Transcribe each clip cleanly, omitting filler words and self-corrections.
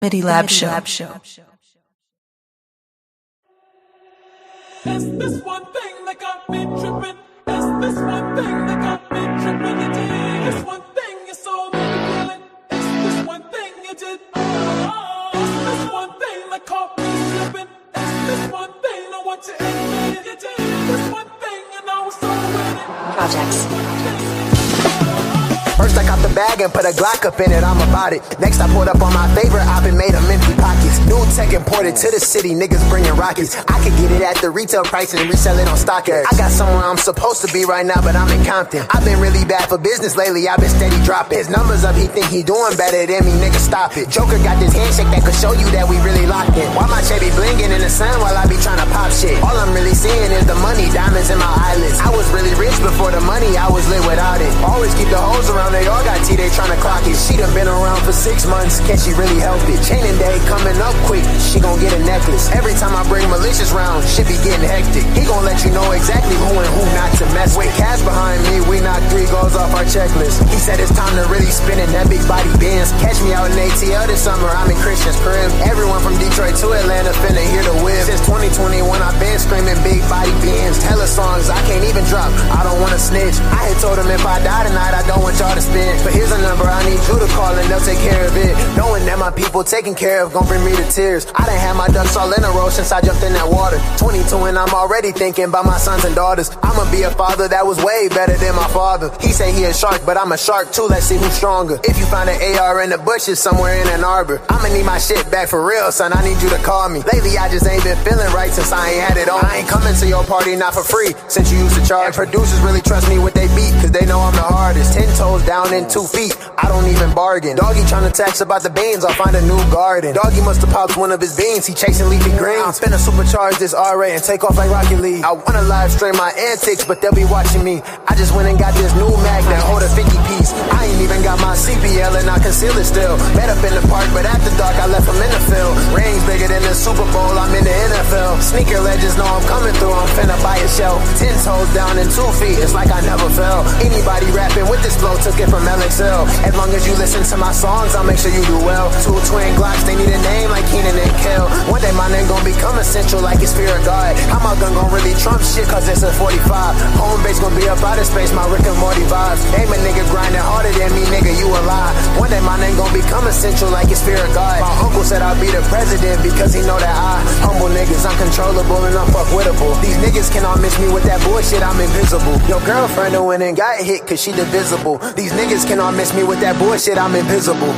Midi Lab Show. It's this one thing that got me tripping. It's this one thing that got me tripping. You did this one thing you saw me feeling. It's this one thing you did. It's this one thing that caught me slipping. It's this one thing I want you admit. You did this one thing and I was so with it. Projects. First I caught the bag and put a Glock up in it, I'm about it. Next I pulled up on my favorite op and made them empty pockets. New tech imported to the city, niggas bringing rockets. I could get it at the retail price and resell it on StockX. I got somewhere I'm supposed to be right now, but I'm in Compton. I've been really bad for business lately, I've been steady dropping. His numbers up, he think he doing better than me, nigga stop it. Joker got this handshake that could show you that we really locked in. Why my chain be blinging in the sun while I be trying to pop shit? All I'm really seeing is the money, diamonds in my eyelids. I was really rich before the money, I was lit without it. Always keep the hoes around, they all got tea, they tryna clock it. She done been around for 6 months, can she really help it? Chaining day coming up quick, she gon' get a necklace. Every time I bring malicious round, shit be getting hectic. He gon' let you know exactly who and who not to mess with. Cash behind me, we knocked 3 goals off our checklist. He said it's time to really spin in that big body Benz. Catch me out in ATL this summer, I'm in Christian's crib. Everyone from Detroit to Atlanta finna hear the whip. Since 2021 I've been screaming big body Benz. Hella songs I can't even drop, I don't wanna snitch. I had told him if I die tonight I don't want y'all to spin. But here's a number I need you to call and they'll take care of it. Knowing that my people taken care of gon' bring me to tears. I done had my ducks all in a row since I jumped in that water. 22 and I'm already thinking about my sons and daughters. I'ma be a father that was way better than my father. He say he a shark, but I'm a shark too, let's see who's stronger. If you find an AR in the bushes somewhere in Ann Arbor, I'ma need my shit back for real, son, I need you to call me. Lately I just ain't been feeling right since I ain't had it on. I ain't coming to your party not for free, since you used to charge. And producers really trust me with they beat, cause they know I'm the hardest. 10 toes down and 2 feet, I don't even bargain. Doggy tryna tax about the beans, I'll find a new garden. Doggy musta popped one of his beans, he chasing leafy greens. I'm finna supercharge this R-Ray and take off like Rocket League. I wanna live stream my antics, but they'll be watching me. I just went and got this new Mac that hold a 50 piece. I ain't even got my CPL and I conceal it still. Met up in the park, but after dark I left him in the field. Rings bigger than the Super Bowl, I'm in the NFL. Sneaker legends know I'm coming through, I'm finna buy a shelf. 10 toes down and 2 feet, it's like I never fell. Anybody rapping with this flow took it from LXL. As long as you listen to my songs, I'll make sure you do well. 2 twin Glocks, they need a name like Keenan and Kel. One day my name gon' become essential like it's fear of God. How my gun gon' really trump shit cause it's a 45. Home base gon' be up out of space, my Rick and Morty vibes. Aim a nigga grinding harder than me, nigga, you a lie. One day my name gon' become essential like it's fear of God. My uncle said I'll be the president because he know that I humble niggas, uncontrollable and unfuckwittable. These niggas cannot miss me with that bullshit, I'm invisible. Your girlfriend who went and got hit cause she divisible. These niggas cannot miss me with that bullshit, I'm invisible.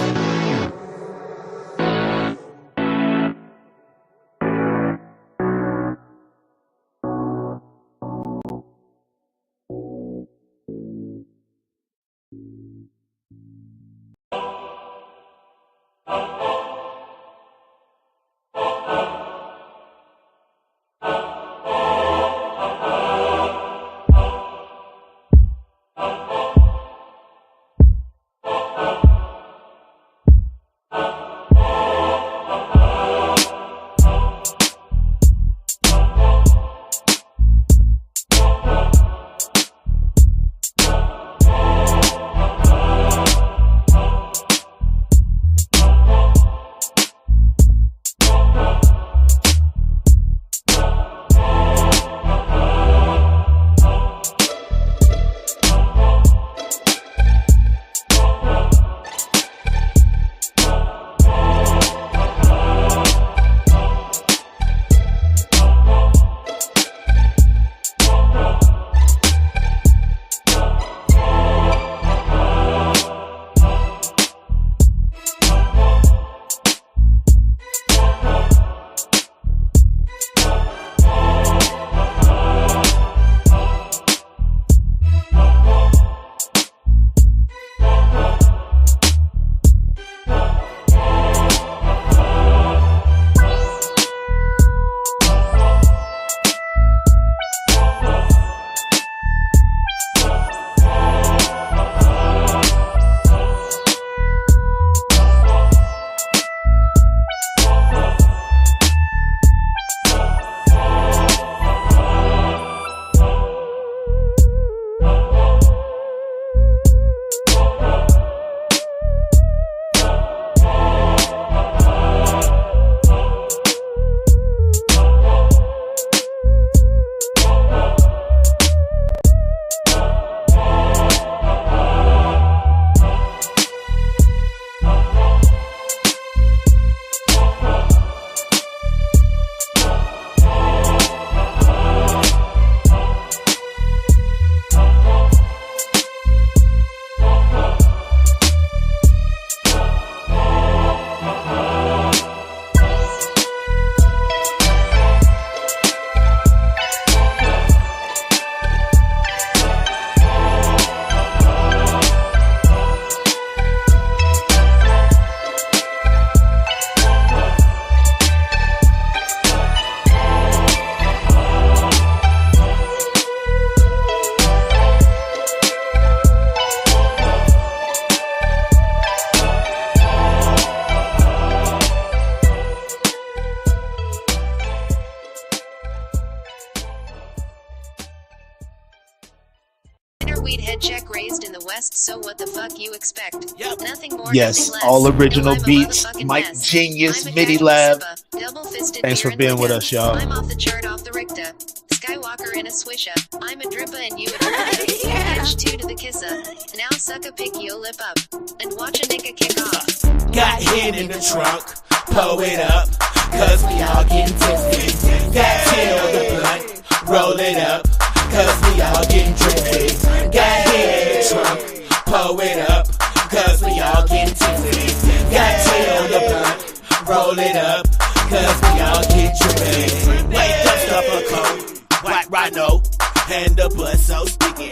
So what the fuck you expect? Yep. Nothing more, Yes, nothing less. all original No, I'm a beats. motherfucking Mike mess. Genius, I'm a MIDI Jackie Lab. Sippa, double-fisted Thanks beer for and being with liquor. us, y'all. I'm off the chart, off the Richter. Skywalker in a swisher. I'm a dripper and you a dripper. Catch two to the kisser. Now suck a pick your lip up. And watch a nigga kick off. Got hit in the trunk, pull it up, cause we all getting tipsy. Got tin on the blunt, roll it up, cause we all getting trippy. Got hit in the trunk, pull it up, cause we all getting tipsy. Got tin on the blunt, roll it up, cause we all get trippy. Wake up, stuff a coat, white rhino, and the blood so sticky.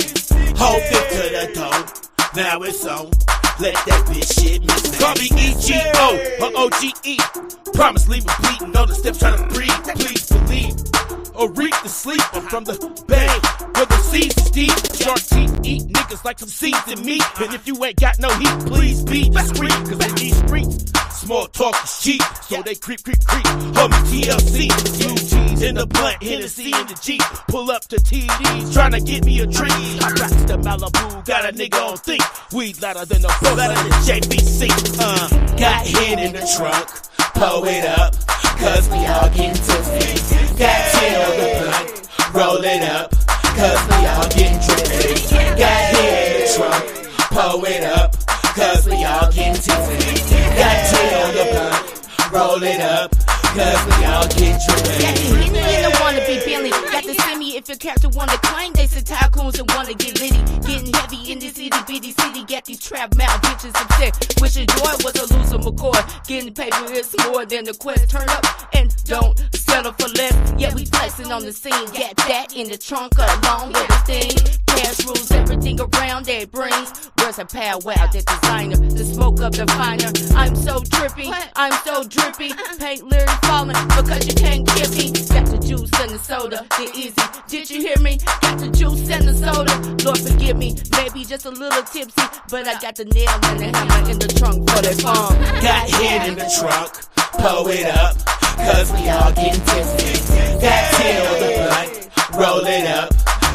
Hold it to the door, now it's on. Let that bitch shit miss. Call me EGO or OGE. Promise leave a bleeding on the steps trying to breathe. Please believe or reap the sleep. I'm from the bay where the seas is deep. Shark teeth eat niggas like some seeds in meat. And if you ain't got no heat, please be discreet. Cause in these streets, small talk is cheap. So they creep. Homie TLC, UG's in the blunt, Hennessy in the Jeep. Pull up to TD's, tryna get me a treat. I got the Malibu, got a nigga on think. Weed louder than the flow, louder than JBC. Got hit in the trunk, pull it up, cause we all getting tipsy. Got tin on the blunt, roll it up, cause we all getting trippy. Got hit in the trunk, pull it up, cause we all getting tipsy. Got tin on the blunt, roll it up, cause we all get trippy. Got the Henny and the wannabe Bentley. Got the semi if your character wanna claim. They say tycoons and wanna get litty. Getting heavy in this itty bitty city. Got these trap mouth bitches upset. Wishing joy was a loser McCoy. Getting paper is more than the quest. Turn up and don't settle for less. Yeah, we flexing on the scene. Got that in the trunk along with the thing. Cash rules everything around that brings. Where's a powwow, that designer? The smoke up the finer. I'm so trippy, I'm so drippy. Paint lyrics falling because you can't get me. Got the juice and the soda, the easy. Did you hear me? Got the juice and the soda. Lord forgive me, maybe just a little tipsy, but I got the nail and the hammer in the trunk for that phone. Got hit in the trunk, pull it up, cause we all getting tipsy. Got tin on the blunt, roll it up,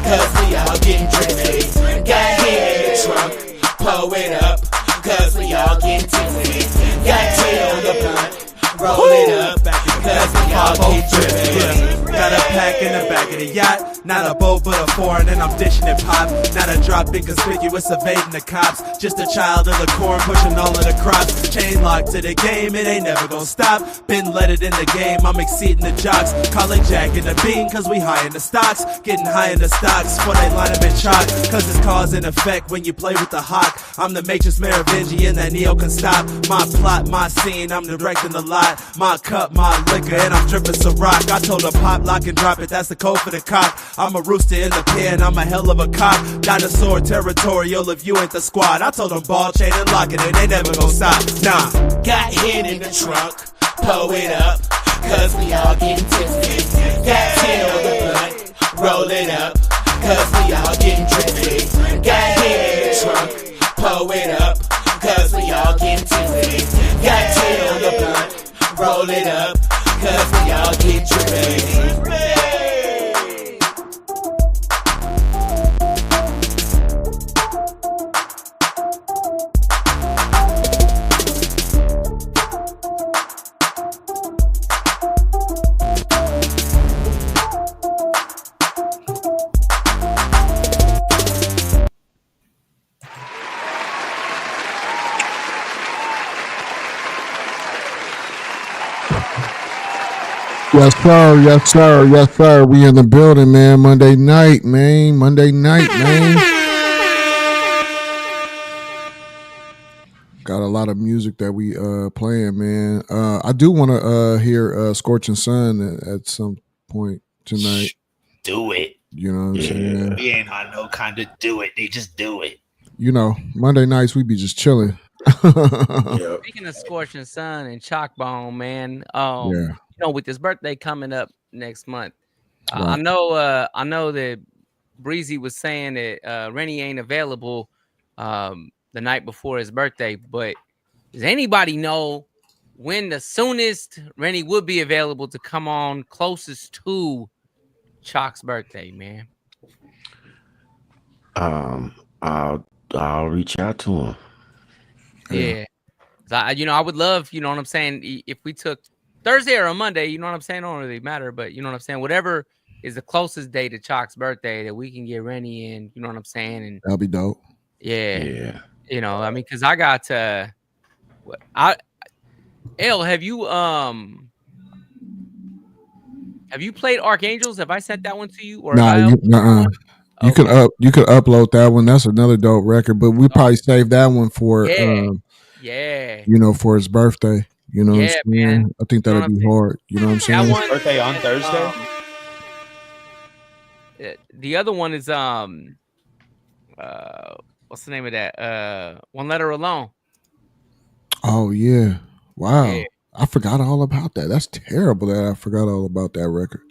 cause we all getting trippy. Got hit in the trunk, pull it up, cause we all getting tipsy. Got tin on the blunt, roll it up, cause we all get trippy. Got a pack in the back of the yacht, not a boat but a foreign, and I'm dishing it pop. Not a drop inconspicuous, evading the cops. Just a child of the corn, pushing all of the crops. Chain locked to the game, it ain't never gonna stop. Been let it in the game, I'm exceeding the jocks. Call it Jack and the Bean, cause we high in the stocks. Getting high in the stocks, for they line up in chalk. Cause it's cause and effect when you play with the hawk. I'm the Matrix Merovingian that Neo can stop. My plot, my scene, I'm directing the lot. My cup, my liquor, and I'm dripping Ciroc. I told her pop, lock and drop it, that's the code for the cock. I'm a rooster in the pen, I'm a hell of a cock. Dinosaur territorial if you ain't the squad. I told them ball chain and lock it, and they never gon' stop. Nah. Got hit in the trunk, pull it up, cause we all getting tipsy. Got tin on the blunt, roll it up, cause we all getting trippy. Got hit in the trunk, pull it up, cause we all getting tipsy. Got tin on the blunt, roll it up, cause we all get trippy. Yes, sir. Yes, sir. Yes, sir. We in the building, man. Monday night, man. Monday night, man. Got a lot of music that we playing, man. I do want to hear Scorching Sun at some point tonight. Do it. You know what I'm saying? We ain't on no kind of do it. They just do it. You know, Monday nights we be just chilling. Speaking of Scorching Sun and Chalkbone, man, Yeah. you know, with his birthday coming up next month, Right. I know that Breezy was saying that Rennie ain't available the night before his birthday, but does anybody know when the soonest Rennie would be available to come on closest to Chalk's birthday, man? I'll reach out to him. Yeah. I would love, you know what I'm saying, if we took Thursday or a Monday, you know what I'm saying, don't really matter, but you know what I'm saying, whatever is the closest day to Chalk's birthday that we can get Rennie in, you know what I'm saying, and That'll be dope. Yeah. I mean, because I got have you played Archangels? Have I sent that one to you, or Nah, you could upload that one. That's another dope record, but we probably save that one for yeah, for his birthday. You know what I'm saying? man. I think You know that'd what I'm be saying? hard. You know what I'm saying? That one, Birthday on Thursday. The other one is what's the name of that? One Letter Alone. Oh yeah. Wow. Yeah. I forgot all about that. That's terrible that I forgot all about that record.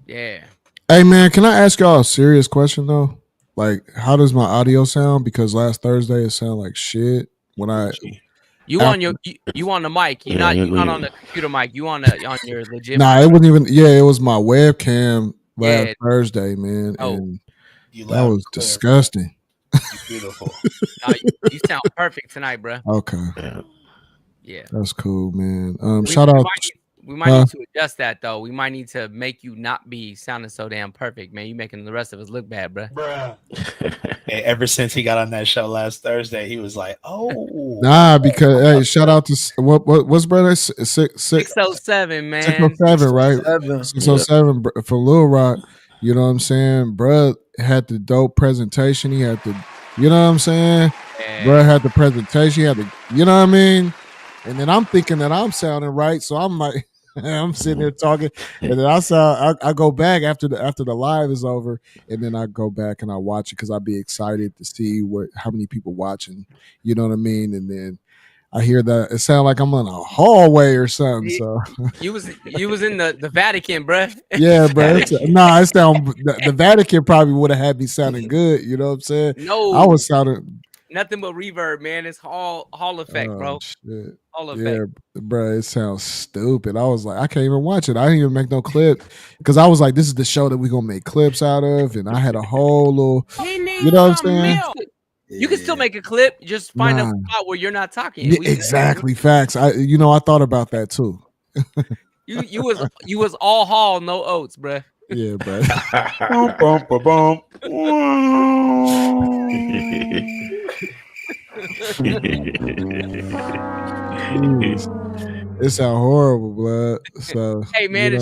Yeah. Hey man, can I ask y'all a serious question though? Like, how does my audio sound? Because last Thursday it sounded like shit when I You on the mic. You're not on the computer mic. You on your legit Nah, mic. it wasn't even it was my webcam last Yeah. Thursday, man. Oh. And You that loud was and clear. disgusting. You beautiful. No, you sound perfect tonight, bro. Okay. Yeah. That's cool, man. Shout out. We might need to adjust that though. We might need to make you not be sounding so damn perfect, man. You making the rest of us look bad, bro. Hey, ever since he got on that show last Thursday, he was like, "Oh, Nah, because hey, shout out to what's brother 607, man. 607, right? 607 for Lil Rock. You know what I'm saying? Bruh had the dope presentation. He had the, you know what I'm saying? Bruh had the presentation. He had the, you know what I mean? And then I'm thinking that I'm sounding right, so I'm like, I'm sitting there talking, and then I go back after the live is over, and then I go back and I watch it because I'd be excited to see how many people watching, you know what I mean? And then I hear that it sounds like I'm in a hallway or something. So you was in the Vatican, bruh. Yeah, bro. Nah, it sound the Vatican probably would have had me sounding good. You know what I'm saying? No, I was sounding nothing but reverb, man. It's hall effect, bro. Shit. Hall effect. Yeah, bro. It sounds stupid. I was like, I can't even watch it. I didn't even make no clip because I was like, this is the show that we're gonna make clips out of, and I had a whole little, you know what I'm saying? You can still make a clip. Just find a spot where you're not talking. Yeah, exactly. Facts. I thought about that too. You was all hall, no oats, bruh. Yeah, bro. It sound horrible, blood. So hey man,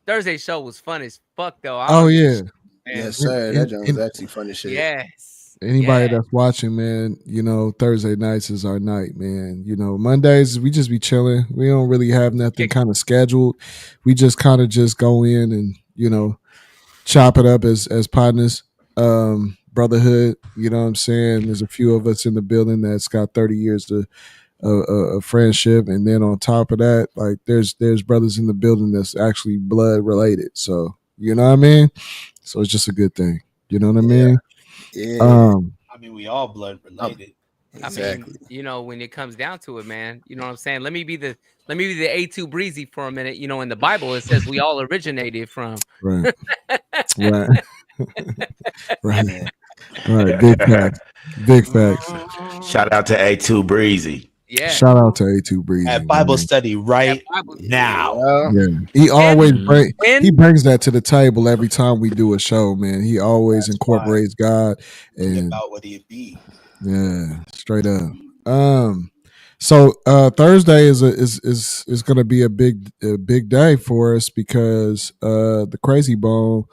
Thursday's show was fun as fuck though. Yeah. Yes, sir. That joint was actually fun as shit. Yes. Anybody that's watching, man, Thursday nights is our night, man. Mondays we just be chilling. We don't really have nothing kind of scheduled. We just kind of just go in and chop it up as partners, brotherhood. You know what I'm saying? There's a few of us in the building that's got 30 years of friendship, and then on top of that, like there's brothers in the building that's actually blood related. So you know what I mean? So it's just a good thing. You know what I mean? Yeah. I mean, we all blood related. Exactly. I mean, when it comes down to it, man, you know what I'm saying? Let me be the A2 breezy for a minute. In the Bible it says we all originated from. Right. Right. Big facts. Big facts. Shout out to A2 Breezy. Yeah. Shout out to A2 Breezy. At Bible study right now. Yeah. He always brings that to the table every time we do a show, man. He always incorporates God and about what he be. Yeah, straight up. So Thursday is going to be a big day for us because the Crazy Bone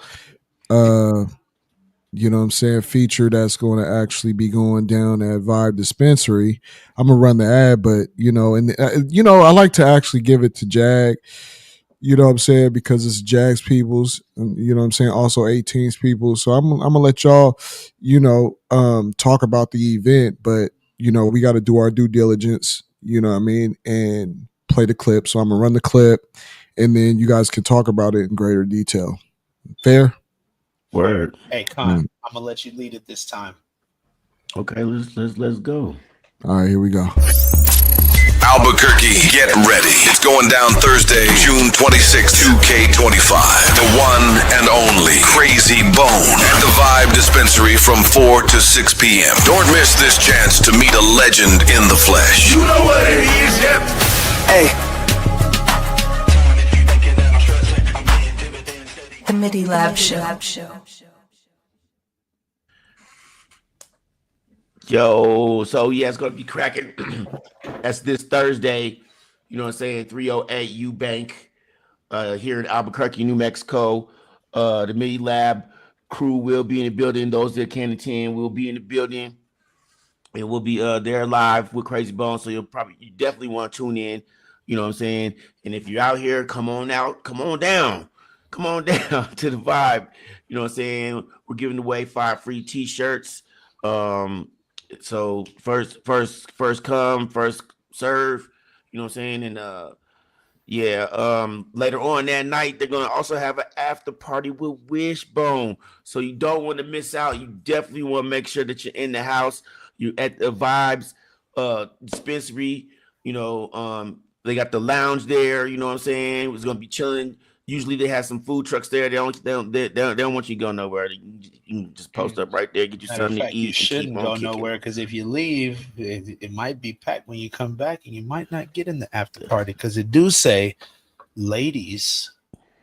you know what I'm saying, feature that's going to actually be going down at Vibe Dispensary. I'm going to run the ad, but, I like to actually give it to Jag, you know what I'm saying, because it's Jag's people's, you know what I'm saying, also 18's people. So I'm going to let y'all, talk about the event, but, we got to do our due diligence, you know what I mean, and play the clip. So I'm going to run the clip, and then you guys can talk about it in greater detail. Fair? Word. Hey, Con, I'm gonna let you lead it this time. Okay, let's go. All right, here we go. Albuquerque, get ready. It's going down Thursday, June 26th, 2K25. The one and only Crazy Bone at the Vibe Dispensary from 4 to 6 p.m. Don't miss this chance to meet a legend in the flesh. You know what it is, yep. Hey. The MIDI Lab Show. Yo, so yeah, it's gonna be cracking. That's this Thursday, you know what I'm saying? 308 U Bank here in Albuquerque, New Mexico. The MIDI Lab crew will be in the building. Those that can attend will be in the building. And we'll be there live with Crazy Bones. So you definitely want to tune in, you know what I'm saying? And if you're out here, come on out, come on down to the Vibe. You know what I'm saying? We're giving away 5 free t-shirts. So first come, first serve, you know what I'm saying? And later on that night, they're gonna also have an after party with Wishbone. So you don't want to miss out. You definitely want to make sure that you're in the house. You're at the Vibes dispensary, you know, they got the lounge there, you know what I'm saying? It's gonna be chilling. Usually they have some food trucks there. They don't want you to go nowhere. You can just post up right there, get you something to eat. You shouldn't go nowhere because if you leave, it might be packed when you come back, and you might not get in the after party because it do say ladies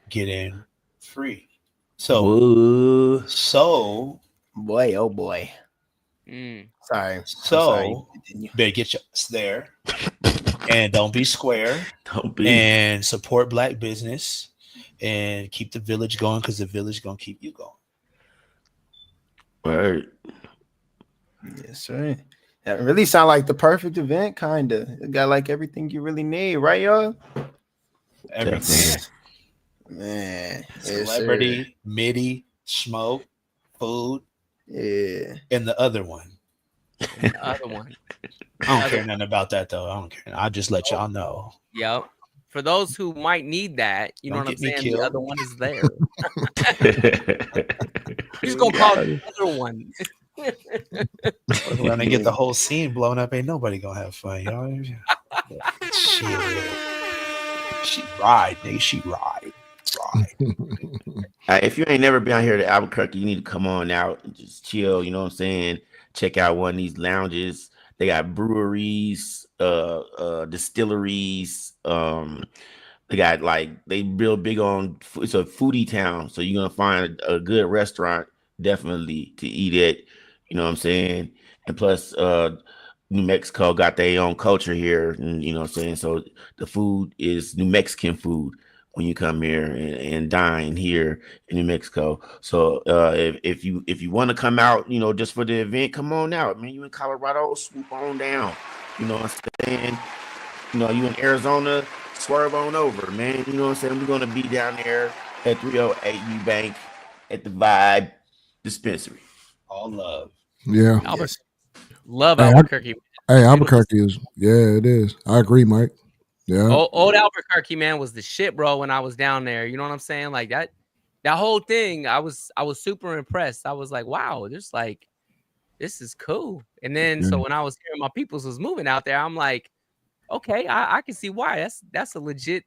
get in free. So boy, oh boy. Sorry. So better get your ass there, and don't be square. And support Black business. And keep the village going because the village gonna keep you going. Right. Yes, right. That really sound like the perfect event, kinda. It got like everything you really need, right, y'all? Everything. Man. Celebrity, MIDI, smoke, food. Yeah. And the other one. The other one. I don't care nothing about that though. I don't care. I'll just let y'all know. Yep. For those who might need that, you know what I'm saying? The other one is there. He's gonna call the other one. When they get the whole scene blown up, ain't nobody gonna have fun, y'all. Shit. She ride, nigga. She ride. If you ain't never been out here to Albuquerque, you need to come on out and just chill. You know what I'm saying? Check out one of these lounges. They got breweries, distilleries. They got they real big on. It's a foodie town, so you're gonna find a good restaurant definitely to eat at. You know what I'm saying? And plus, New Mexico got their own culture here, and you know what I'm saying. So the food is New Mexican food when you come here and dine here in New Mexico. So if you want to come out, you know, just for the event, come on out. Man, you in Colorado, swoop on down. You know what I'm saying? You know, you in Arizona, swerve on over, man. You know what I'm saying? We're gonna be down there at 308 U Bank at the Vibe Dispensary. All love. Yeah. Love Albuquerque. Albuquerque is, it is. I agree, Mike. Yeah. Old Albuquerque, man, was the shit, bro, when I was down there. You know what I'm saying? Like that whole thing, I was super impressed. I was like, wow, this is cool. And then so when I was hearing my peoples was moving out there, I'm like, okay, I can see why. That's a legit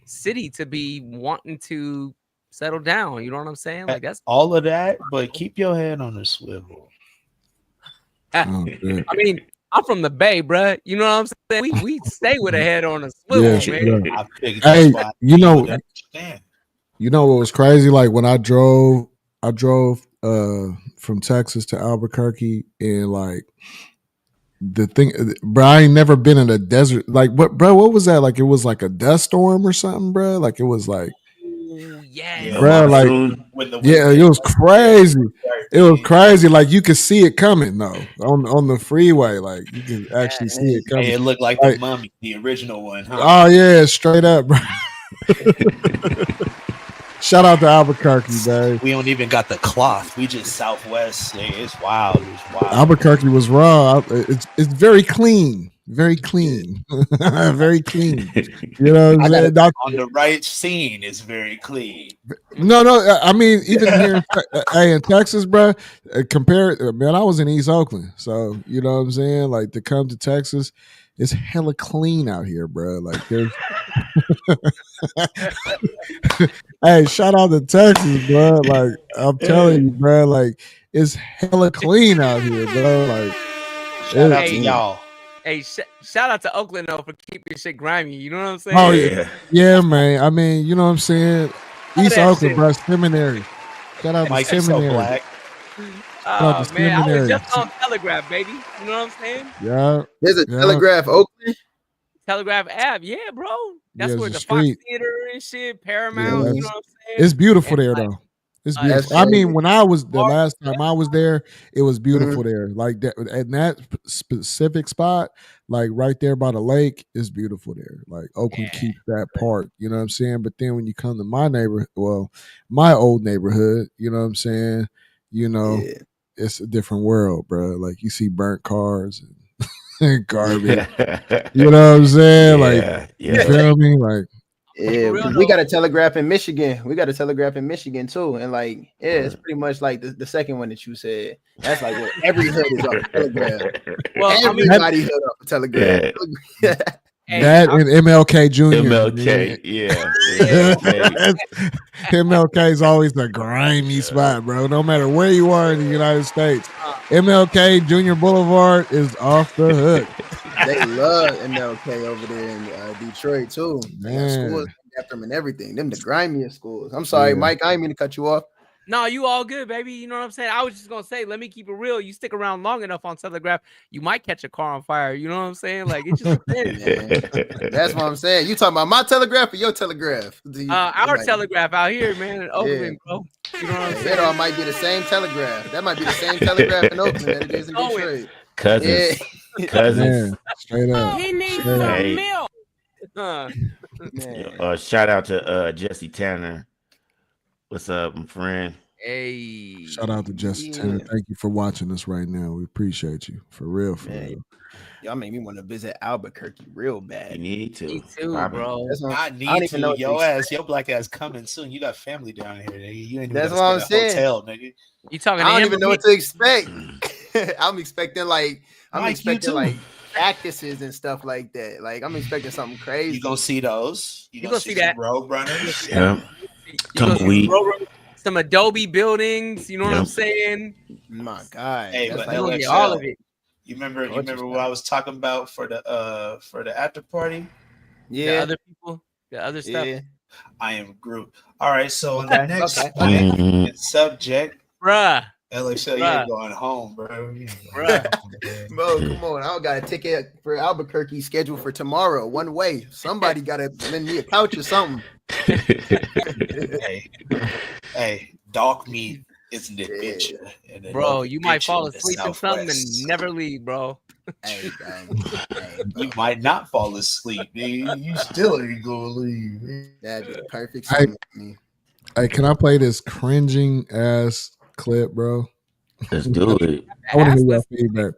city to be wanting to settle down. You know what I'm saying? Like that's all of that, but keep your head on the swivel. I mean, I'm from the Bay, bro. You know what I'm saying? We stay with a head on a swivel, man. Yeah. Hey, you know what was crazy? Like when I drove from Texas to Albuquerque, and like the thing, bro, I ain't never been in a desert. Like what, bro? What was that? Like it was like a dust storm or something, bro. Like it was like. Yeah, bro, like it was crazy. It was crazy. Like you could see it coming though on the freeway. Like you can actually see it coming. Hey, it looked like the Mummy, the original one, huh? Oh yeah, straight up, bro. Shout out to Albuquerque, babe. We don't even got the cloth. We just Southwest. It's wild. It's wild. Albuquerque was raw. It's very clean. very clean, very clean. You know what I'm saying? On the right scene is very clean. No. I mean, even here, hey, in Texas, bro. Compare, man. I was in East Oakland, so you know what I'm saying. Like to come to Texas, it's hella clean out here, bro. Like there's. Hey, shout out to Texas, bro. Like I'm telling you, bro. Like it's hella clean out here, bro. Like shout out to y'all. Hey, shout out to Oakland though for keeping shit grimy. You know what I'm saying? Oh yeah, man. I mean, you know what I'm saying. East Oakland, bro. Seminary. Shout out to Seminary. So black. Oh man, I was just on Telegraph, baby. You know what I'm saying? Yeah. There's a Telegraph Oakland. Telegraph Ave, yeah, bro. That's where the Fox Theater and shit, Paramount. You know what I'm saying? It's beautiful there, though. It's beautiful. I mean, when I was the last time I was there, it was beautiful there. Like that, and that specific spot, like right there by the lake, is beautiful there. Like Oakland keeps that part. You know what I'm saying? But then when you come to my neighborhood, well, my old neighborhood, you know what I'm saying? You know, it's a different world, bro. Like you see burnt cars and garbage. You know what I'm saying? Like, you feel me? Like. Yeah, we got a Telegraph in Michigan. We got a Telegraph in Michigan too, and like, it's pretty much like the second one that you said. That's like what every hood is off Telegraph. Well, everybody hood off Telegraph. That and MLK Jr. MLK, yeah. MLK is always the grimy spot, bro. No matter where you are in the United States, MLK Jr. Boulevard is off the hook. They love MLK over there in Detroit too. They got schools after them and everything. Them the grimiest schools. I'm sorry, Mike. I didn't mean to cut you off. No, you all good, baby. You know what I'm saying? I was just gonna say, let me keep it real. You stick around long enough on Telegraph, you might catch a car on fire. You know what I'm saying? Like it just depends. That's what I'm saying. You talking about my Telegraph or your Telegraph? Our Telegraph out here, man, in Oakland, bro. You know what I'm saying? That all might be the same Telegraph. That might be the same Telegraph in Oakland that it is in Detroit. Cousins. Cousins. Straight up. He needs some milk. Shout out to Jesse Tanner. What's up, my friend? Hey. Shout out to Jesse Tanner. Thank you for watching us right now. We appreciate you. For real, for real. Y'all make me want to visit Albuquerque real bad. You need to. Me too, bro. I need to. Your black ass coming soon. You got family down here, nigga. You ain't even That's what I'm saying. Hotel, nigga. You talking? I don't even know what to expect. I'm expecting like cactuses and stuff like that. Like I'm expecting something crazy. You gonna see those? You gonna see that road runners? Yeah. Tumbleweed. Some Adobe buildings. You know what I'm saying? My God. Hey, but like, all of it. You remember what I was talking about for the after party? Yeah. The other people, the other stuff. Yeah. I am Groot. All right, so on the next subject, bruh. L.Chatman, you ain't going home, bro. Bro, come on. I got a ticket for Albuquerque scheduled for tomorrow. One way. Somebody got to lend me a couch or something. hey, dog meat is an adventure. Bro, you might fall asleep in something and never leave, bro. Hey, you might not fall asleep, dude. You still ain't gonna leave. That'd be perfect for me. Hey, can I play this cringing ass clip, bro? Let's do it. I want to hear your feedback.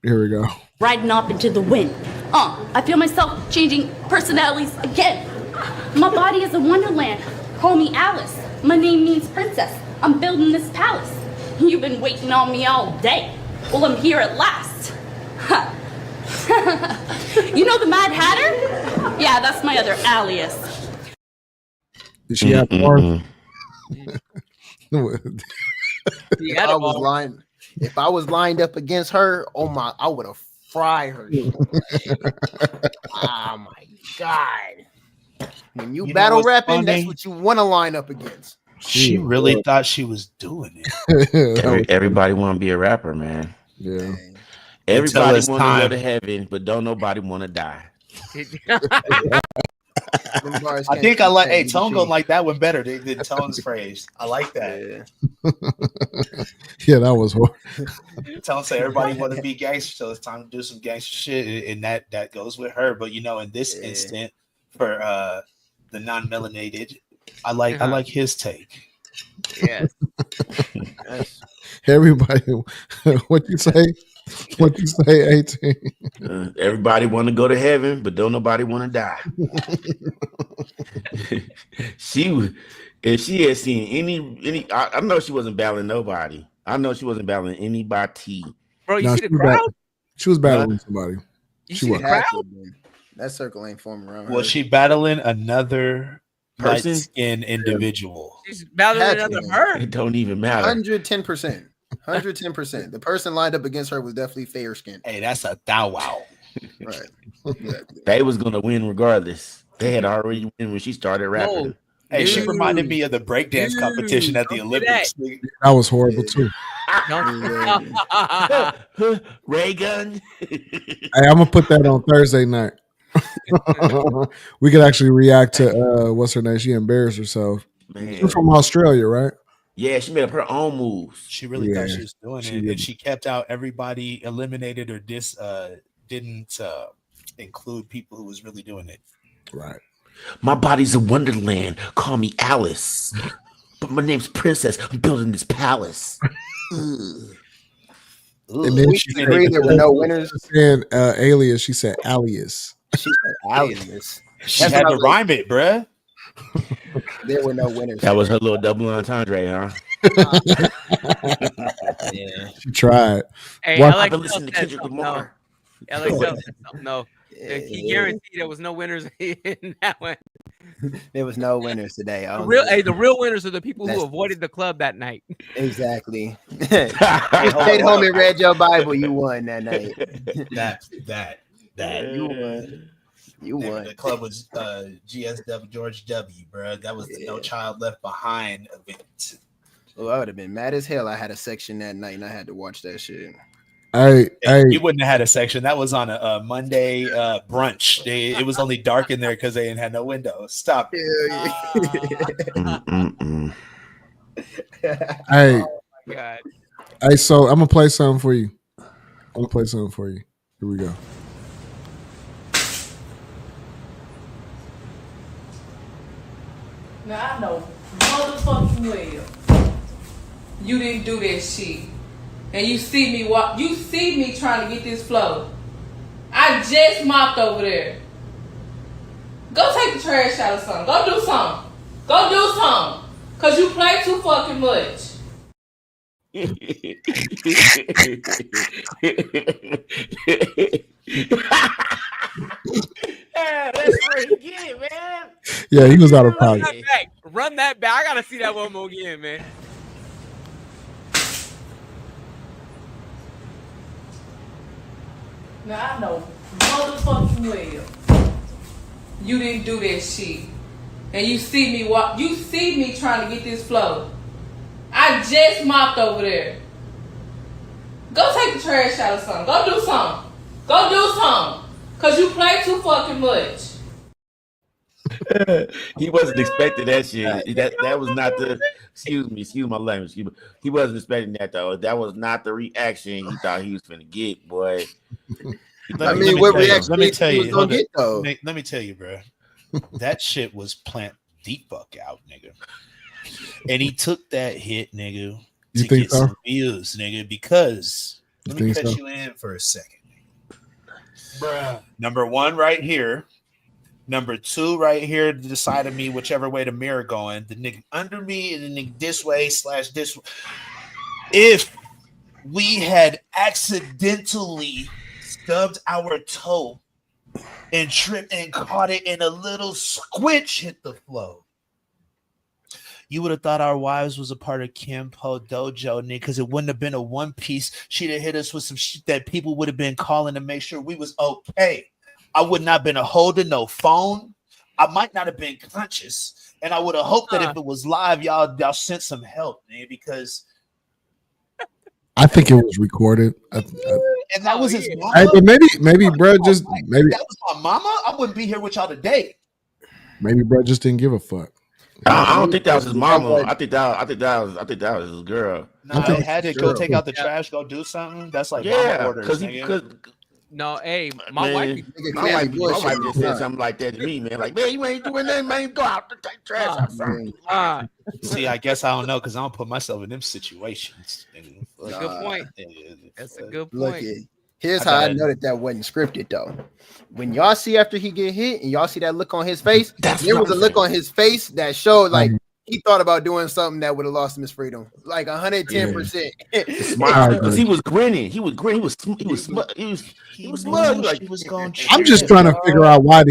Here we go. Riding off into the wind. I feel myself changing personalities again. My body is a wonderland. Call me Alice. My name means princess. I'm building this palace. You've been waiting on me all day. Well, I'm here at last. You know the Mad Hatter? Yeah, that's my other alias. Did she have more? If I was lined up against her, I would have fried her. Oh my God. When you battle rapping, funny? That's what you want to line up against. She really thought she was doing it. Everybody want to be a rapper, man. Yeah. Everybody want to go to heaven, but don't nobody want to die. I think I like. Hey, Tone go like that one better than Tone's phrase. I like that. Yeah, that was horrible. Tone say everybody want to be gangster, so it's time to do some gangster shit, and that goes with her. But in this instant, for the non-melanated, I like his take. Yes. Everybody, what you say? What you say, 18? Everybody want to go to heaven, but don't nobody want to die. If she had seen any, I know she wasn't battling nobody. I know she wasn't battling anybody. Bro, you see the crowd? She was battling somebody. You see the crowd? That circle ain't forming around her. Was she battling another Person? light-skinned individual? She's battling another her. It don't even matter. 110%. 110%. The person lined up against her was definitely fair skinned. Hey, that's a thou wow. Right. They was gonna win regardless. They had already won when she started rapping. Hey, she reminded me of the breakdance competition at the Olympics. That was horrible too. Ray gun. Hey, I'm gonna put that on Thursday night. We could actually react to what's her name? She embarrassed herself. She's from Australia, right? Yeah, she made up her own moves. She really thought she was doing it, and she kept out everybody eliminated or didn't include people who was really doing it. Right. My body's a wonderland. Call me Alice, but my name's Princess. I'm building this palace. And then she said, there were no winners. And alias, she said alias. She said alias. She had to rhyme it, bruh. There were no winners. That was her little double entendre, huh? Yeah, she tried. Hey, What? Alex I've been listening to Kendrick Lamar. Alex said something. No, he guaranteed there was no winners in that one. There was no winners today. The real winners are the people who avoided the club that night. Exactly. Stayed home and read your Bible. You won that night. That you won. You won. The club was GSW George W, bro. That was the No Child Left Behind event. Well, I would have been mad as hell. I had a section that night and I had to watch that shit. Hey, you wouldn't have had a section. That was on a Monday brunch. It was only dark in there because they didn't have no windows. Stop. Hey, Oh my God. Hey, so I'm gonna play something for you. Here we go. Now I know motherfucking well you didn't do that shit. And you see me trying to get this flow. I just mopped over there. Go take the trash out or something. Go do something. Cause you play too fucking much. That's pretty good, man. Yeah, he was out of pocket. Run that back. I gotta see that one more again, man. Now I know motherfucking well you didn't do that shit. And you see me trying to get this flow. I just mopped over there. Go take the trash out or something. Go do something. Cause you play too fucking much. He wasn't expecting that shit. That was not the excuse my language. He wasn't expecting that though. That was not the reaction he thought he was gonna get, boy. Let me tell you, bro. That shit was plant the fuck out, nigga. And he took that hit, nigga, to get some views, nigga, because let me cut you in for a second. Bruh. Number one right here. Number two right here to the side of me, whichever way the mirror going. The nigga under me and the nigga this way / this way. If we had accidentally stubbed our toe and tripped and caught it and a little squinch hit the flow, you would have thought our wives was a part of Kim Po Dojo, nigga, because it wouldn't have been a one piece. She'd have hit us with some shit that people would have been calling to make sure we was okay. I would not have been holding no phone. I might not have been conscious. And I would have hoped that if it was live, y'all sent some help, man, because I think it was recorded. And that was his mama. Hey, but maybe bro just maybe that was my mama. I wouldn't be here with y'all today. Maybe bro just didn't give a fuck. I don't think that was his mama. I think that was his girl. No, I had to go take out the trash, go do something. That's like mama orders, No, hey, my wife. My wife just said something like that to me, man. Like, man, you ain't doing nothing, man. Go out to take trash outside. See, I guess I don't know because I don't put myself in them situations. That's a good point. That's a good Look, point. here's how I know that wasn't scripted though. When y'all see after he get hit and y'all see that look on his face, there was a look on his face that showed like he thought about doing something that would have lost him his freedom, like 110%. Smile because he was grinning. He was grinning. He was smug. He was smug. Like he was going. I'm just trying to figure out why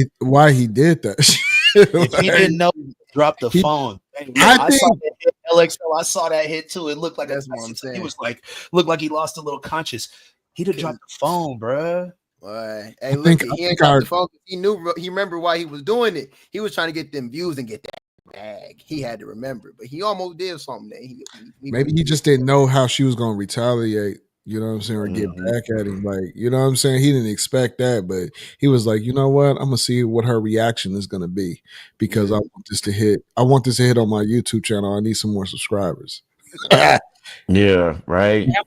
he did that. If he didn't know, drop the phone. I saw that hit, LXL. I saw that hit too. It looked like that's what I'm saying. He was like, looked like he lost a little conscious. He'd have dropped the phone, bruh. Boy, hey, look, he ain't dropped the phone. He knew. He remembered why he was doing it. He was trying to get them views and get that bag. He had to remember, but he almost did something. That maybe he just didn't know how she was going to retaliate. You know what I'm saying, or get back at him. Like, you know what I'm saying. He didn't expect that, but he was like, you know what, I'm gonna see what her reaction is gonna be because I want this to hit. I want this to hit on my YouTube channel. I need some more subscribers. Yeah, right. How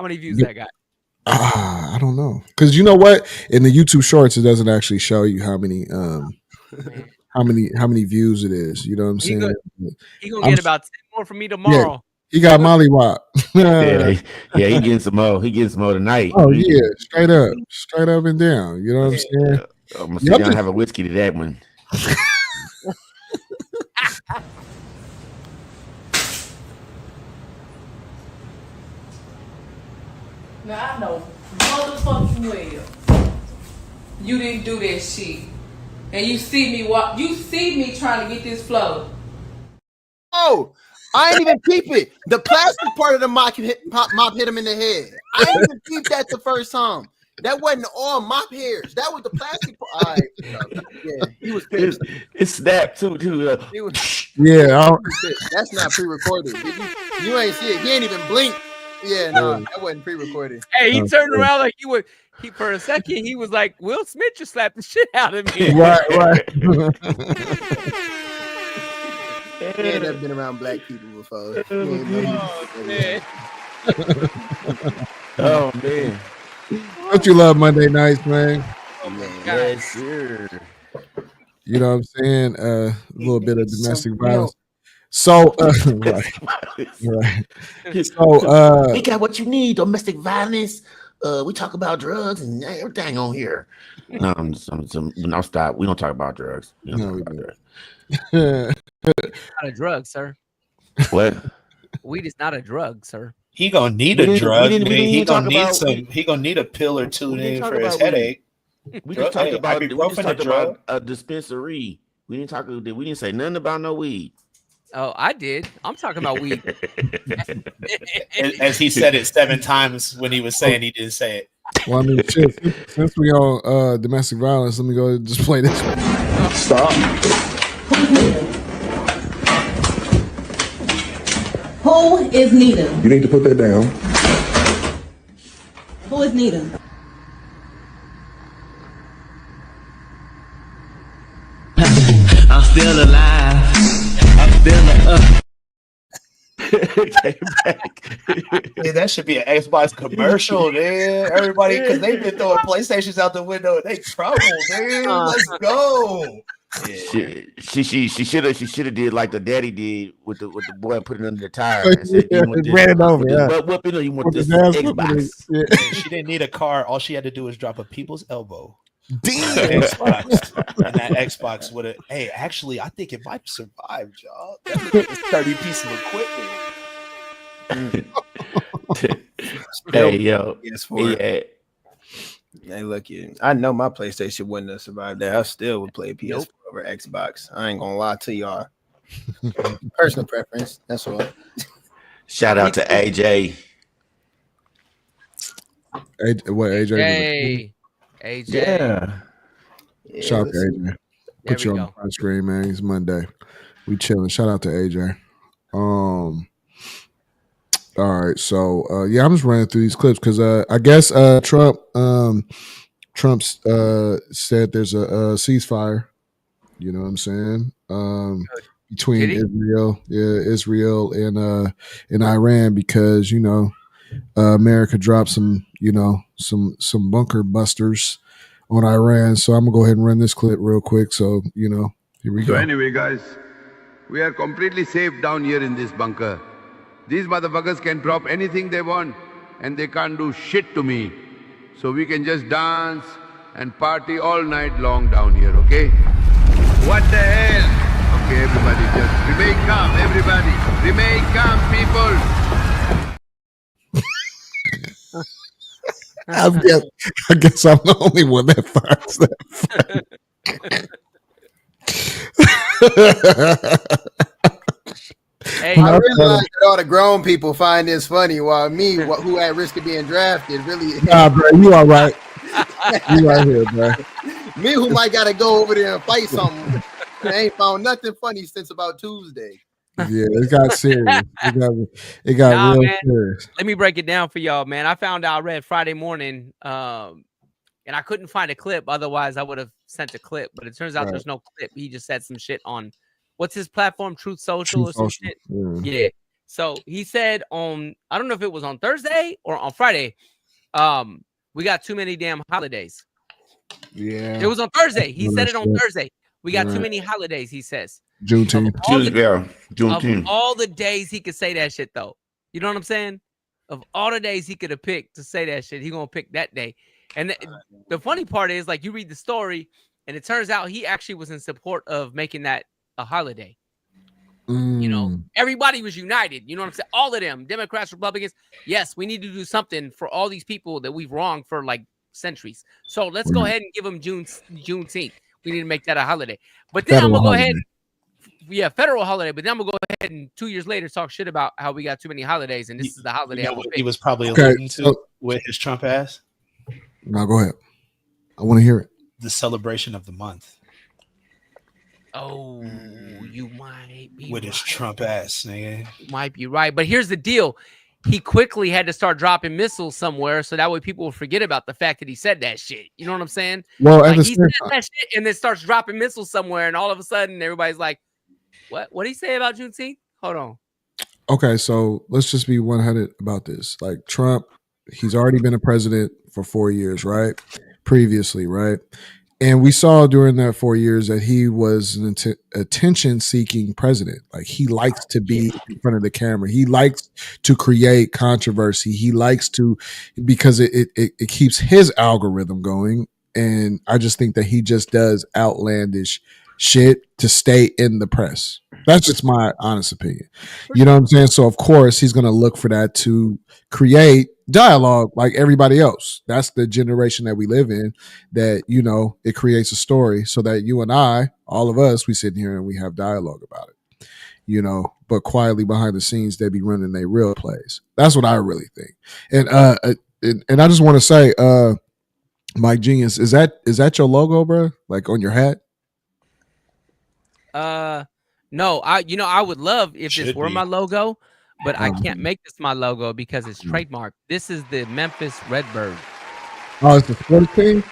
many views that got? I don't know, because you know what, in the YouTube Shorts, it doesn't actually show you how many views it is. You know what I'm saying? He gonna get about 10 more from me tomorrow. Yeah, he got Molly Rock. yeah, he getting some more. He getting some more tonight. Oh yeah, straight up and down. You know what I'm saying? I'm gonna sit down and have a whiskey to that one. Now I know motherfucking well you didn't do that shit, and you see me trying to get this flow. Oh, I ain't even peep it. The plastic part of the mop hit him in the head. I ain't even peeped that the first time. That wasn't all mop hairs. That was the plastic part. All right. Yeah, he was pissed. It snapped too. That's not pre-recorded. You ain't see it. He ain't even blink. Yeah, no, that wasn't pre-recorded. Hey, he turned around like he would. He for a second he was like, Will Smith just slapped the shit out of me. Right. He ain't never been around black people before. Oh man. Don't you love Monday nights, man? Yes, sir. You know what I'm saying? A little bit of domestic violence. So, right. So, we got what you need: domestic violence. We talk about drugs and everything on here. No, no, stop. We don't talk about drugs. We don't talk about drugs. Not a drug, sir. What? Weed is not a drug, sir. He gonna need a drug. He gonna need a pill or two for his headache. We just talked about a dispensary. We didn't say nothing about no weed. Oh, I did. I'm talking about weed. As he said it 7 times when he was saying he didn't say it. Well, I mean, since we on domestic violence, let me go just play this one. Stop. Who is Nita? You need to put that down. Who is Nita? I'm still alive. I'm still Came back. Yeah, that should be an Xbox commercial, man. Everybody, because they've been throwing PlayStations out the window and they trouble, man. Let's go. Yeah. She should have did like the daddy did with the boy and put it under the tire and said, ran it over. But what you want this Xbox? Yeah. She didn't need a car. All she had to do was drop a people's elbow. Damn. Xbox. And that Xbox would have. Hey, actually, I think it might survive, y'all. That's a sturdy piece of equipment. Hey, yo. Yeah. Hey, look, I know my PlayStation wouldn't have survived that. I still would play PS4 over Xbox. I ain't gonna lie to y'all. Personal preference. That's all. Shout out to AJ. What AJ? AJ. Yeah. Shout out to AJ. Put you on the front screen, man. It's Monday. We chilling. Shout out to AJ. All right, so I'm just running through these clips because I guess Trump said there's a ceasefire. You know what I'm saying? Between Israel and Iran because America dropped some, some bunker busters on Iran. So I'm gonna go ahead and run this clip real quick. So here we So go. anyway, guys, we are completely safe down here in this bunker. These motherfuckers can drop anything they want and they can't do shit to me. So we can just dance and party all night long down here, okay? What the hell? Okay, everybody, just remain calm, everybody. Remain calm, people. I guess I'm the only one that finds that funny. I realize that all the grown people find this funny, while me, who at risk of being drafted, really. Nah, bro, you all right. You right here, bro. Me, who might gotta go over there and fight something. I ain't found nothing funny since about Tuesday. Yeah, it got serious. It got real man. serious. Let me break it down for y'all, man. I found out I read Friday morning, and I couldn't find a clip. Otherwise, I would have sent a clip. But it turns out there's no clip. He just said some shit on what's his platform, Truth Social or some shit. Yeah. So he said on, I don't know if it was on Thursday or on Friday, we got too many damn holidays. Yeah. It was on Thursday. He said it on Thursday. We got too many holidays, he says. Juneteenth. Juneteenth. Of all the days he could say that shit, though. You know what I'm saying? Of all the days he could have picked to say that shit, he gonna pick that day. And the funny part is, like, you read the story, and it turns out he actually was in support of making that a holiday. You know, everybody was united. You know what I'm saying? All of them, Democrats, Republicans. Yes, we need to do something for all these people that we've wronged for like centuries. So let's go ahead and give them Juneteenth. We need to make that a holiday. But then I'm gonna go ahead. Federal holiday. But then I'm gonna go ahead and 2 years later talk shit about how we got too many holidays, and this is the holiday. He was probably alluding to with his Trump ass. No, go ahead. I want to hear it. The celebration of the month. Oh, you might be with his Trump ass, nigga. You might be right, but here's the deal: he quickly had to start dropping missiles somewhere, so that way people will forget about the fact that he said that shit. You know what I'm saying? Well, like he said that shit, and then starts dropping missiles somewhere, and all of a sudden everybody's like, "What? What did he say about Juneteenth?" Hold on. Okay, so let's just be 100 about this. Like Trump, he's already been a president for 4 years, right? Previously, right? And we saw during that 4 years that he was an attention-seeking president. Like he likes to be in front of the camera. He likes to create controversy. He likes to, because it keeps his algorithm going. And I just think that he just does outlandish shit to stay in the press. That's just my honest opinion. You know what I'm saying? So of course he's going to look for that to create dialogue like everybody else. That's the generation that we live in, that, you know, it creates a story so that you and I, all of us, we sit here and we have dialogue about it, you know, but quietly behind the scenes, they be running their real plays. That's what I really think. And I just want to say, Mike Genius, is that your logo, bro? Like on your hat? No, I would love if this were my logo, but I can't make this my logo because it's trademarked. This is the Memphis Redbird. Oh, it's the sports team?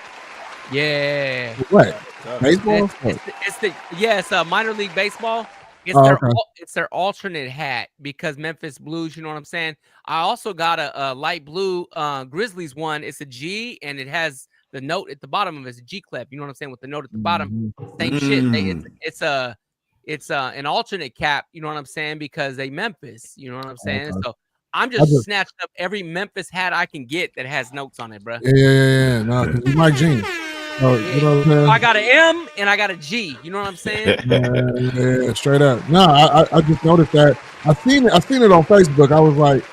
Yeah. What? Baseball? It's minor league baseball. It's their alternate hat because Memphis Blues, you know what I'm saying? I also got a light blue Grizzlies one. It's a G and it has the note at the bottom of it. It's a G clip. You know what I'm saying? With the note at the bottom. Same shit. It's an alternate cap, you know what I'm saying? Because they Memphis, you know what I'm saying? Okay. So I'm just snatching up every Memphis hat I can get that has notes on it, bro. Yeah. No, because Mike Gene. Oh, you know what I'm saying? I got an M and I got a G. You know what I'm saying? Yeah, straight up. No, I just noticed that. I seen it on Facebook. I was like,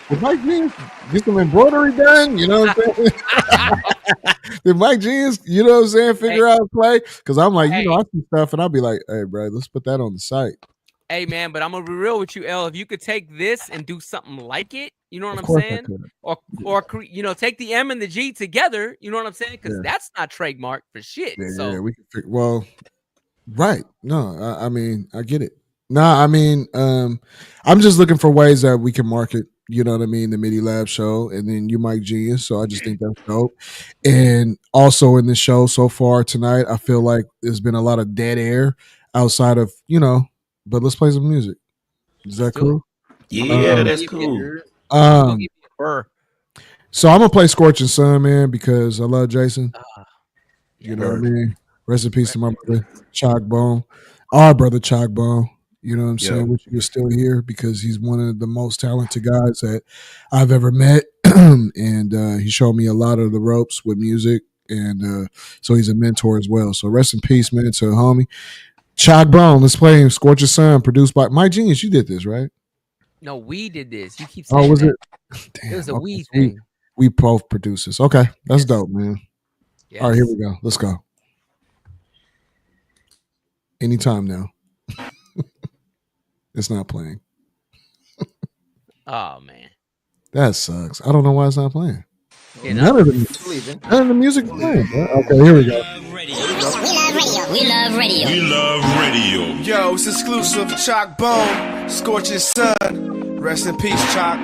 did Mike Gene get some embroidery done? You know what I'm saying? Did Mike Gene, you know what I'm saying, figure out play? Because I'm like, you know, I see stuff and I'll be like, hey, bro, let's put that on the site. Hey, man, but I'm going to be real with you, L. If you could take this and do something like it, you know what I'm saying? Or you know, take the M and the G together, you know what I'm saying? Because that's not trademark for shit. Yeah, we can right. No, I mean, I get it. No, I mean, I'm just looking for ways that we can market, you know what I mean, the MIDI Lab show, and then you Mike Genius. So I just think that's dope. And also in the show so far tonight, I feel like there's been a lot of dead air outside of, you know, but let's play some music. Is that cool? Yeah, that's cool. So I'm gonna play Scorching Sun, man, because I love Jason. You know what I mean? Rest in peace to my brother Chalk Bone, our brother Chalk Bone. You know what I'm saying? Wish he was still here because he's one of the most talented guys that I've ever met, and he showed me a lot of the ropes with music, and so he's a mentor as well. So rest in peace, man, to a homie Chalk Bone. Let's play him. Scorching Sun, produced by Mike Genius. You did this, right? No, we did this. You keep saying Oh, was that. it? Damn, It was a okay, we so thing. We both producers. Okay, that's dope, man. All right, here we go. Let's go. Anytime now. It's not playing. Oh man, that sucks. I don't know why it's not playing. You None of the music is playing, bro. Okay, here we go. We love radio. We love radio. Yo, it's exclusive. Chalk Bone, Scorching Sun. Rest in peace, Chalk.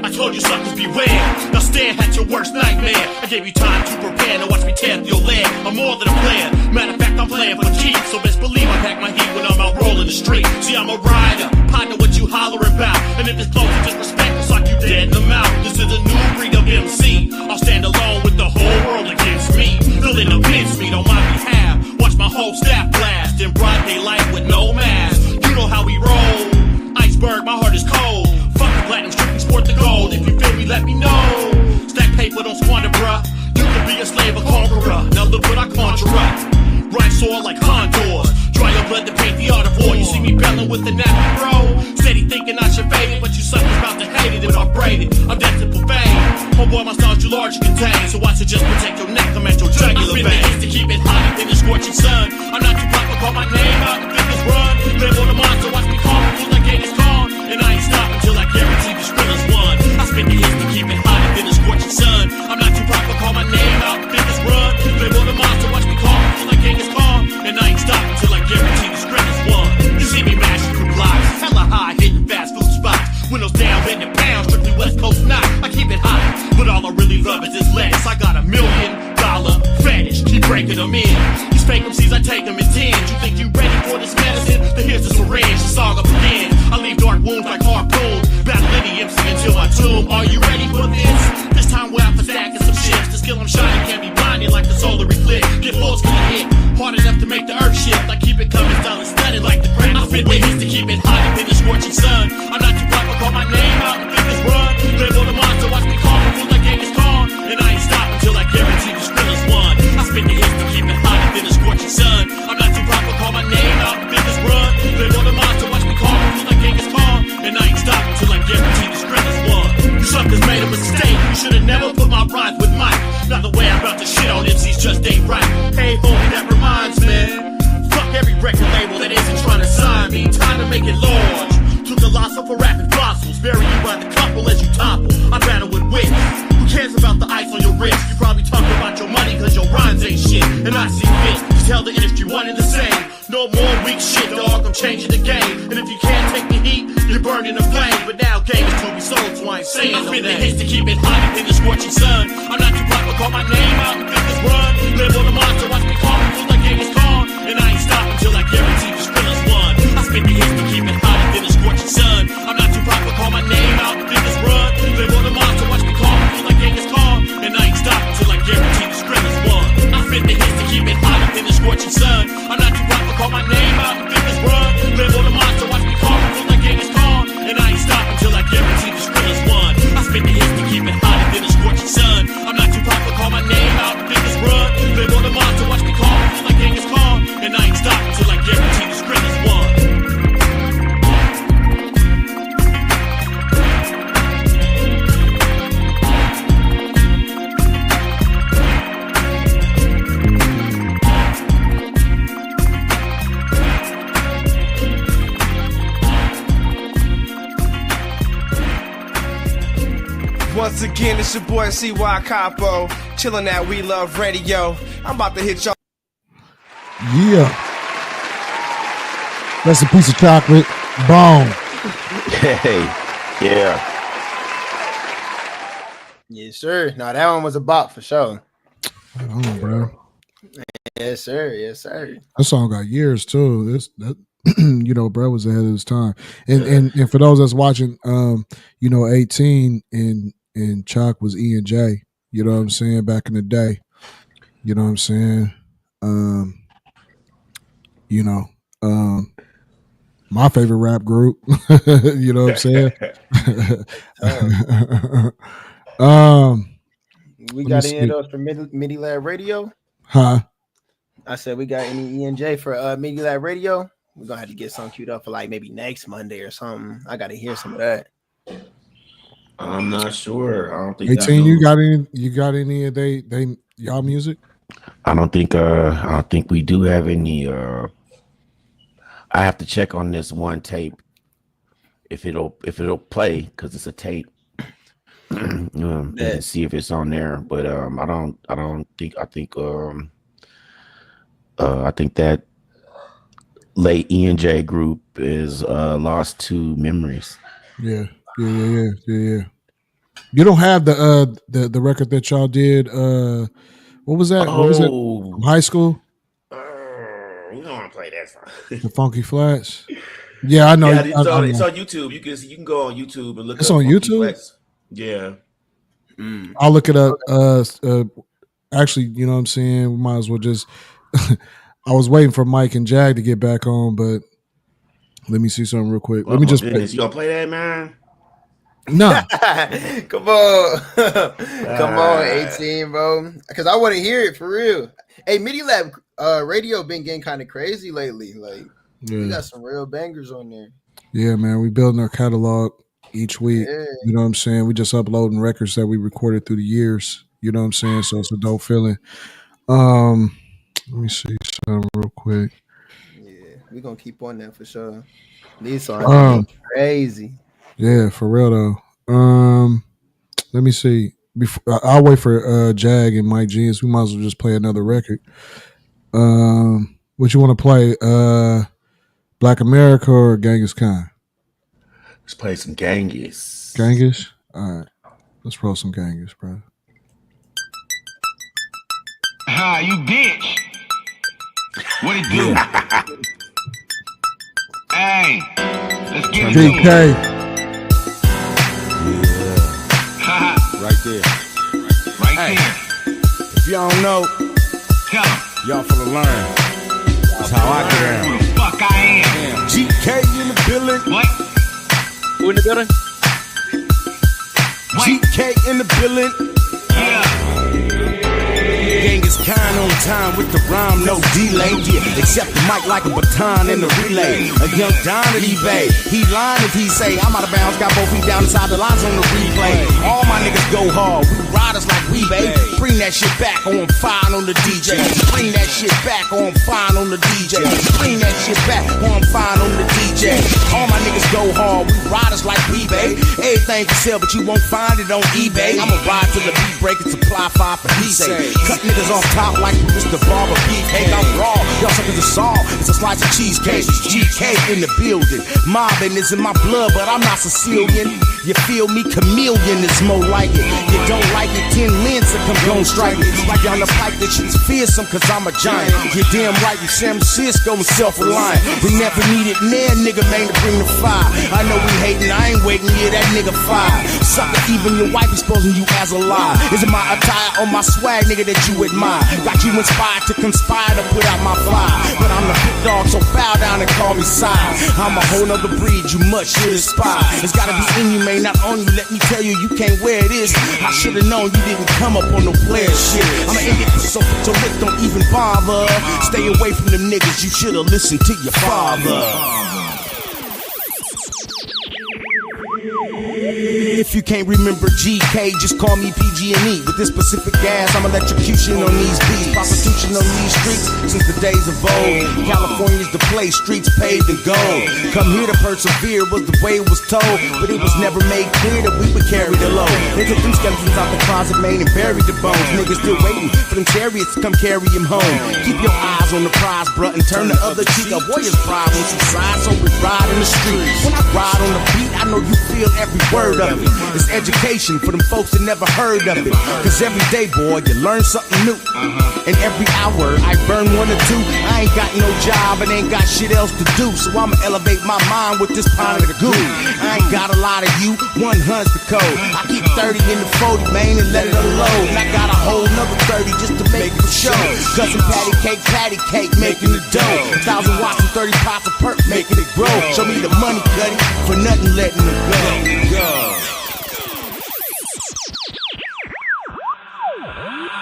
I told you suckers beware. Now stare at your worst nightmare. I gave you time to prepare. Now watch me tear through your leg. I'm more than a player. Matter of fact, I'm playing for keeps. So best believe I pack my heat when I'm out rolling the street. See, I'm a rider. Partner what you hollering about. And if it's close to disrespect, it's like you dead in the mouth. This is a new breed of MC. I'll stand alone with the whole world against me. Filling the mincemeat on my behalf. Watch my whole staff blast in broad daylight with no mask. You know how we roll. Iceberg, my heart is cold. Fuck the platinum, strictly sport the gold. If you feel me, let me know. Stack paper, don't squander, bruh. You can be a slave or conqueror. Now look what I conjure up. Right sword like condors. Dry your blood to paint the art of war. You see me belling with the nappy bro. Steady thinking I should fade it, but you suckers about to hate it if I braid it. I'm destined for fame. Oh boy, my style's too large to contain. So I suggest protect your neck, I'm at your jugular vein. I spit the to keep it hotter than the scorching sun. I'm not too proper, call my name out and fingers run. Live on the monster, watch me calm, feel like Genghis Khan. And I ain't stopping till I guarantee the Skrilla's won. I spit the hits to keep it hotter than the scorching sun. I'm not too proper, call my name out and fingers run. Live on the monster, watch me calm, feel like Genghis Khan. And I ain't stopping till I guarantee the Skrilla's won. You see me mashing through blocks, hella high, hitting fast food spots. Windows down, bending pounds, strictly West Coast knock. I keep it hot, but all I really love is this lettuce. I got $1 million fetish, keep breaking them in. These fake MCs, I take them in tens. You think you ready for this medicine? Then here's the syringe, the saga begins. I leave dark wounds like harpoons, battle any MC until my tomb. Are you ready for this? This time we're out for stacking some shifts. The skill I'm shining can be blinding like the solar eclipse. Get full skin hit, hard enough to make the earth shift. I keep it coming, style and studded like the crack of a whip. To keep it hotter than the scorching sun. I'm not too proper, call my name out and fingers run. Live on the monster, watch me calm, feel like Genghis Khan. And I ain't stopping till I guarantee the Skrilla's won. I spit the hits to keep it hotter than the scorching sun. I'm not too proper, call my name out and fingers run. Live on the monster, watch me calm, feel like Genghis Khan. And I ain't stopping till I guarantee the Skrilla's won. You suckers made a mistake, you should've never put my rhymes with Mike. Not the way I'm about to shit on MCs just ain't right. Hey homie, that reminds me. Fuck every record label that isn't trying to sign me. Time to make it large. Took the loss of a rapping fossils. Bury you by the couple as you topple. I battle with wits. Who cares about the ice on your wrist? You probably talking about your money cause your rhymes ain't shit. And I see fit to tell the industry one and the same. No more weak shit, dog, I'm changing the game. And if you can't take the heat, you're burning the flame. But now game is to be sold, so I ain't saying no name. I spit the hits to keep it hotter than the scorching sun. I'm not too proper, call my name out and fingers run. Live on the monster, watch me calm, feel like Genghis Khan. And I ain't stopping till I guarantee the Skrilla's won. I spit the hits to keep it hotter than the scorching sun. I'm not too proper, call my name out and fingers run. Live on the monster, watch me calm, feel like Genghis Khan. And I ain't stopping till I guarantee the Skrilla's won. I spit the hits to keep it hotter than the scorching sun. I'm not too proper, call my name out and fingers run. Live on the monster, watch me calm, feel like Genghis Khan. And I ain't stopping till I guarantee the Skrilla's won. I spit the hits to keep it hotter than the scorching sun. I'm not too proper, call my name out and fingers run. Live on the monster, watch me calm, feel like Genghis Khan. And I ain't stopping till I guarantee the Skrilla's won. Once again, it's your boy CY Capo, chillin' at We Love Radio. I'm about to hit y'all. Yeah. That's a piece of chocolate. Bone. Hey, yeah. Yes, sir. No, that one was a bop for sure. I don't know, bro. Yes, sir. Yes, sir. That song got years too. That bro was ahead of his time. And for those that's watching, 18 and Chuck was E and J. You know what I'm saying? Back in the day. You know what I'm saying? My favorite rap group. You know what I'm saying? We got any of those for MIDI Lab Radio? Huh? I said we got any E&J for MIDI Lab Radio? We're gonna have to get some queued up for like maybe next Monday or something. I gotta hear some of that. I'm not sure. I don't think 18, you got any of they y'all music? I don't think we do have any. I have to check on this one tape if it'll play because it's a tape. And see if it's on there, but I think that late E&J group is lost to memories. Yeah. You don't have the record that y'all did. What was that? What was it? From high school? You don't want to play that song. The Funky Flats. Yeah, I know. Yeah, it's on YouTube. You can go on YouTube and look. It's up on Funky YouTube. Flats. Yeah. I'll look it up. Actually, you know what I'm saying? We might as well just I was waiting for Mike and Jag to get back on, but let me see something real quick. Let me just play. You gonna play that, man? No. Come on. Come on, 18, bro. Because I want to hear it for real. Hey, MIDI Lab Radio been getting kind of crazy lately. Like, we got some real bangers on there. Yeah, man. We building our catalog each week. Yeah. You know what I'm saying? We just uploading records that we recorded through the years. You know what I'm saying? So it's a dope feeling. Let me see something real quick. Yeah, we're gonna keep on that for sure. These songs are crazy. Yeah, for real though. Let me see. I'll wait for Jag and Mike Genius. We might as well just play another record. What you want to play? Black America or Genghis Khan? Let's play some Genghis. Genghis? All right. Let's roll some Genghis, bro. Hi, you bitch. What it do? Hey, let's get it. DK. Yeah. Right there. Right there. If y'all don't know, tell them. Y'all finna learn. That's how I get down. Who the fuck I am? GK in the building. What? Who in the building? GK in the building. Yeah. Genghis Khan on time with the rhyme, no delay. Yeah, accept the mic like a baton in the relay. A young Don at eBay. He lying if he say I'm out of bounds, got both feet down inside the lines on the replay. All my niggas go hard, we riders like we, babe. Bring that shit back on fine on the DJ. Bring that shit back on fine on the DJ. Bring that shit back on fine on the DJ. All my niggas go hard, we riders like we, babe. Everything for sale, but you won't find it on eBay. I'ma ride till the beat break and supply 5 for he say. Cut niggas off top like Mr. Barber Beefcake. I'm raw, y'all suckers are soft. It's a slice of cheesecake. GK in the building. Mobbing is in my blood, but I'm not Sicilian. You feel me? Chameleon is more like it. You don't like it, 10 lens to come gon' strike it. Like on the pipe that shit's fearsome, cause I'm a giant. You damn right, you San Francisco and self-reliant. We never needed near nigga man to bring the fire. I know we hating, I ain't waiting, yeah, that nigga fire. Sucker, even your wife exposing you as a lie. Is it my attire or my swag, nigga, that you admire? Got you inspired to conspire to put out my fire. But I'm the big dog, so bow down and call me sire. I'm a whole nother breed, you much should aspire. It's gotta be in you, man, not on you. Let me tell you, you can't wear this. I should've known you didn't come up on no player shit. I'ma end it so your lips don't even bother. Stay away from them niggas, you should've listened to your father. If you can't remember GK, just call me PG&E. With this specific gas, I'm electrocution on these beats. Prostitution on these streets since the days of old. California's the place, streets paved in gold. Come here to persevere was the way it was told. But it was never made clear that we would carry the load. They took them skeletons out the closet, man, and buried the bones. Niggas still waiting for them chariots to come carry him home. Keep your eyes on the prize, bruh, and turn the other cheek. A warrior's pride on some side, so we ride in the street. When I ride on the beat, I know you feel every word of it. It's education for them folks that never heard of it. Cause every day, boy, you learn something new. And every hour, I burn 1 or 2. I ain't got no job and ain't got shit else to do. So I'ma elevate my mind with this pound of the goo. I ain't got a lot of you, 100's the code. I keep 30 in the 40, man, and let it unload. And I got a whole nother 30 just to make it for show. Cousin patty cake, making the dough. 1,000 watts and 30 pots of perk, making it grow. Show me the money, cutty, for nothing letting it go.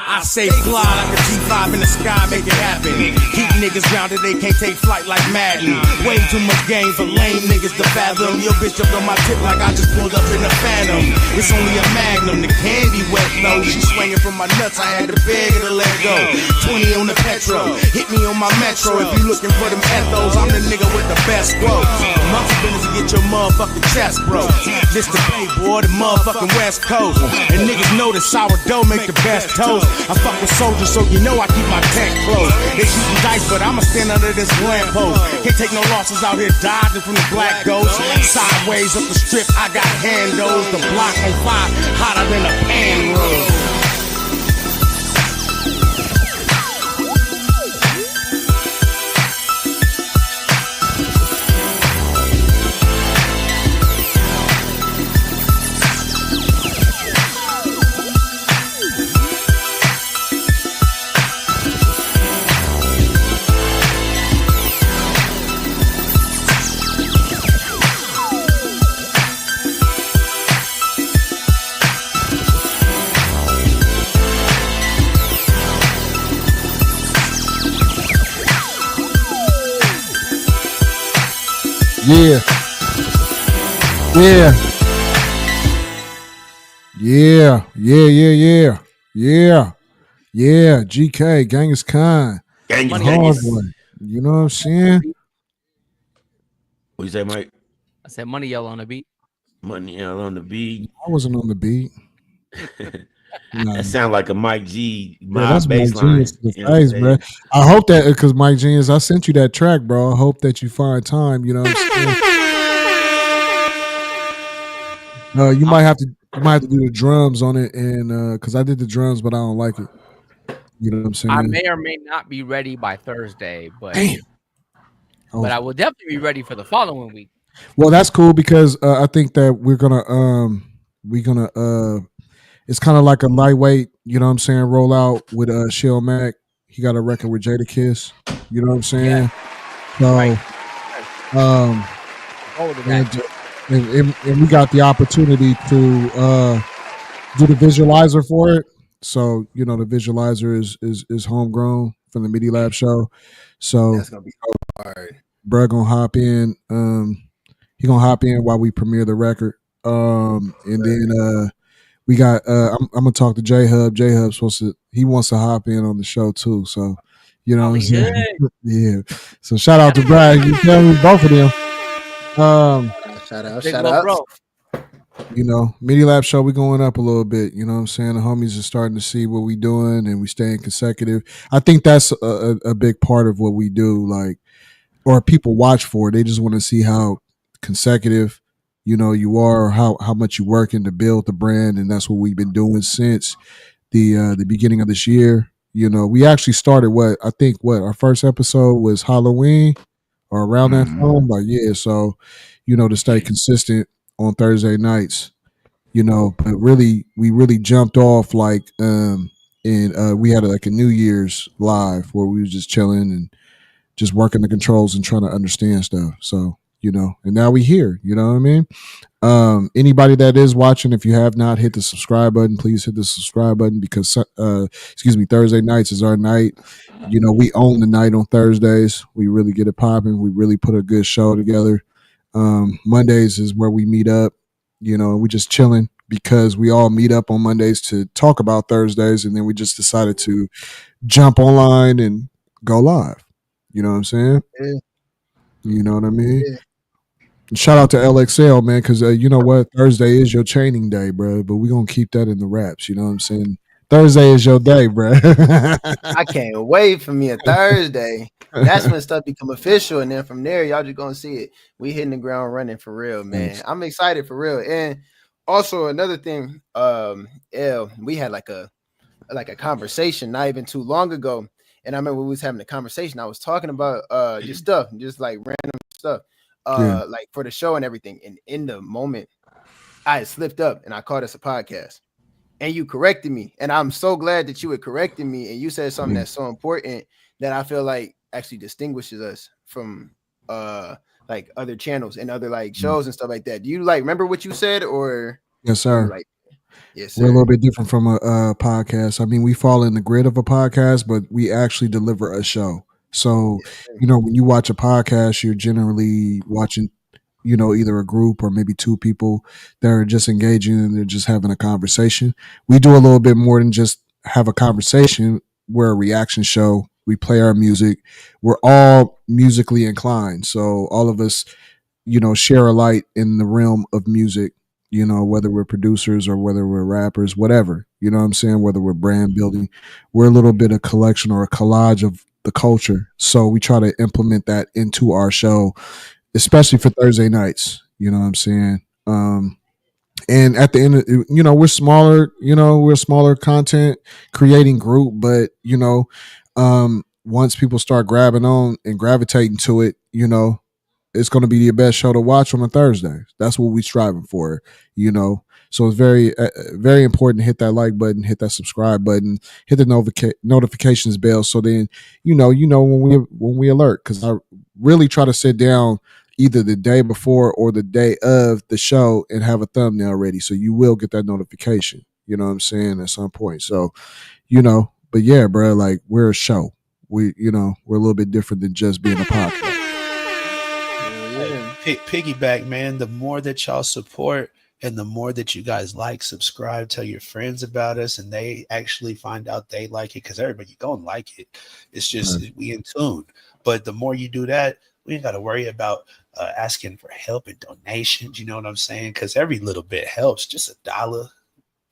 I say fly like a G5 in the sky, make it happen. Keep niggas grounded, they can't take flight like Madden. Way too much game for lame niggas to fathom. Your bitch jumped on my tip like I just pulled up in a Phantom. It's only a Magnum, the candy wet though. She swinging from my nuts, I had to beg her to let go. 20 on the Petro, hit me on my Metro. If you looking for them ethos, I'm the nigga with the best quotes. Monkey business to get your motherfucking chest broke. This the pay boy, the motherfucking West Coast. And niggas know that sourdough make the best toast. I fuck with soldiers, so you know I keep my tent closed. They shooting dice, but I'ma stand under this lamppost. Can't take no losses out here dodging from the black ghost. Sideways up the strip, I got handles. The block on fire, hotter than a pan roll. Yeah. Yeah. Yeah. Yeah. Yeah. Yeah. Yeah. Yeah. GK, Genghis Khan. Genghis. You know what I'm saying? What you say, Mike? I said Money Yell on the beat. Money Yell on the beat. I wasn't on the beat. No. That sound like a Mike G. Yeah, that's Mike baseline. Genius to the face, bro. I hope that because Mike Genius, I sent you that track, bro. I hope that you find time. You know what I'm saying? You might have to do the drums on it, and because I did the drums, but I don't like it. You know what I'm saying? I may or may not be ready by Thursday, but Damn. But I will definitely be ready for the following week. Well, that's cool because I think that we're gonna it's kind of like a lightweight, you know what I'm saying, roll out with Shell Mac. He got a record with Jada Kiss, you know what I'm saying? Yeah. So and we got the opportunity to do the visualizer for it. So, you know, the visualizer is homegrown from the MIDI Lab show. So that's gonna be hard. Bruh gonna hop in. He gonna hop in while we premiere the record. And then we got I'm gonna talk to J Hub. J Hub's he wants to hop in on the show too. So, you know what I'm saying? Yeah. So shout out to Brad. You tell me both of them. Shout out. Bro. You know, MIDI Lab show, we going up a little bit. You know what I'm saying? The homies are starting to see what we doing and we staying consecutive. I think that's a big part of what we do, like, or people watch for. They just want to see how consecutive, you know, you are, or how much you working to build the brand. And that's what we've been doing since the beginning of this year. You know, we actually started our first episode was Halloween or around that time. Like, yeah, so, you know, to stay consistent on Thursday nights, you know, but we really jumped off like and we had like a New Year's live where we was just chilling and just working the controls and trying to understand stuff. So, you know, and now we here, you know what I mean? Anybody that is watching, if you have not hit the subscribe button, please hit the subscribe button because Thursday nights is our night. You know, we own the night on Thursdays. We really get it popping. We really put a good show together. Mondays is where we meet up, you know, we just chilling because we all meet up on Mondays to talk about Thursdays. And then we just decided to jump online and go live. You know what I'm saying? Yeah. You know what I mean? Yeah. Shout out to LXL, man, because you know what? Thursday is your chaining day, bro. But we're going to keep that in the wraps. You know what I'm saying? Thursday is your day, bro. I can't wait for me a Thursday. That's when stuff become official. And then from there, y'all just going to see it. We hitting the ground running for real, man. I'm excited for real. And Also, another thing, we had like a conversation not even too long ago, and I remember we was having a conversation. I was talking about just stuff, just like random stuff, like for the show and everything. And in the moment, I had slipped up and I called us a podcast, and you corrected me, and I'm so glad that you had corrected me, and you said something that's so important that I feel like actually distinguishes us from like other channels and other like shows and stuff like that. Do you like remember what you said, or Yes, were you sir. like, yes, We're a sir? little bit different from a podcast. I mean, we fall in the grid of a podcast, but we actually deliver a show. So, when you watch a podcast, you're generally watching, either a group or maybe two people that are just engaging and they're just having a conversation. We do a little bit more than just have a conversation. We're a reaction show. We play our music. We're all musically inclined. So all of us, share a light in the realm of music, whether we're producers or whether we're rappers, whatever, you know what I'm saying? Whether we're brand building, we're a little bit of collection or a collage of the culture. So we try to implement that into our show, especially for Thursday nights, you know what I'm saying? And at the end of, we're a smaller content creating group, but, once people start grabbing on and gravitating to it, it's going to be the best show to watch on a Thursday. That's what we're striving for, So it's very important to hit that like button, hit that subscribe button, hit the notifications bell. So then, when we alert, because I really try to sit down either the day before or the day of the show and have a thumbnail ready. So you will get that notification, you know what I'm saying, at some point. So, but yeah, bro, like we're a show. We're a little bit different than just being a podcast. Piggyback, man. The more that y'all support and the more that you guys like, subscribe, tell your friends about us, and they actually find out they like it, because everybody gonna like it. It's just we in tune. But the more you do that, we ain't got to worry about asking for help and donations. You know what I'm saying? Because every little bit helps. Just $1,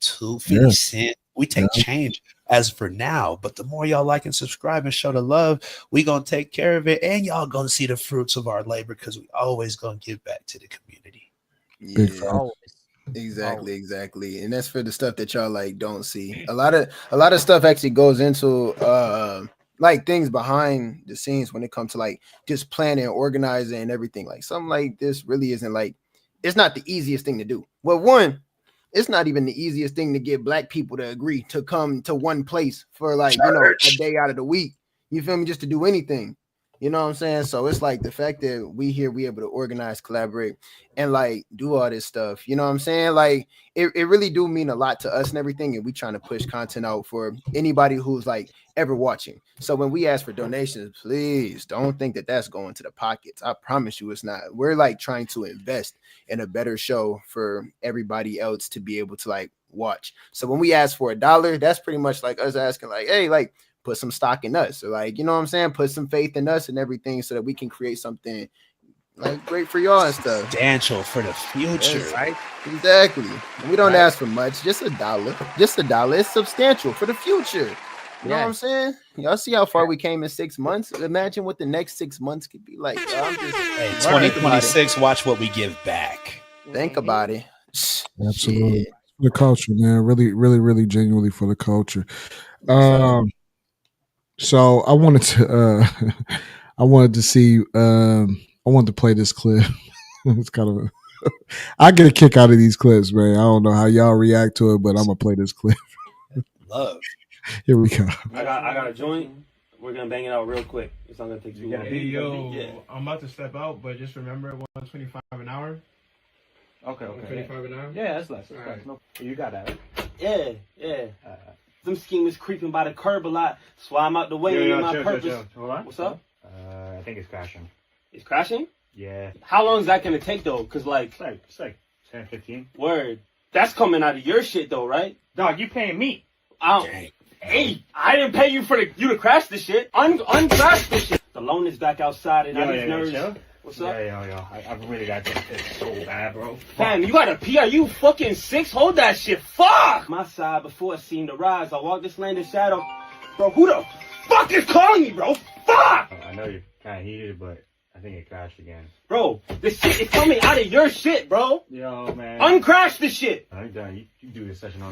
$2.50. We take change as for now, but the more y'all like and subscribe and show the love, we gonna take care of it, and y'all gonna see the fruits of our labor, because we always gonna give back to the community. Yeah, exactly. And that's for the stuff that y'all like don't see. A lot of stuff actually goes into like things behind the scenes when it comes to like just planning, organizing, and everything. Like something like this really isn't like, it's not the easiest thing to do. Well, one, it's not even the easiest thing to get black people to agree to come to one place for like, a day out of the week. You feel me? Just to do anything. You know what I'm saying? So it's like the fact that we able to organize, collaborate, and like do all this stuff. You know what I'm saying? Like it really do mean a lot to us and everything. And we trying to push content out for anybody who's like ever watching. So when we ask for donations, please don't think that that's going to the pockets. I promise you it's not. We're like trying to invest in a better show for everybody else to be able to like watch. So when we ask for $1, that's pretty much like us asking like, hey, like put some stock in us, or like, you know what I'm saying? Put some faith in us and everything so that we can create something like great for y'all and stuff. Substantial for the future. Yes, right? Exactly. And we don't ask for much, just $1. Just $1. It's substantial for the future. You know what I'm saying? Y'all see how far we came in 6 months? Imagine what the next 6 months could be like. I'm just, hey, 2026, watch what we give back. Think about it. Absolutely. Yeah. The culture, man. Really, really, really genuinely for the culture. So I wanted to see, I wanted to play this clip. It's kind of I get a kick out of these clips, man. I don't know how y'all react to it, but I'm gonna play this clip. Love. Here we go. I got a joint. We're gonna bang it out real quick. It's not gonna take too long. Hey, yo, I'm about to step out, but just remember 125 an hour. Okay. 125 an hour. Yeah, that's less. Right. No, you got that. Right? Yeah. Them schemers creeping by the curb a lot. That's why I'm out the way. My purpose. Hold on. What's up? I think it's crashing. It's crashing? Yeah. How long is that gonna take though? Cause like it's like 10, 15. Word. That's coming out of your shit though, right? Dog, you paying me? Hey, I didn't pay you you to crash this shit. Uncrash this shit. The loan is back outside and I need nerves. Chill. What's up? Yo. I really got to it's so bad, bro. Fam, you got a P? Are you fucking 6? Hold that shit. Fuck! My side before it seemed to rise. I walk this land in shadow. Bro, who the fuck is calling me, bro? Fuck! I know you're kind of heated, but I think it crashed again. Bro, the shit is coming out of your shit, bro. Yo, man. Uncrash the shit. I'm done. You do this session on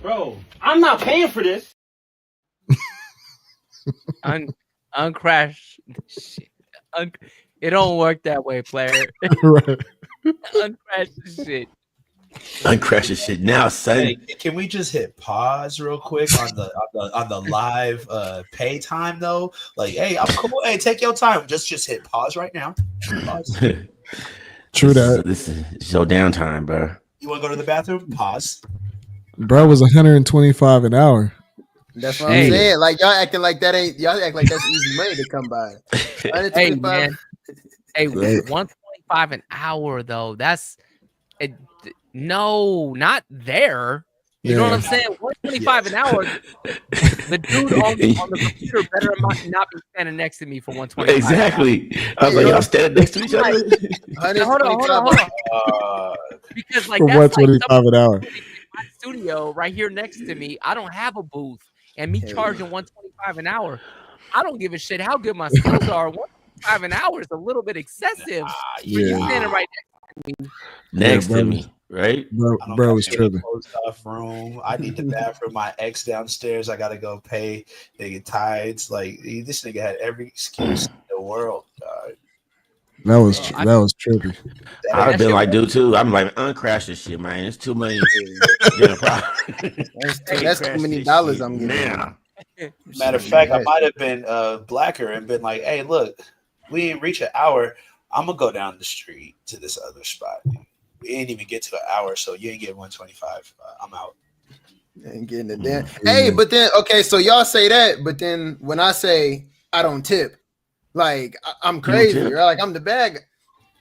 Bro, I'm not paying for this. Uncrash shit. It don't work that way, player. Right. Uncrash the shit. Uncrash the shit now, son. Hey, can we just hit pause real quick on the live pay time though? Like, hey, I'm cool. Hey, take your time. Just hit pause right now. Pause. True that. This is your downtime, bro. You want to go to the bathroom? Pause. Bro was 125 an hour. That's what I'm saying. Like y'all acting like that ain't. Y'all act like that's easy money to come by. Hey man. Hey, 125 an hour though. That's it. No, not there. You know what I'm saying? 125 an hour. The dude on the computer better not be standing next to me for 125. Exactly. I was like, y'all standing next to each other. Hold on. Because like For that's 125 an hour. My studio right here next to me. I don't have a booth, and me charging 125 an hour. I don't give a shit how good my skills are. 125 an hour is a little bit excessive. You standing right next to me. Right, bro was tripping. Closed off room. I need the bathroom. My ex downstairs. I gotta go pay. They get tides. Like this nigga had every excuse in the world. That was trippy. I'd have been like, dude, too. I'm like, uncrash this shit, man. It's too many. That's too many dollars I'm getting. Now. Matter of fact, I might have been blacker and been like, hey, look, we ain't reach an hour. I'm gonna go down the street to this other spot. We ain't even get to an hour, so you ain't getting 125. I'm out. Ain't getting it then. Hey, but then okay, so y'all say that, but then when I say I don't tip, like I'm crazy, right? Like I'm the bag.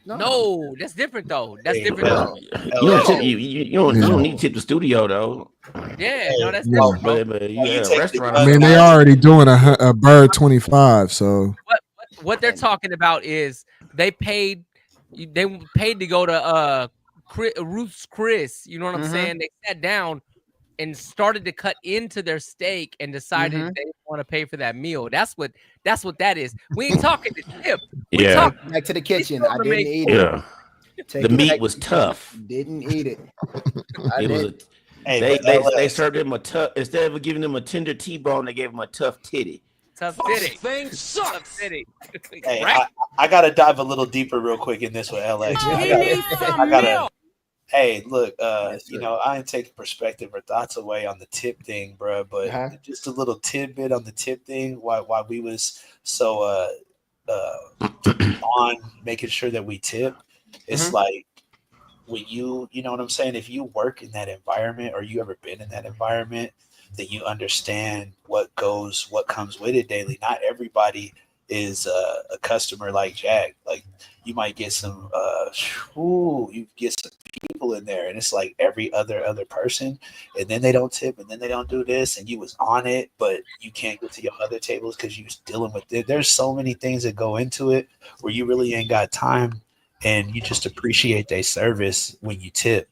No, that's different though. That's different. You don't tip, you don't need to tip the studio though. Yeah, no, that's different. But you at a restaurant. I mean, they already doing a bird 25. So what they're talking about is they paid to go to Ruth's Chris. You know what I'm saying? They sat down and started to cut into their steak and decided they didn't want to pay for that meal. That's what that is. We ain't talking to tip. We talking back to the kitchen. I didn't eat it. Yeah. The meat was tough. Didn't eat it. It was they served him a tough instead of giving him a tender T-bone, they gave him a tough titty. Tough titty. Things suck. Tough titty. Hey, I gotta dive a little deeper real quick in this with LX. I gotta. Hey, look, you know, I ain't taking perspective or thoughts away on the tip thing, bro, but just a little tidbit on the tip thing, why we was so on making sure that we tip. It's like when you know what I'm saying? If you work in that environment or you ever been in that environment, then you understand what comes with it daily. Not everybody is a customer like Jack. Like you might get some you get some people in there and it's like every other person, and then they don't tip, and then they don't do this, and you was on it but you can't get to your other tables because you was dealing with it. There's so many things that go into it where you really ain't got time, and you just appreciate their service when you tip.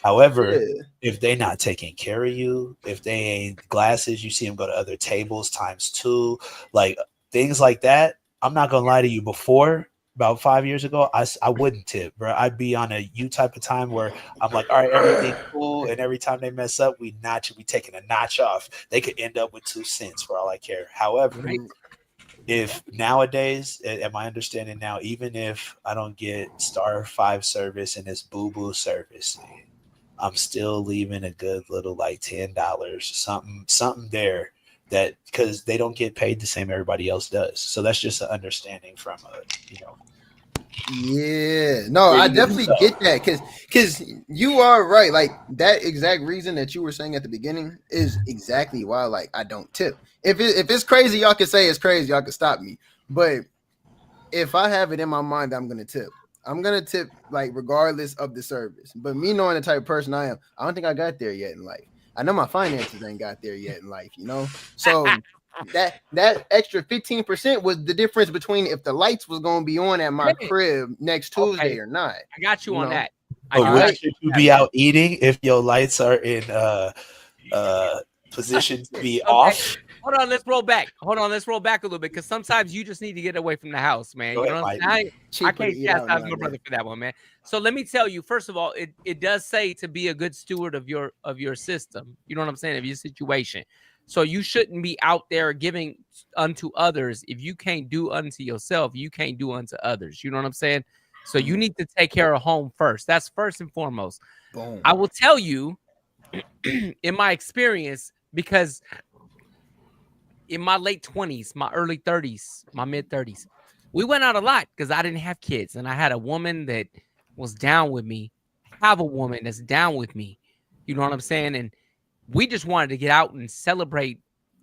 However, if they not taking care of you, if they ain't glasses, you see them go to other tables ×2, like things like that. I'm not gonna lie to you. Before, about 5 years ago, I wouldn't tip, bro. I'd be on a type of time where I'm like, all right, everything cool, and every time they mess up, we taking a notch off. They could end up with 2 cents for all I care. However, if nowadays, at my understanding now, even if I don't get star 5 service and it's boo service, I'm still leaving a good little like $10, something there. That because they don't get paid the same everybody else does. So that's just an understanding from Yeah, no, I definitely get that because you are right. Like that exact reason that you were saying at the beginning is exactly why like I don't tip. If it's crazy, y'all can say it's crazy. Y'all can stop me. But if I have it in my mind, I'm gonna tip. I'm gonna tip like regardless of the service. But me knowing the type of person I am, I don't think I got there yet in life. I know my finances ain't got there yet in life, you know. So that extra 15% was the difference between if the lights was gonna be on at my crib next Tuesday or not. I got you on that. Would you be out eating if your lights are in position to be off? Hold on, let's roll back. Hold on, let's roll back a little bit because sometimes you just need to get away from the house, man. Go You know ahead, what I'm saying? I Cheaper to can't eat out chastise my nowadays. brother for that one, man. So let me tell you, first of all, it does say to be a good steward of your system. You know what I'm saying? Of your situation. So you shouldn't be out there giving unto others. If you can't do unto yourself, you can't do unto others. You know what I'm saying? So you need to take care of home first. That's first and foremost. Boom. I will tell you in my experience, because in my late 20s, my early 30s, my mid 30s, we went out a lot because I didn't have kids. And I had a woman that was down with me, have a woman that's down with me. You know what I'm saying? And we just wanted to get out and celebrate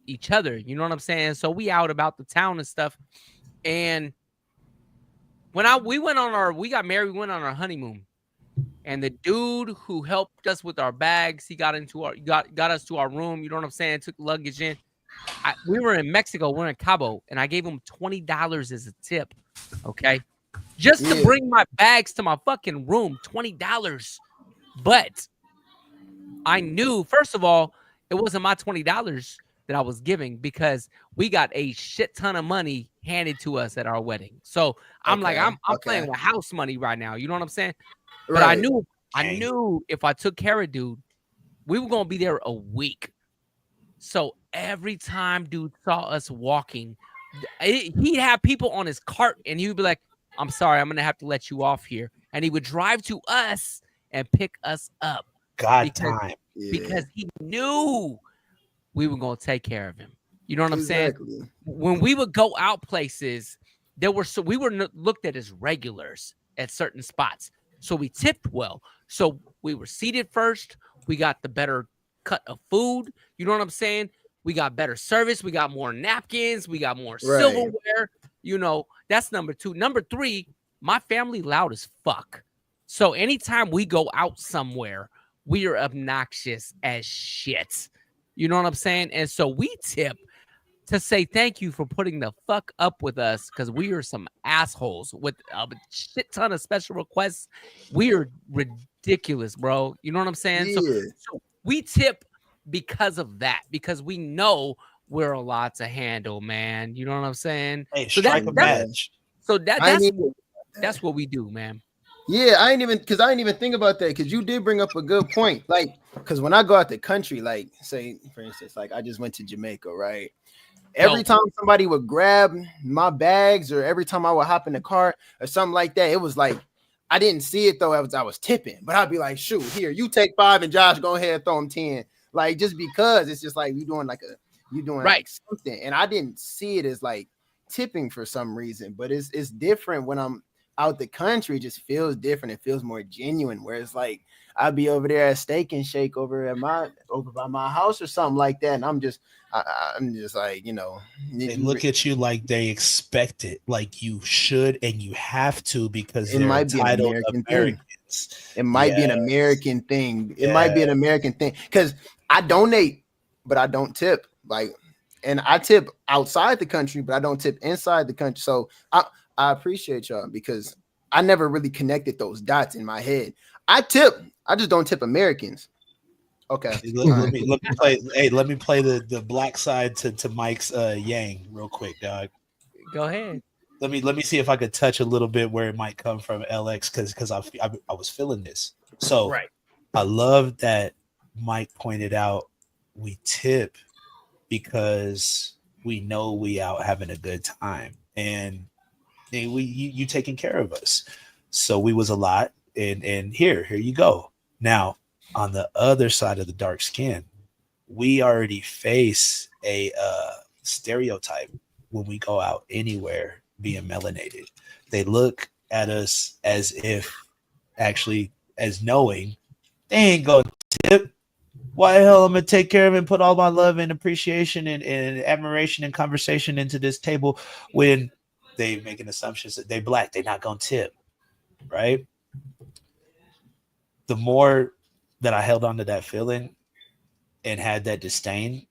each other. You know what I'm saying? So we out about the town and stuff. And when we got married, we went on our honeymoon. And the dude who helped us with our bags, he got us to our room. You know what I'm saying? Took luggage in. We were in Mexico. We're in Cabo, and I gave him $20 as a tip. Okay, just to bring my bags to my fucking room. $20. But I knew, first of all, it wasn't my $20 that I was giving because we got a shit ton of money handed to us at our wedding. So I'm playing with house money right now. You know what I'm saying? But I knew if I took care of dude, we were gonna be there a week. So every time dude saw us walking, he'd have people on his cart and he would be like, I'm sorry, I'm gonna have to let you off here. And he would drive to us and pick us up. Because he knew we were gonna take care of him. You know what I'm saying? When we would go out places, we were looked at as regulars at certain spots. So we tipped well. So we were seated first. We got the better cut of food. You know what I'm saying? We got better service. We got more napkins. We got more silverware. You know, that's number 2. Number 3, my family loud as fuck. So anytime we go out somewhere, we are obnoxious as shit. You know what I'm saying? And so we tip to say thank you for putting the fuck up with us because we are some assholes with a shit ton of special requests. We are ridiculous, bro. You know what I'm saying? So we tip because of that, because we know we're a lot to handle, man. You know what I'm saying? Hey, so strike a match. So that's what we do, man. Yeah, I ain't even think about that because you did bring up a good point. Like, because when I go out the country, like, say for instance, like I just went to Jamaica, right? Every time somebody would grab my bags or every time I would hop in the car or something like that, it was like I didn't see it though. I was tipping, but I'd be like, shoot, here, you take 5 and Josh, go ahead and throw him 10. Like, just because it's just like you doing like something. And I didn't see it as like tipping for some reason, but it's different when I'm out the country. It just feels different. It feels more genuine. Where it's like I'd be over there at Steak and Shake over by my house or something like that, and I'm just like, you know, they look at you like they expect it, like you should and you have to because it might be an American thing. It might be an American thing. It might be an American thing because I donate, but I don't tip. Like, and I tip outside the country, but I don't tip inside the country. So I appreciate y'all because I never really connected those dots in my head. I tip. I just don't tip Americans. Okay. Let me play. Hey, let me play the black side to Mike's yang real quick, dog. Go ahead. Let me see if I could touch a little bit where it might come from, LX, because I was feeling this. So I love that Mike pointed out we tip because we know we out having a good time and you taking care of us. So we was a lot, and here you go. Now, on the other side of the dark skin, we already face a stereotype when we go out anywhere being melanated. They look at us as if actually as knowing they ain't gonna tip. Why the hell I'm gonna take care of it and put all my love and appreciation and admiration and conversation into this table when they making assumptions that they black, they not gonna tip, right? The more that I held on to that feeling and had that disdain,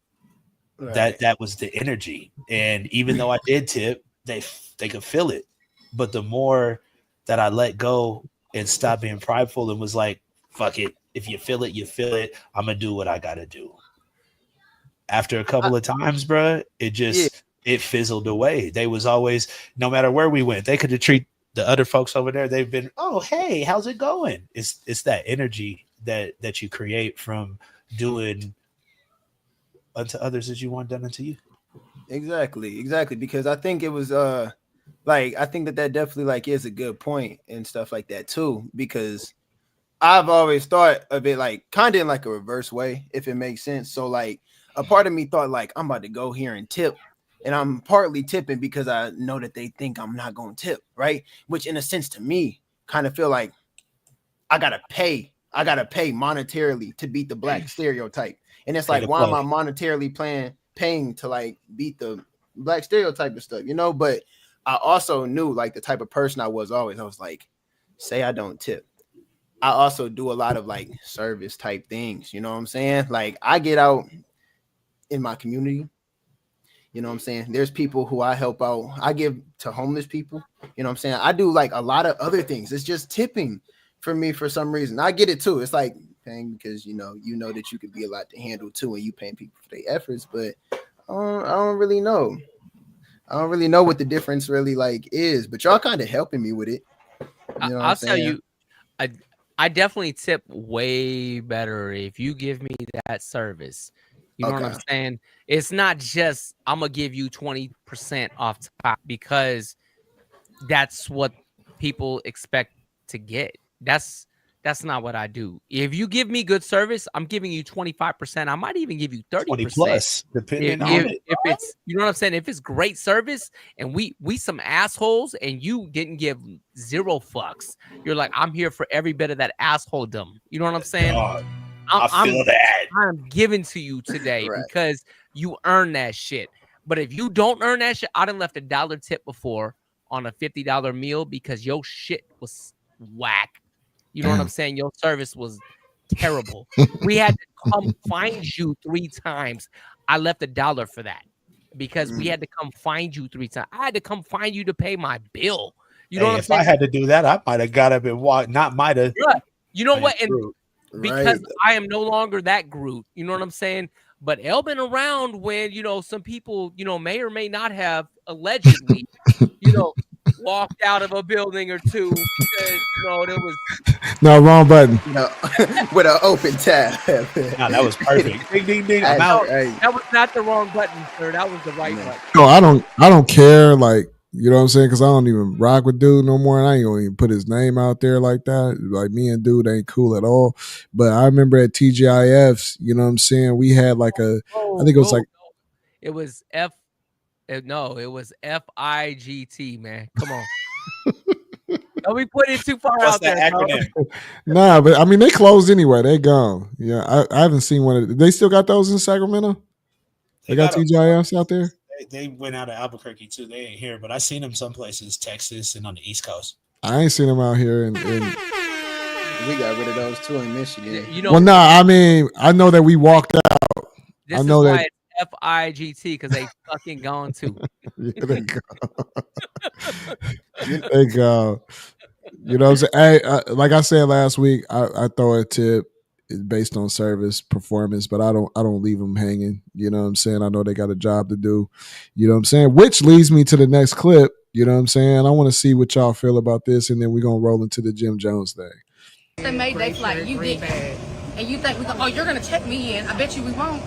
that was the energy. And even though I did tip, they could feel it. But the more that I let go and stop being prideful and was like, fuck it. If you feel it, you feel it. I'm gonna do what I gotta do. After a couple of times, bro, it fizzled away. They was always, no matter where we went, they could treat the other folks over there. They've been, oh, hey, how's it going? It's that energy that you create from doing unto others as you want done unto you. Exactly. Because I think it was like, I think that definitely like is a good point and stuff like that too, because I've always thought of it like kind of in like a reverse way, if it makes sense. So like a part of me thought like I'm about to go here and tip, and I'm partly tipping because I know that they think I'm not going to tip, right? Which in a sense to me kind of feel like I gotta pay monetarily to beat the black stereotype. And it's like, why am I monetarily paying to like beat the black stereotype and stuff, you know? But I also knew like the type of person I was always. I was like, say I don't tip, I also do a lot of like service type things, you know what I'm saying? Like I get out in my community, you know what I'm saying? There's people who I help out. I give to homeless people, you know what I'm saying? I do like a lot of other things. It's just tipping for me for some reason. I get it too. It's like paying because you know that you could be a lot to handle too, and you paying people for their efforts, but I don't really know. I don't really know what the difference really like is, but y'all kind of helping me with it. You know I'll tell you, I definitely tip way better if you give me that service. You know what I'm saying? It's not just I'm gonna give you 20% off top because that's what people expect to get. That's not what I do. If you give me good service, I'm giving you 25%. I might even give you 30%. 20 plus, depending on it. If it's, you know what I'm saying? If it's great service and we some assholes and you didn't give 0 fucks, you're like, I'm here for every bit of that assholedom. You know what I'm saying? I feel that. I'm giving to you today because you earn that shit. But if you don't earn that shit, I done left $1 tip before on a $50 meal because your shit was whack. You know what I'm saying? Your service was terrible. We had to come find you 3 times. I left $1 for that because we had to come find you 3 times. I had to come find you to pay my bill. You know what I'm saying? If I had to do that, I might have got up and walked. Not might have. Yeah. You know what? And because I am no longer that Groot. You know what I'm saying? But L been around when, you know, some people, you know, may or may not have allegedly, you know, walked out of a building or two because, you know, there was no wrong button. No, with an open tab. No, that was perfect. Ding ding ding. I'm out. That was not the wrong button, sir. That was the right button. No, I don't care. Like, you know what I'm saying? Because I don't even rock with dude no more, and I ain't gonna even put his name out there like that. Like me and dude ain't cool at all. But I remember at TGIFs, you know what I'm saying? We had like I think it was like it was it was FIGT, man. Come on. Don't be putting it too far out there. Nah, but I mean they closed anyway. They gone. Yeah, I haven't seen one of they still got those in Sacramento? They got TGIFs out there? They went out of Albuquerque too. They ain't here, but I seen them some places, Texas and on the East Coast. I ain't seen them out here in we got rid of those too in Michigan. You know, well, nah, I mean, I know that we walked out. This I know is why that it's FIGT because they fucking gone too. Yeah, they go. They go. You know what I'm saying? Hey, like I said last week, I throw a tip based on service performance, but I don't leave them hanging. You know what I'm saying? I know they got a job to do. You know what I'm saying? Which leads me to the next clip. You know what I'm saying? I want to see what y'all feel about this, and then we're gonna roll into the Jim Jones thing. They made their flight. You did, and you think you're gonna check me in? I bet you we won't.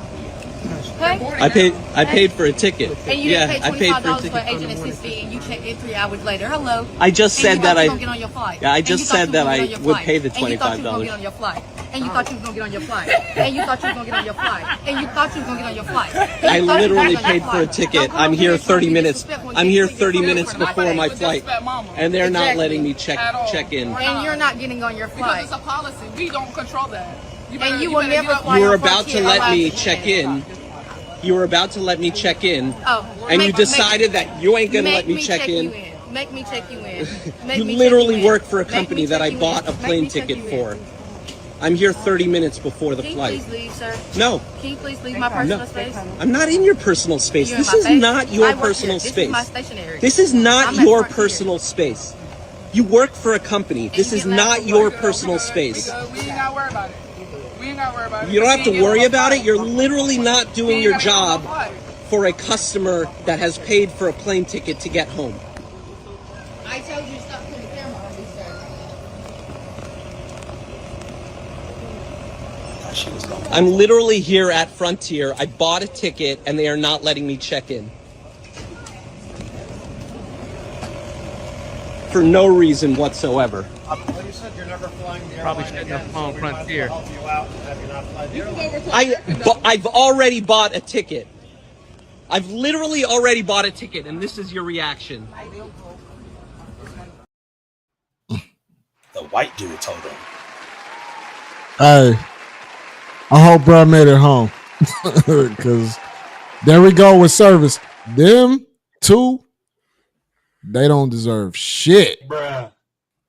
Hey? I paid for a ticket. And you didn't pay $25 for agent assistance, and you checked in 3 hours later. Hello. I just said that I. Get on your flight. Yeah, I just said that I would pay the $25. And you thought you was gonna get on your flight. And you thought you was gonna get on your flight. And you thought you was gonna get on your flight. And you thought you was gonna get on your flight. I literally paid for a ticket. I'm here 30 minutes. I'm here 30 minutes before my flight, and they're not letting me check in. And you're not getting on your flight. Because it's a policy. We don't control that. And you will never fly. You were about to let me check in. You were about to let me check in, and you decided that you ain't gonna let me check in. Make me check you in. You literally work for a company that I bought a plane ticket for. I'm here 30 minutes before the flight. Can you please leave, sir? No. Can you please leave my personal space? I'm not in your personal space. This is not your personal space. This is my stationery. This is not your personal space. You work for a company. This is not your personal space. We ain't gotta worry about it. ain't gotta worry about it. You don't have to worry about it. You're You literally not doing ain't your gotta get on no job flight. for a customer that has paid for a plane ticket to get home. I told you to stop putting the camera on me, sir. I'm literally here at Frontier. I bought a ticket and they are not letting me check in. For no reason whatsoever. Well, you said you're never flying the Probably airline shouldn't have again, flown so we might as well Frontier. help you out and have you not fly the airline. I've already bought a ticket. I've literally already bought a ticket, and this is your reaction. The white dude told him. Hey, I hope bro made it home. Because there we go with service. Them two, they don't deserve shit. Bruh.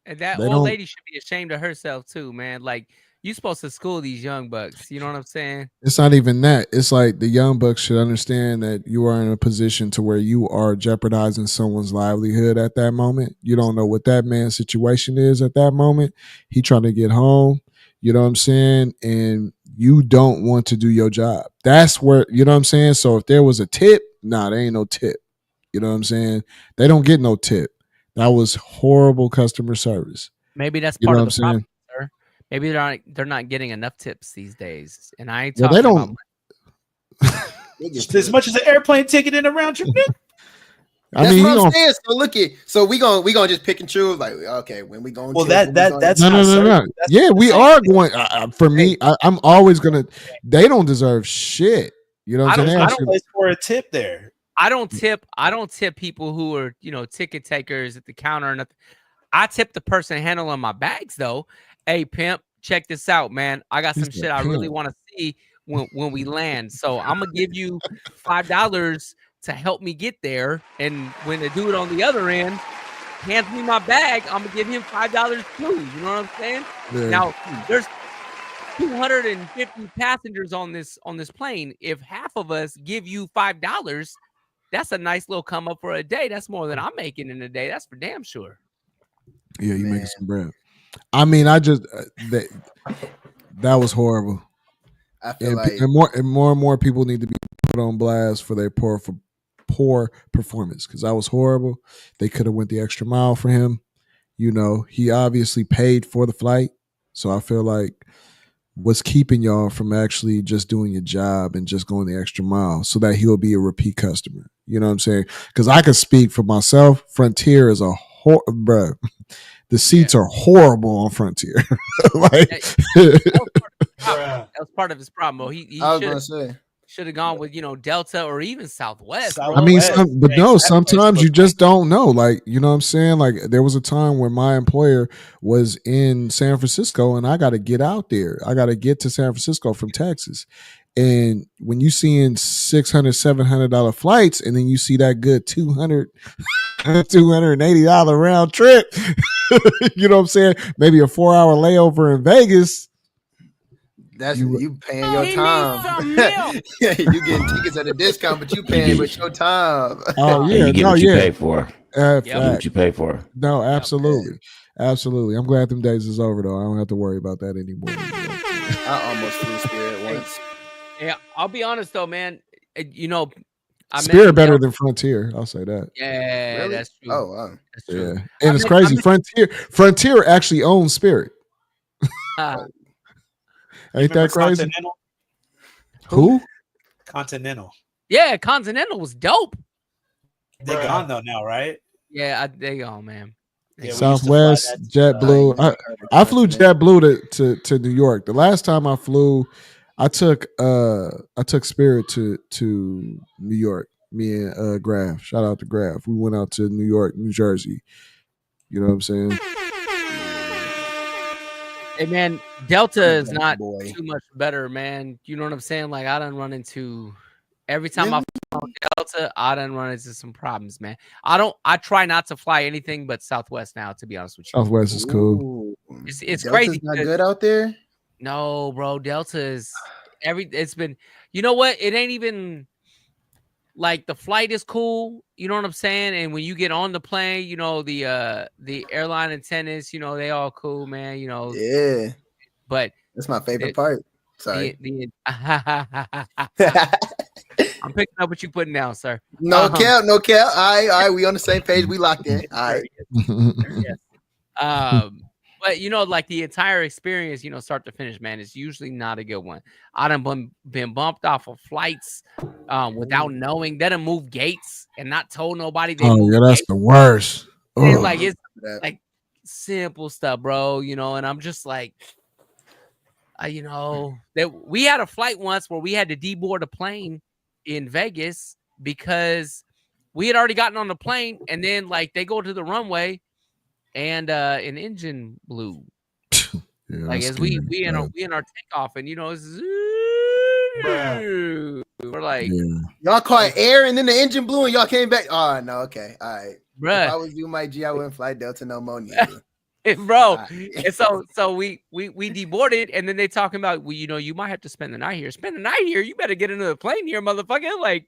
And that They old don't- lady should be ashamed of herself too, man. Like, you supposed to school these young bucks. You know what I'm saying? It's not even that. It's like the young bucks should understand that you are in a position to where you are jeopardizing someone's livelihood at that moment. You don't know what that man's situation is at that moment. He trying to get home. You know what I'm saying? And you don't want to do your job. That's where, you know what I'm saying? So if there was a tip, nah, there ain't no tip. You know what I'm saying? They don't get no tip. That was horrible customer service. Maybe that's You part know of what the I'm problem, sir. Maybe they're not getting enough tips these days. And I ain't Well, talking they about don't. As much as an airplane ticket in a round trip. That's mean, what he I'm gonna- saying. So look at, so we gonna just pick and choose. Like, okay, when we going? Well, that's no. Yeah, we are going. For me, I'm always gonna. They don't deserve shit. You know what I'm saying? They I actually- don't place for a tip there. I don't tip people who are, ticket takers at the counter or nothing. I tip the person handling my bags though. Hey pimp, check this out, man. I got some shit I really want to see when we land. So I'm gonna give you $5 to help me get there. And when the dude on the other end hands me my bag, I'm gonna give him $5 too. You know what I'm saying? Yeah. Now there's 250 passengers on this plane. If half of us give you $5, that's a nice little come up for a day. That's more than I'm making in a day. That's for damn sure. Yeah, you making some bread. I mean, I just that was horrible. I feel like and more people need to be put on blast for their poor performance because that was horrible. They could have went the extra mile for him. He obviously paid for the flight, so I feel like what's keeping y'all from actually just doing your job and just going the extra mile so that he'll be a repeat customer. You know what I'm saying? Because I can speak for myself. Frontier is bruh. The seats are horrible on Frontier. That was part of his problem. Well, he I was gonna say should have gone with Delta or even Southwest. Bro. I mean, sometimes you just don't know. Like, you know what I'm saying? Like, there was a time when my employer was in San Francisco and I got to get out there. I got to get to San Francisco from Texas. And when you seeing $600, $700 flights, and then you see that good $280 round trip, you know what I'm saying? Maybe a 4-hour layover in Vegas. that's you paying your time. You getting tickets at a discount, but you paying with your time. Oh yeah, you get what you pay for. You get what you pay for. No, absolutely, absolutely. I'm glad them days is over though. I don't have to worry about that anymore. I almost flew Spirit once. Yeah, I'll be honest though, man. Spirit better than Frontier. I'll say that. Yeah, Really? that's true. Oh wow. That's true. Yeah, and it's crazy. Frontier actually owns Spirit. Ain't that crazy? Continental? Who? Continental. Yeah, Continental was dope. They're gone though now, right? Yeah, they gone, man. Yeah, Southwest, JetBlue. I flew JetBlue to New York. The last time I flew, I took Spirit to New York. Me and Graf. Shout out to Graf. We went out to New York, New Jersey. You know what I'm saying? Hey man, Delta is not too much better, man. You know what I'm saying? Like I done run into every time I fly on Delta, I done run into some problems, man. I try not to fly anything but Southwest now, to be honest with you. Southwest is cool. It's Delta's crazy. not good out there. No, bro. Delta is it's been, you know what? It ain't even like the flight is cool. You know what I'm saying? And when you get on the plane, the airline attendants, they all cool, man. Yeah. But that's my favorite part. Sorry. I'm picking up what you putting down, sir. No cap. All right. We on the same page. We locked in. All right. Yes. But like the entire experience, start to finish, man, is usually not a good one. I done been bumped off of flights without knowing. They done moved gates and not told nobody they moved that's gates. the worst. And like it's like simple stuff, bro. And I'm just like, that we had a flight once where we had to deboard a plane in Vegas because we had already gotten on the plane, and then like they go to the runway and an engine blew. Like as we in our takeoff, and we're like, y'all caught air and then the engine blew and y'all came back. Oh no, okay, all right. Bruh. If I was you, my G, I wouldn't fly Delta no more. Neither. Bro, and so we deboarded, and then they talking about, well, you might have to spend the night here. Spend the night here? You better get into the plane here, motherfucker. Like,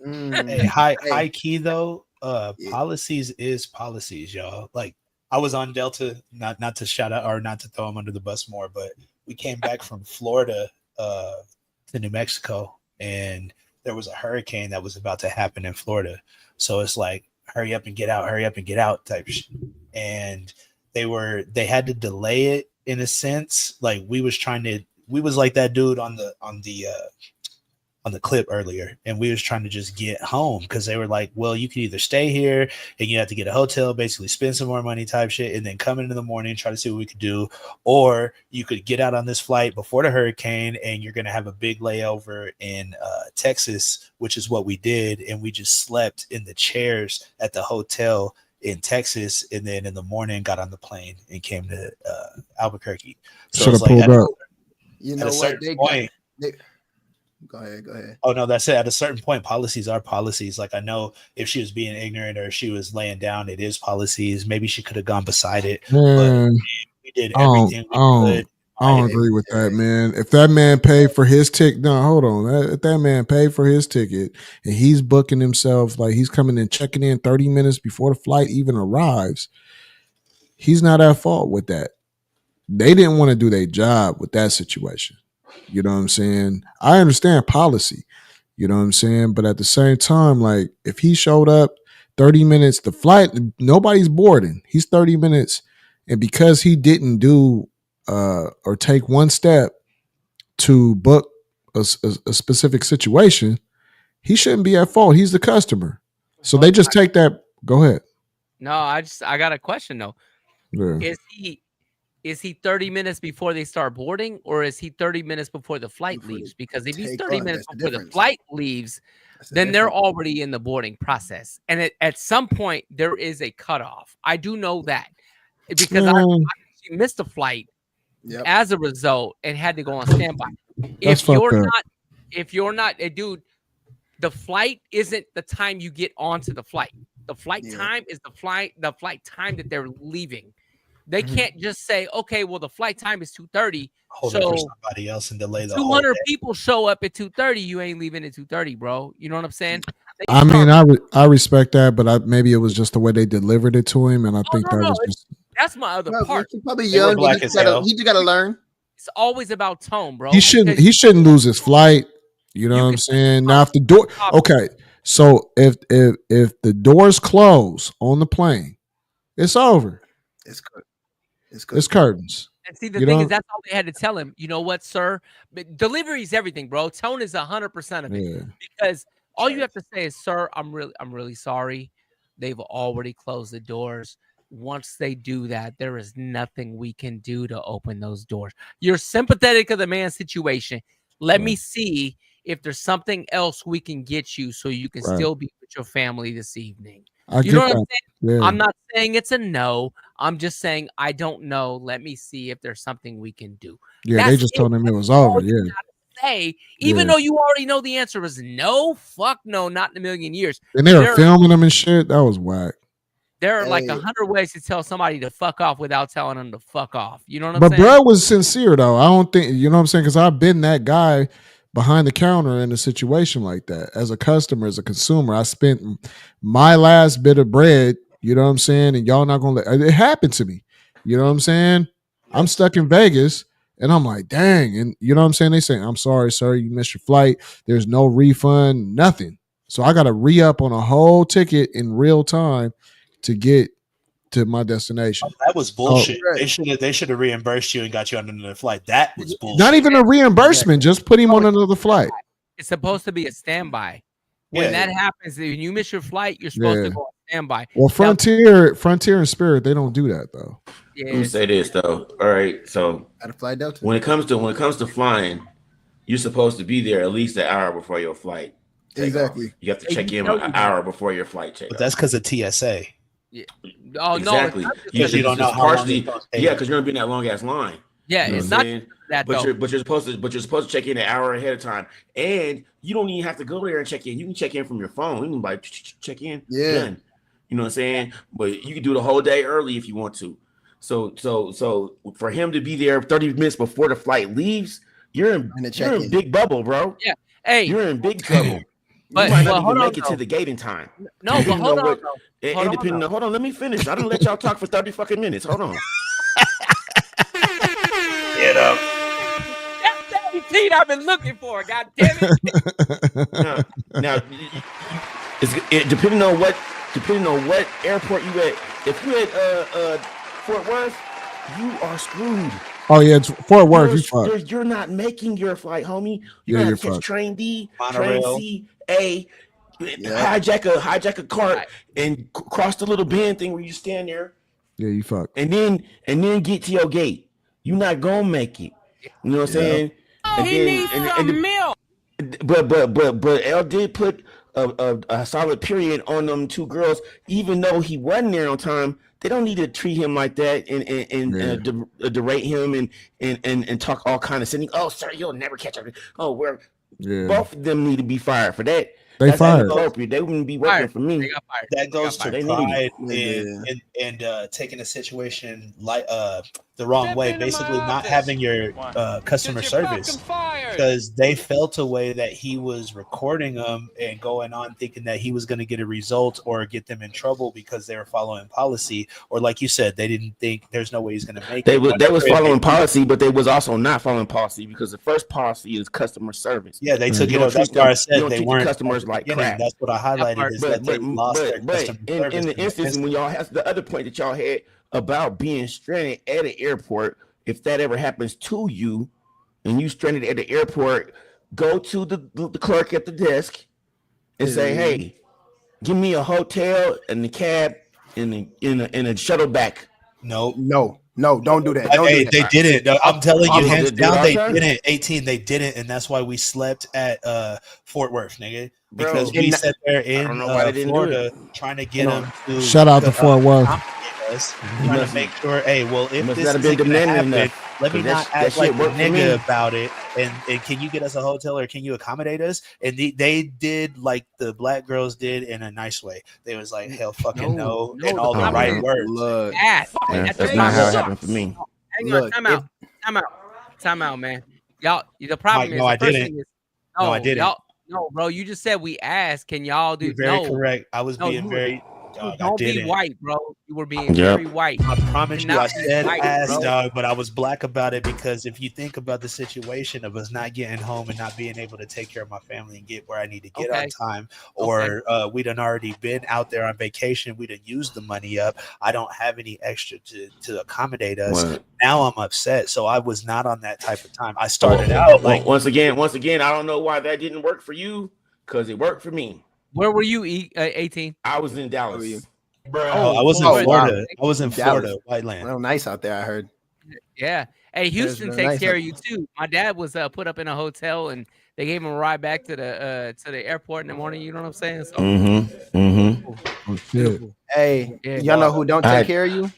hey, high key though. Policies is policies, y'all. Like, I was on Delta, not to shout out or not to throw them under the bus more, but we came back from Florida to New Mexico, and there was a hurricane that was about to happen in Florida. So it's like, hurry up and get out type shit. And they had to delay it in a sense. Like we was like that dude on the clip earlier, and we was trying to just get home because they were like, well, you can either stay here and you have to get a hotel, basically spend some more money type shit, and then come in the morning, try to see what we could do, or you could get out on this flight before the hurricane and you're going to have a big layover in Texas, which is what we did. And we just slept in the chairs at the hotel in Texas, and then in the morning got on the plane and came to Albuquerque. So should have like, pulled up. You know what? Go ahead. Oh no, that's it. At a certain point, policies are policies. Like I know if she was being ignorant or she was laying down, it is policies. Maybe she could have gone beside it. Man, but we did everything we could. I don't agree with that, man. If that man paid for his ticket, no, hold on. If that man paid for his ticket and he's booking himself, like he's coming in, checking in 30 minutes before the flight even arrives, he's not at fault with that. They didn't want to do their job with that situation. You know what I'm saying? I understand policy. You know what I'm saying? But at the same time, like if he showed up 30 minutes, the flight, nobody's boarding. He's 30 minutes. And because he didn't do or take one step to book a specific situation, he shouldn't be at fault. He's the customer. So they just take that. Go ahead. No, I got a question though. Yeah. Is he 30 minutes before they start boarding, or is he 30 minutes before the flight leaves? Because if he's 30 minutes before the flight leaves, then they're already in the boarding process. And at some point, there is a cutoff. I do know that because I missed a flight as a result and had to go on standby. If you're not a dude, the flight isn't the time you get onto the flight. The flight time is the flight time that they're leaving. They can't just say, okay, well, the flight time is 2:30. Hold up for somebody else and delay the 200 people show up at 2:30. You ain't leaving at 2:30, bro. You know what I'm saying? I mean, I respect that, but maybe it was just the way they delivered it to him, and I think that was just. That's my other part. He's probably young. He just got to learn. It's always about tone, bro. He shouldn't lose his flight. You know what I'm saying? Now, if the door, okay, so if the doors close on the plane, it's over. It's curtains. And see, the thing is, that's all they had to tell him. You know what, sir? But delivery is everything, bro. Tone is 100% of it. Because all you have to say is, sir, I'm really sorry. They've already closed the doors. Once they do that, there is nothing we can do to open those doors. You're sympathetic of the man's situation. Let me see if there's something else we can get you so you can still be with your family this evening. You know what I'm saying? Yeah. I'm not saying it's a no. I'm just saying I don't know. Let me see if there's something we can do. Yeah, they just told him it was over. Yeah. Say, even though you already know the answer is no, fuck no, not in a million years. And they were filming them and shit. That was whack. There are like 100 ways to tell somebody to fuck off without telling them to fuck off. You know what I'm saying? But bro was sincere though. I don't think, you know what I'm saying? Because I've been that guy behind the counter in a situation like that. As a customer, as a consumer, I spent my last bit of bread, you know what I'm saying? And y'all not going to let it happen to me. You know what I'm saying? I'm stuck in Vegas. And I'm like, dang. And you know what I'm saying? They say, I'm sorry, sir, you missed your flight. There's no refund, nothing. So I got to re-up on a whole ticket in real time to get to my destination. That was bullshit. They should have reimbursed you and got you on another flight. That was bullshit. Not even a reimbursement, just put him on another flight. It's supposed to be a standby. When that happens, when you miss your flight, you're supposed to go on standby. Well, Frontier and Spirit, they don't do that though. Let me say this though. All right, so gotta fly Delta. When it comes to flying, you're supposed to be there at least an hour before your flight. Exactly. You have to check in an hour before your flight check. But that's because of TSA. Yeah. Oh exactly. no, Because you don't know how long because you're gonna be in that long ass line. Yeah, you know it's not that but though. you're supposed to check in an hour ahead of time, and you don't even have to go there and check in. You can check in from your phone. You can like check in. Yeah. Done. You know what I'm saying? But you can do the whole day early if you want to. So for him to be there 30 minutes before the flight leaves, you're in big bubble, bro. Yeah. Hey, you're in big trouble. But you might not even make it to the gate in time. No, but hold on. Hold on, let me finish. I didn't let y'all talk for 30 fucking minutes. Hold on. Get up. That's the 18 I've been looking for. God damn it. Now depending on what airport you at. If you at Fort Worth, you are screwed. Oh yeah, it's Fort Worth. You fucked. You're not making your flight, homie. Yeah, You're you're gonna catch fucked. train D, Monorail. train C, A, hijack a cart and cross the little bend thing where you stand there. Yeah, you fucked. And then get to your gate. You're not gonna make it. You know what I'm saying? And He needs some milk. But L did put a solid period on them two girls, even though he wasn't there on time. They don't need to treat him like that and derate him and talk all kind of thing. Oh, sir, you'll never catch up. Oh, both of them need to be fired for that. They fired. Inappropriate. They wouldn't be working for me. That goes to They pride and taking a situation like the wrong way, basically not having your customer service, because they felt a way that he was recording them and going on thinking that he was going to get a result or get them in trouble because they were following policy, or like you said, they didn't think there's no way he's going to make it. They was following policy, but they was also not following policy because the first policy is customer service. Yeah, they took it up. That's why I said they weren't customers like crap. That's what I highlighted. But in the instance when y'all have the other point that y'all had about being stranded at an airport, if that ever happens to you and you stranded at the airport, go to the clerk at the desk and say, hey, give me a hotel and the cab in a shuttle back. No, don't do that. Don't do that. They didn't. No, I'm telling you, hands down, they didn't. 18, they didn't, and that's why we slept at Fort Worth, nigga. Because we sat there in Florida trying to get them to shout out to Fort Worth. Trying to make sure, hey, well, if this is gonna happen, let me not act like a nigga about it. And can you get us a hotel or can you accommodate us? And they did like the black girls did in a nice way. They was like, hell fucking no and all the right words. That's not how it happened for me. Hang on, time out, man. Y'all, the problem is no, I didn't. No, I didn't. No, bro, you just said we asked. Can y'all do? You're very correct. I was being very. Don't be white, bro. You were being very white. I promise you, I said white, ass, dog, but I was black about it because if you think about the situation of us not getting home and not being able to take care of my family and get where I need to get on time, or we done already been out there on vacation, we done used the money up. I don't have any extra to accommodate us. What? Now I'm upset. So I was not on that type of time. I started out like once again, I don't know why that didn't work for you because it worked for me. Where were you, 18? I was in Dallas. Bro, I was in Florida. I was in Florida, White Land. Real nice out there, I heard. Yeah. Hey, Houston takes care of you too. My dad was put up in a hotel and they gave him a ride back to the airport in the morning. You know what I'm saying? So, Oh, shit. Hey, y'all know who don't take care of you?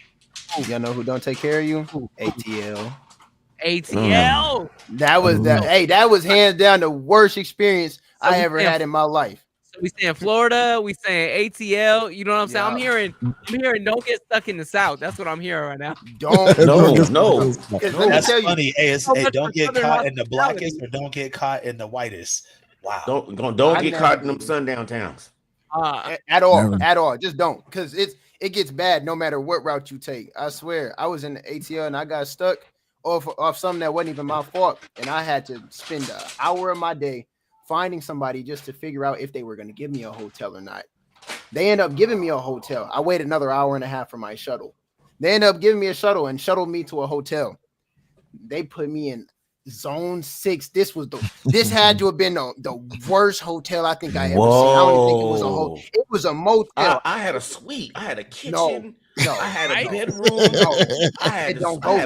Y'all know who don't take care of you? ATL. ATL. That was that was hands down the worst experience I ever had in my life. So we saying Florida, we saying ATL. You know what I'm saying? I'm hearing don't get stuck in the South. That's what I'm hearing right now. No. That's funny. Hey, don't get caught in the blackest or don't get caught in the whitest. Wow. Don't get caught in them sundown towns. At all. Just don't, because it gets bad no matter what route you take. I swear. I was in the ATL and I got stuck off something that wasn't even my fault, and I had to spend an hour of my day finding somebody just to figure out if they were going to give me a hotel or not. They end up giving me a hotel. I waited another hour and a half for my shuttle. They end up giving me a shuttle and shuttled me to a hotel. They put me in Zone 6. This had to have been the worst hotel I think I ever seen. I don't even think it was a hotel. It was a motel. I had a suite. I had a kitchen. No, I had a bedroom. I had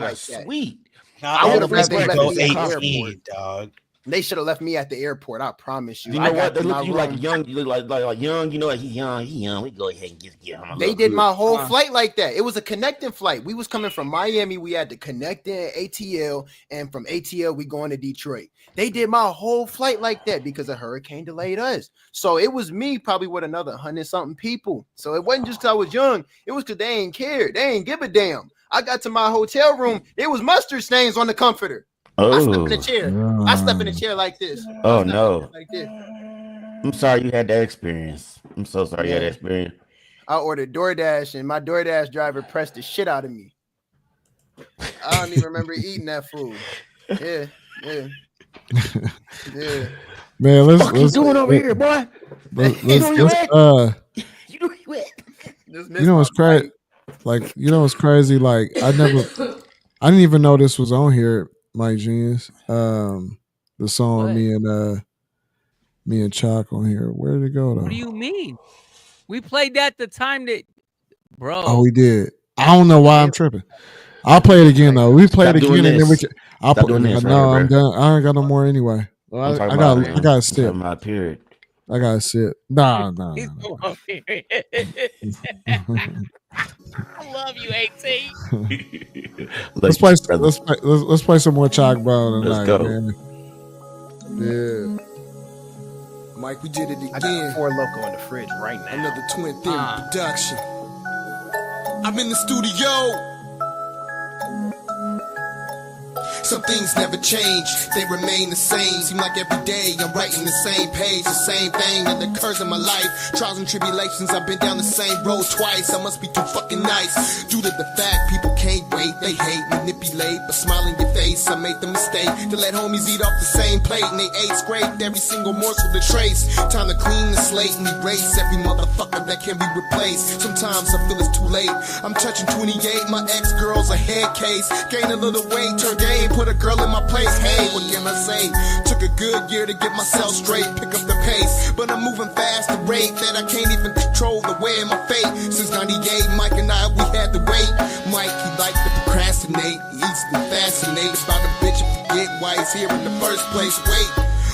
a suite. I would have rather go left me at the 18, airport. dog. They should have left me at the airport. I promise you. You know what? They look at you like young. You look like young. You know, like he's young. We go ahead and get him. They did my whole flight like that. It was a connecting flight. We was coming from Miami. We had to connect in ATL, and from ATL we going to Detroit. They did my whole flight like that because a hurricane delayed us. So it was me probably with another 100-something people. So it wasn't just because I was young. It was because they ain't cared. They ain't give a damn. I got to my hotel room. There was mustard stains on the comforter. Oh. I slept in a chair. I slept in a chair like this. Oh no! Like this. I'm sorry you had that experience. I'm so sorry you had that experience. I ordered DoorDash, and my DoorDash driver pressed the shit out of me. I don't even remember eating that food. Yeah. Man, what the fuck you doing over here, boy? You know what's crazy? Like, you know what's crazy? Like, I didn't even know this was on here, Mike Genius. The song me and Chalk on here. Where did it go though? What do you mean? We played that the time that, bro. Oh, we did. I don't know why I'm tripping. I'll play it again though. We play it again and then we can. I'll put it. No, I'm done. I ain't got no more anyway. I gotta sit. My period. I gotta sit. Nah. I love you, 18. let's play some more Chalk Bro tonight, man. Yeah. Mike, we did it again. I got 4 Loco in the fridge right now. Another Twin Theory production. I'm in the studio. Some things never change, they remain the same. Seem like every day I'm writing the same page, the same thing that occurs in my life. Trials and tribulations, I've been down the same road twice. I must be too fucking nice. Due to the fact people can't wait, they hate, manipulate, but smile in your face. I made the mistake to let homies eat off the same plate, and they ate, scraped every single morsel to trace. Time to clean the slate and erase every motherfucker that can be replaced. Sometimes I feel it's too late. I'm touching 28, my ex-girl's a head case. Gain a little weight, turn game, put a girl in my place. Hey, what can I say? Took a good year to get myself straight, pick up the pace, but I'm moving fast at a rate that I can't even control the way of my fate. Since 98, Mike and I, we had to wait. Mike, he liked to procrastinate, he easily fascinated about a bitch and forget why he's here in the first place. Wait,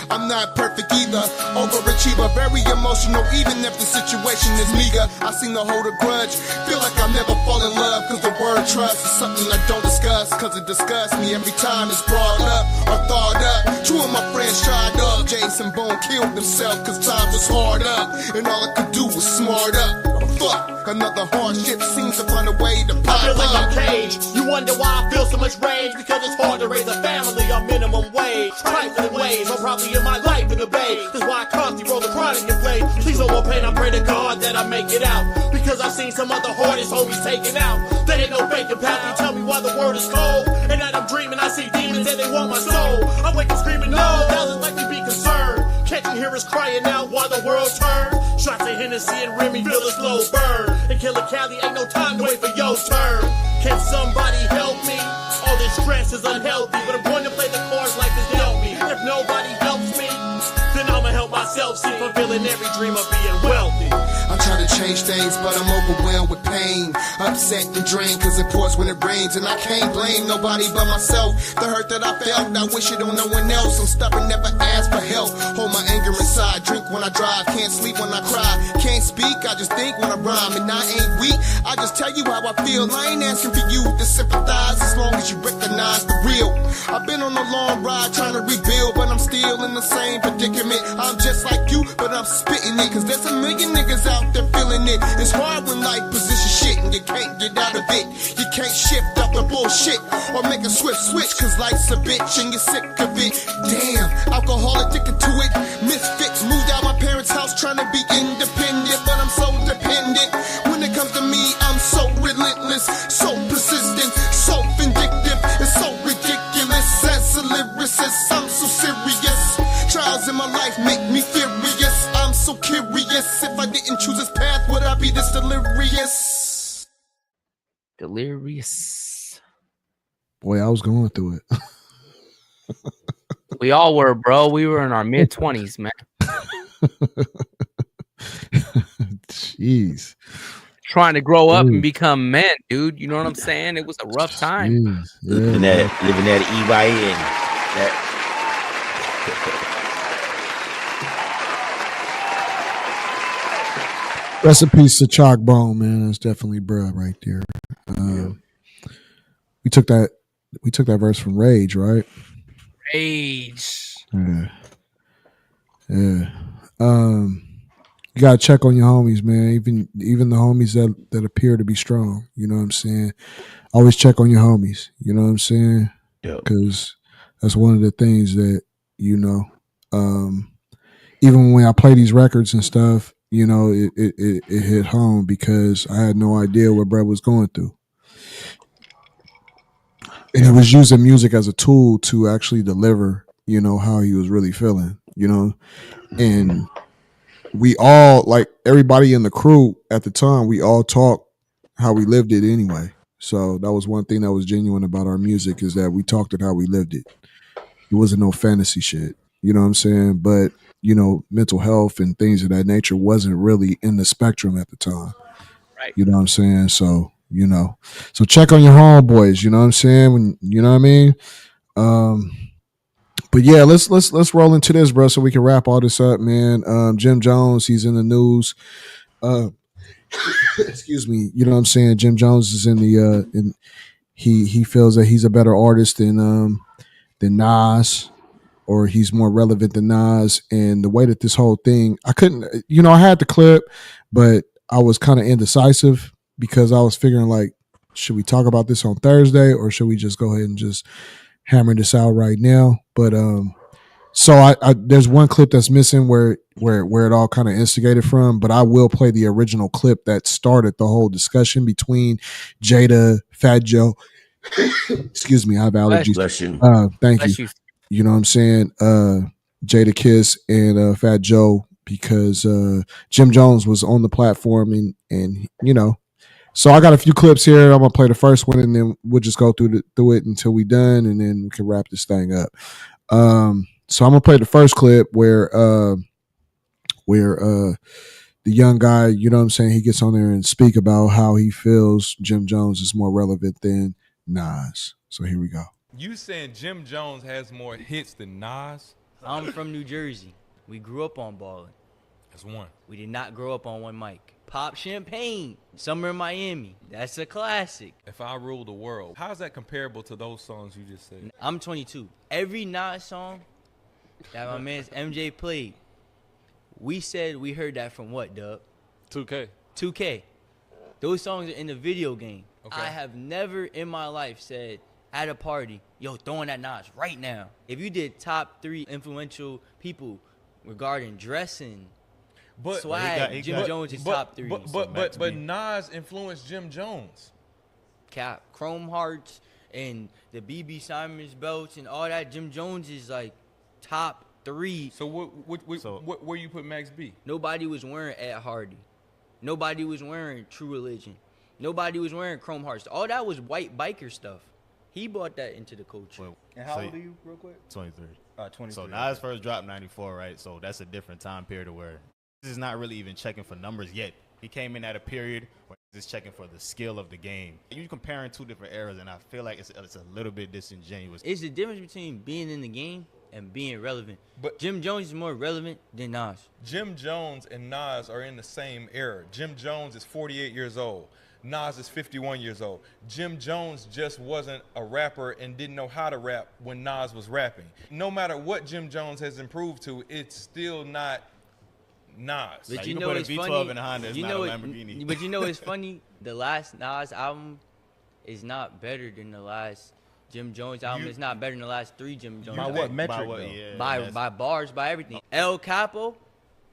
I'm not perfect either, overachiever, very emotional, even if the situation is meager. I seem to hold a grudge, feel like I'll never fall in love, cause the word trust is something I don't discuss, cause it disgusts me every time it's brought up or thought up. 2 of my friends tried up, Jason Bone killed himself cause time was hard up, and all I could do was smart up. Fuck, another hardship seems to find a way to pop I feel like up. I'm caged. You wonder why I feel so much rage, because it's hard to raise a family on minimum wage. Trifling ways, I'm probably in my life in the bay. That's why I constantly roll the chronic and play. Please no more pain, I pray to God that I make it out, because I've seen some other hardest homies taken out. That ain't no faking path, you tell me why the word is cold. And night I'm dreaming, I see demons and they want my soul. I wake up screaming, no, thousands like to be concerned. Can't you hear us crying out while the world turns? Shots of Hennessy and Remy feel the slow burn. And Killer Cali ain't no time to wait for your turn. Can somebody help me? All this stress is unhealthy, but I'm going to play the cards life has dealt me. If nobody helps me, then I'ma help myself see fulfilling every dream of being wealthy. I try to change things, but I'm overwhelmed with pain. Upset and drained, cause it pours when it rains. And I can't blame nobody but myself. The hurt that I felt, I wish it on no one else. I'm stubborn, never ask for help. Hold my anger inside, drink when I drive. Can't sleep when I cry, can't speak, I just think when I rhyme. And I ain't weak, I just tell you how I feel. I ain't asking for you to sympathize, as long as you recognize the real. I've been on a long ride trying to rebuild, but I'm still in the same predicament. I'm just like you, but I'm spitting it, cause there's a million niggas out there feeling it. It's hard when life position shit and you can't get out of it. You can't shift up the bullshit or make a swift switch, cause life's a bitch and you're sick of it. Damn, alcohol addicted to it. Misfit, moved out my parents' house trying to be independent, but I'm so dependent. When it comes to me, I'm so relentless, so persistent, so vindictive, and so ridiculous. life make me furious. I'm so curious. If I didn't choose this path, would I be this delirious? Delirious. Boy, I was going through it. We all were, bro. We were in our mid-20s, man. Jeez. Trying to grow up and become men, dude. You know what I'm saying? It was a rough time. Jeez. Yeah, living that EYN. Rest in peace to Chalk Bone, man. That's definitely bruh right there. We took that verse from Rage, right? Rage. Yeah. You gotta check on your homies, man. Even the homies that appear to be strong. You know what I'm saying? Always check on your homies. You know what I'm saying? Because that's one of the things that, you know, even when I play these records and stuff, you know, it hit home because I had no idea what Brett was going through. And he was using music as a tool to actually deliver, you know, how he was really feeling, you know. And we all, like everybody in the crew at the time, we all talked how we lived it anyway. So that was one thing that was genuine about our music, is that we talked it how we lived it. It wasn't no fantasy shit. You know what I'm saying? But, you know, mental health and things of that nature wasn't really in the spectrum at the time. Right. You know what I'm saying? So, you know, so check on your homeboys, you know what I'm saying? When, you know what I mean? But yeah, let's roll into this, bro, so we can wrap all this up, man. Jim Jones, he's in the news. Excuse me, you know what I'm saying? Jim Jones is in the he feels that he's a better artist than Nas, or he's more relevant than Nas. And the way that this whole thing, I couldn't, you know, I had the clip, but I was kind of indecisive because I was figuring, like, should we talk about this on Thursday or should we just go ahead and just hammer this out right now? But so I there's one clip that's missing where it all kind of instigated from, but I will play the original clip that started the whole discussion between Jada, Fat Joe. Excuse me, I have allergies. Bless you. Thank Bless you. you. You know what I'm saying? Jada Kiss and Fat Joe, because Jim Jones was on the platform and you know. So I got a few clips here. I'm gonna play the first one and then we'll just go through it until we done, and then we can wrap this thing up. So I'm gonna play the first clip where the young guy, you know what I'm saying, he gets on there and speak about how he feels Jim Jones is more relevant than Nas. So here we go. You saying Jim Jones has more hits than Nas? I'm from New Jersey. We grew up on ballin'. That's one. We did not grow up on one mic. Pop Champagne, Summer in Miami. That's a classic. If I Rule the World. How's that comparable to those songs you just said? I'm 22. Every Nas song that my man's MJ played, we said we heard that from what, Dub? 2K. 2K. Those songs are in the video game. Okay. I have never in my life said at a party, yo, throwing that Nas right now. If you did top 3 influential people regarding dressing, But swag, Jim Jones is top 3. But Nas influenced Jim Jones. Cap, Chrome Hearts and the BB Simons belts and all that. Jim Jones is like top 3. So where you put Max B? Nobody was wearing Ed Hardy. Nobody was wearing True Religion. Nobody was wearing Chrome Hearts. All that was white biker stuff. He brought that into the culture. And how old are you, real quick? 23. 23. So Nas first dropped 94, right? So that's a different time period where this is not really even checking for numbers yet. He came in at a period where he's just checking for the skill of the game. You're comparing 2 different eras, and I feel like it's a little bit disingenuous. It's the difference between being in the game and being relevant. But Jim Jones is more relevant than Nas. Jim Jones and Nas are in the same era. Jim Jones is 48 years old. Nas is 51 years old. Jim Jones just wasn't a rapper and didn't know how to rap when Nas was rapping. No matter what Jim Jones has improved to, it's still not Nas. But Like, you can know put a it's V12 funny. in a Honda, it's You not know a it- Lamborghini. But you know it's funny. The last Nas album is not better than the last Jim Jones album. It's not better than the last 3 Jim Jones. By what metric, By what, though? yeah, By that's- by bars, by everything. El Capo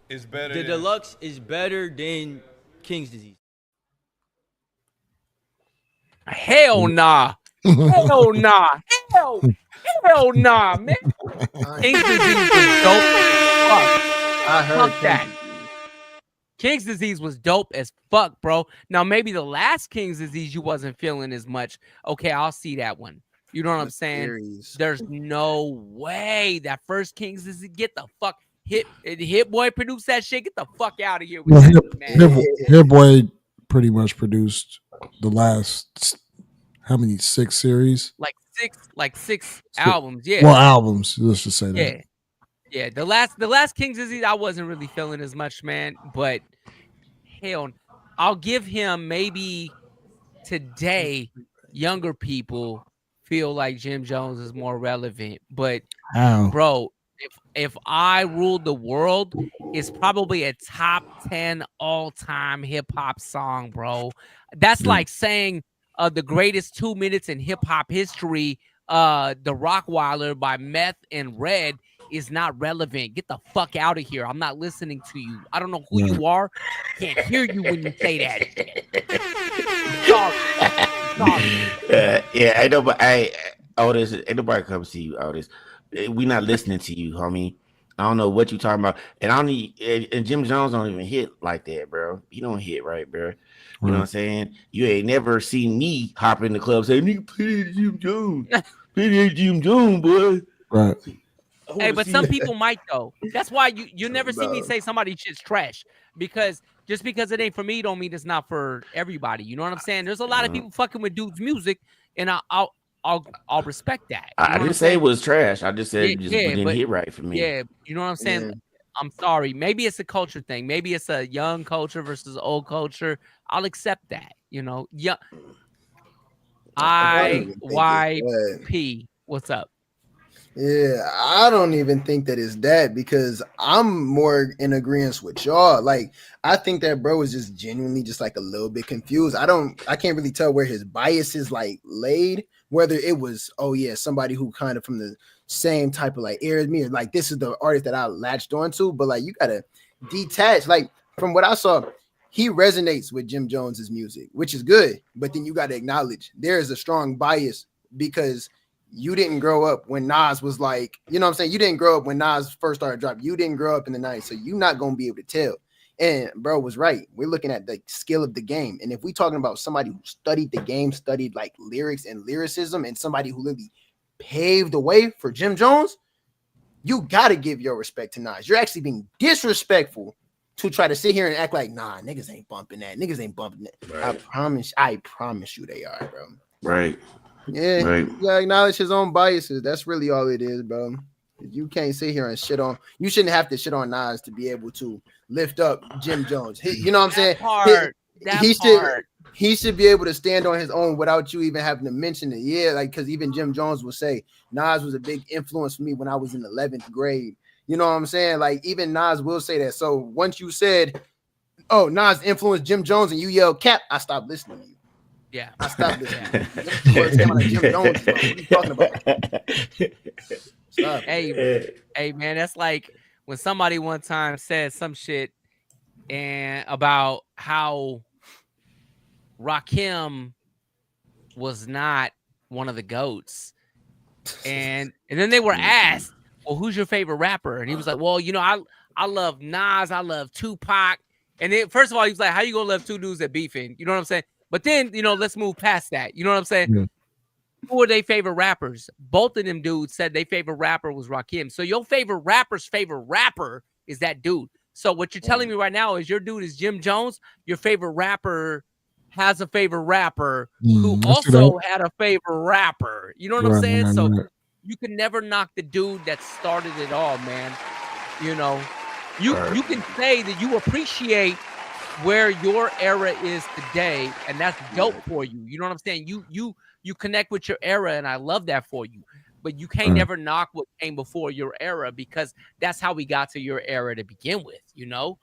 is better. The than- Deluxe is better than King's Disease. Hell nah. Hell nah. Hell nah, man. King's Disease was dope. I heard Fuck that. King's Disease was dope as fuck, bro. Now maybe the last King's Disease you wasn't feeling as much. Okay, I'll see that one. You know what I'm saying? Series. There's no way that first King's Disease. Get the fuck Hit Boy produced that shit. Get the fuck out of here with Well, that, man. Hit Boy pretty much produced the last how many 6 series? Like six albums. Yeah. Well, albums. Let's just say that. Yeah. Yeah, the last King's Disease I wasn't really feeling as much, man. But hell, I'll give him maybe today. Younger people feel like Jim Jones is more relevant, but How? bro, if I ruled the world, it's probably a top 10 all-time hip-hop song, bro. That's like saying the greatest 2 minutes in hip-hop history, the Rockweiler by Meth and Red, is not relevant. Get the fuck out of here. I'm not listening to you. I don't know who you are. Can't hear you when you say that. Sorry. Yeah, ain't nobody. Otis, ain't nobody come see you, Otis. We not listening to you, homie. I don't know what you talking about, and I don't need. And Jim Jones don't even hit like that, bro. He don't hit right, bro. You know what I'm saying? You ain't never seen me hop in the club say, "Nigga, play that Jim Jones, play that Jim Jones, boy." Right. Hey, but some people might though. That's why you never see me say somebody shit's trash, because just because it ain't for me don't mean it's not for everybody. You know what I'm saying? There's a lot of people fucking with dude's music, and I'll respect that. You know I didn't say it was trash. I just said it didn't hit right for me. Yeah, you know what I'm saying? Yeah. I'm sorry. Maybe it's a culture thing. Maybe it's a young culture versus old culture. I'll accept that. You know, yeah. IYP. What's up? Yeah, I don't even think that it's that, because I'm more in agreement with y'all. Like, I think that bro is just genuinely just like a little bit confused. I can't really tell where his bias is like laid, whether it was, oh yeah, somebody who kind of from the same type of like era as me, or like this is the artist that I latched onto. But like, you gotta detach. Like, from what I saw, he resonates with Jim Jones's music, which is good. But then you got to acknowledge there is a strong bias, because you didn't grow up when Nas was like, you know what I'm saying? You didn't grow up when Nas first started dropping. You didn't grow up in the 90s, so you're not going to be able to tell. And bro was right. We're looking at the skill of the game. And if we talking about somebody who studied the game, studied like lyrics and lyricism, and somebody who literally paved the way for Jim Jones, you got to give your respect to Nas. You're actually being disrespectful to try to sit here and act like, nah, niggas ain't bumping that. Niggas ain't bumping that. Right. I promise you they are, bro. Right. Yeah, right. You gotta acknowledge his own biases. That's really all it is, bro. You can't sit here and shit on. You shouldn't have to shit on Nas to be able to lift up Jim Jones. You know what I'm saying? He should be able to stand on his own without you even having to mention it. Yeah, like, because even Jim Jones will say Nas was a big influence for me when I was in 11th grade. You know what I'm saying? Like, even Nas will say that. So once you said, "Oh, Nas influenced Jim Jones," and you yelled "Cap," I stopped listening to you. Yeah, I stopped listening. Like Jim Jones. What are you talking about? Stop. Hey, man, that's like when somebody one time said some shit and about how Rakim was not one of the GOATs, and then they were asked, "Well, who's your favorite rapper?" And he was like, "Well, you know, I love Nas, I love Tupac." And then first of all, he was like, "How you gonna love two dudes that beefing?" You know what I'm saying? But then, you know, let's move past that. You know what I'm saying? Yeah. Who are their favorite rappers? Both of them dudes said their favorite rapper was Rakim. So your favorite rapper's favorite rapper is that dude. So what you're telling me right now is your dude is Jim Jones. Your favorite rapper has a favorite rapper who also had a favorite rapper. You know what I'm saying? So you can never knock the dude that started it all, man. You know, you can say that you appreciate where your era is today, and that's dope for you. You know what I'm saying? You connect with your era, and I love that for you. But you can't never knock what came before your era, because that's how we got to your era to begin with, you know?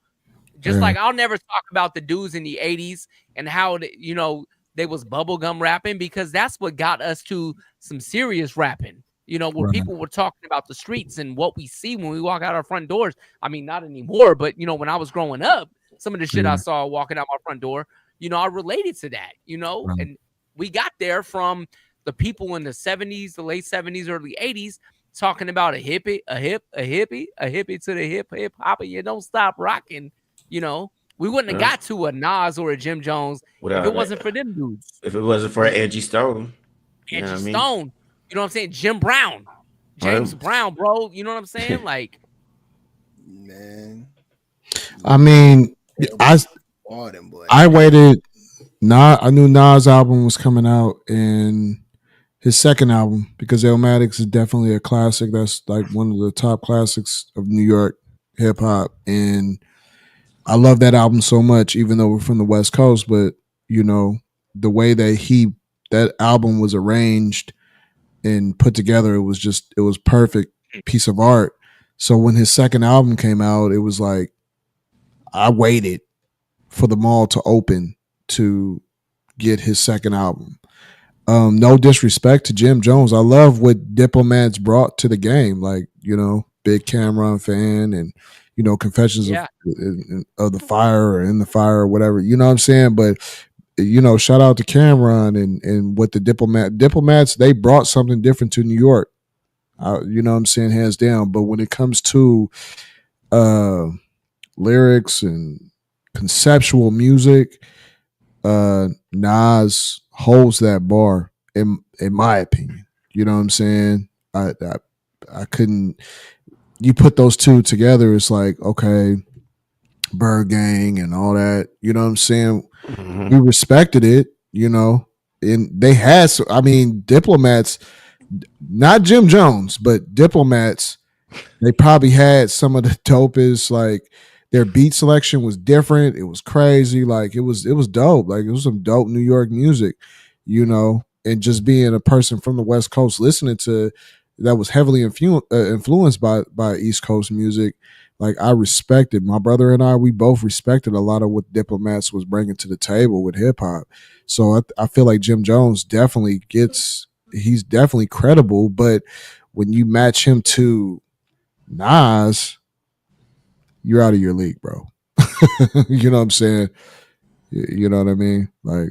Just like I'll never talk about the dudes in the 80s and how, you know, they was bubblegum rapping, because that's what got us to some serious rapping. You know, where people were talking about the streets and what we see when we walk out our front doors. I mean, not anymore, but, you know, when I was growing up, some of the shit I saw walking out my front door, you know, I related to that, you know, and we got there from the people in the 70s, the late 70s, early 80s talking about a hippie, a hippie to the hip hopper. You don't stop rocking. You know, we wouldn't have got to a Nas or a Jim Jones if it wasn't for them dudes. If it wasn't for Angie Stone. You know Angie what I mean? Stone. You know what I'm saying? Jim Brown. James Brown, bro. You know what I'm saying? Like, man. I mean, I waited. I knew Nas' album was coming out, and his second album, because Illmatic is definitely a classic. That's like one of the top classics of New York hip hop, and I love that album so much. Even though we're from the West Coast, but you know the way that that album was arranged and put together, it was perfect piece of art. So when his second album came out, it was like I waited for the mall to open to get his second album. No disrespect to Jim Jones. I love what Diplomats brought to the game. Like, you know, big Cameron fan and, you know, Confessions of the Fire or In the Fire or whatever. You know what I'm saying? But, you know, shout out to Cameron and what the Diplomats, they brought something different to New York. You know what I'm saying? Hands down. But when it comes to lyrics and conceptual music, Nas holds that bar in my opinion. You know what I'm saying? I couldn't. You put those two together, it's like, okay, Bird Gang and all that. You know what I'm saying? Mm-hmm. We respected it. You know, and they had. I mean, Diplomats, not Jim Jones, but Diplomats. They probably had some of the dopest, like their beat selection was different. It was crazy. Like it was dope. Like it was some dope New York music, you know, and just being a person from the West Coast listening to that was heavily influenced by East Coast music. Like I respected my brother and we both respected a lot of what Diplomats was bringing to the table with hip hop. So I feel like Jim Jones definitely he's definitely credible, but when you match him to Nas, you're out of your league, bro. You know what I'm saying? You know what I mean? Like,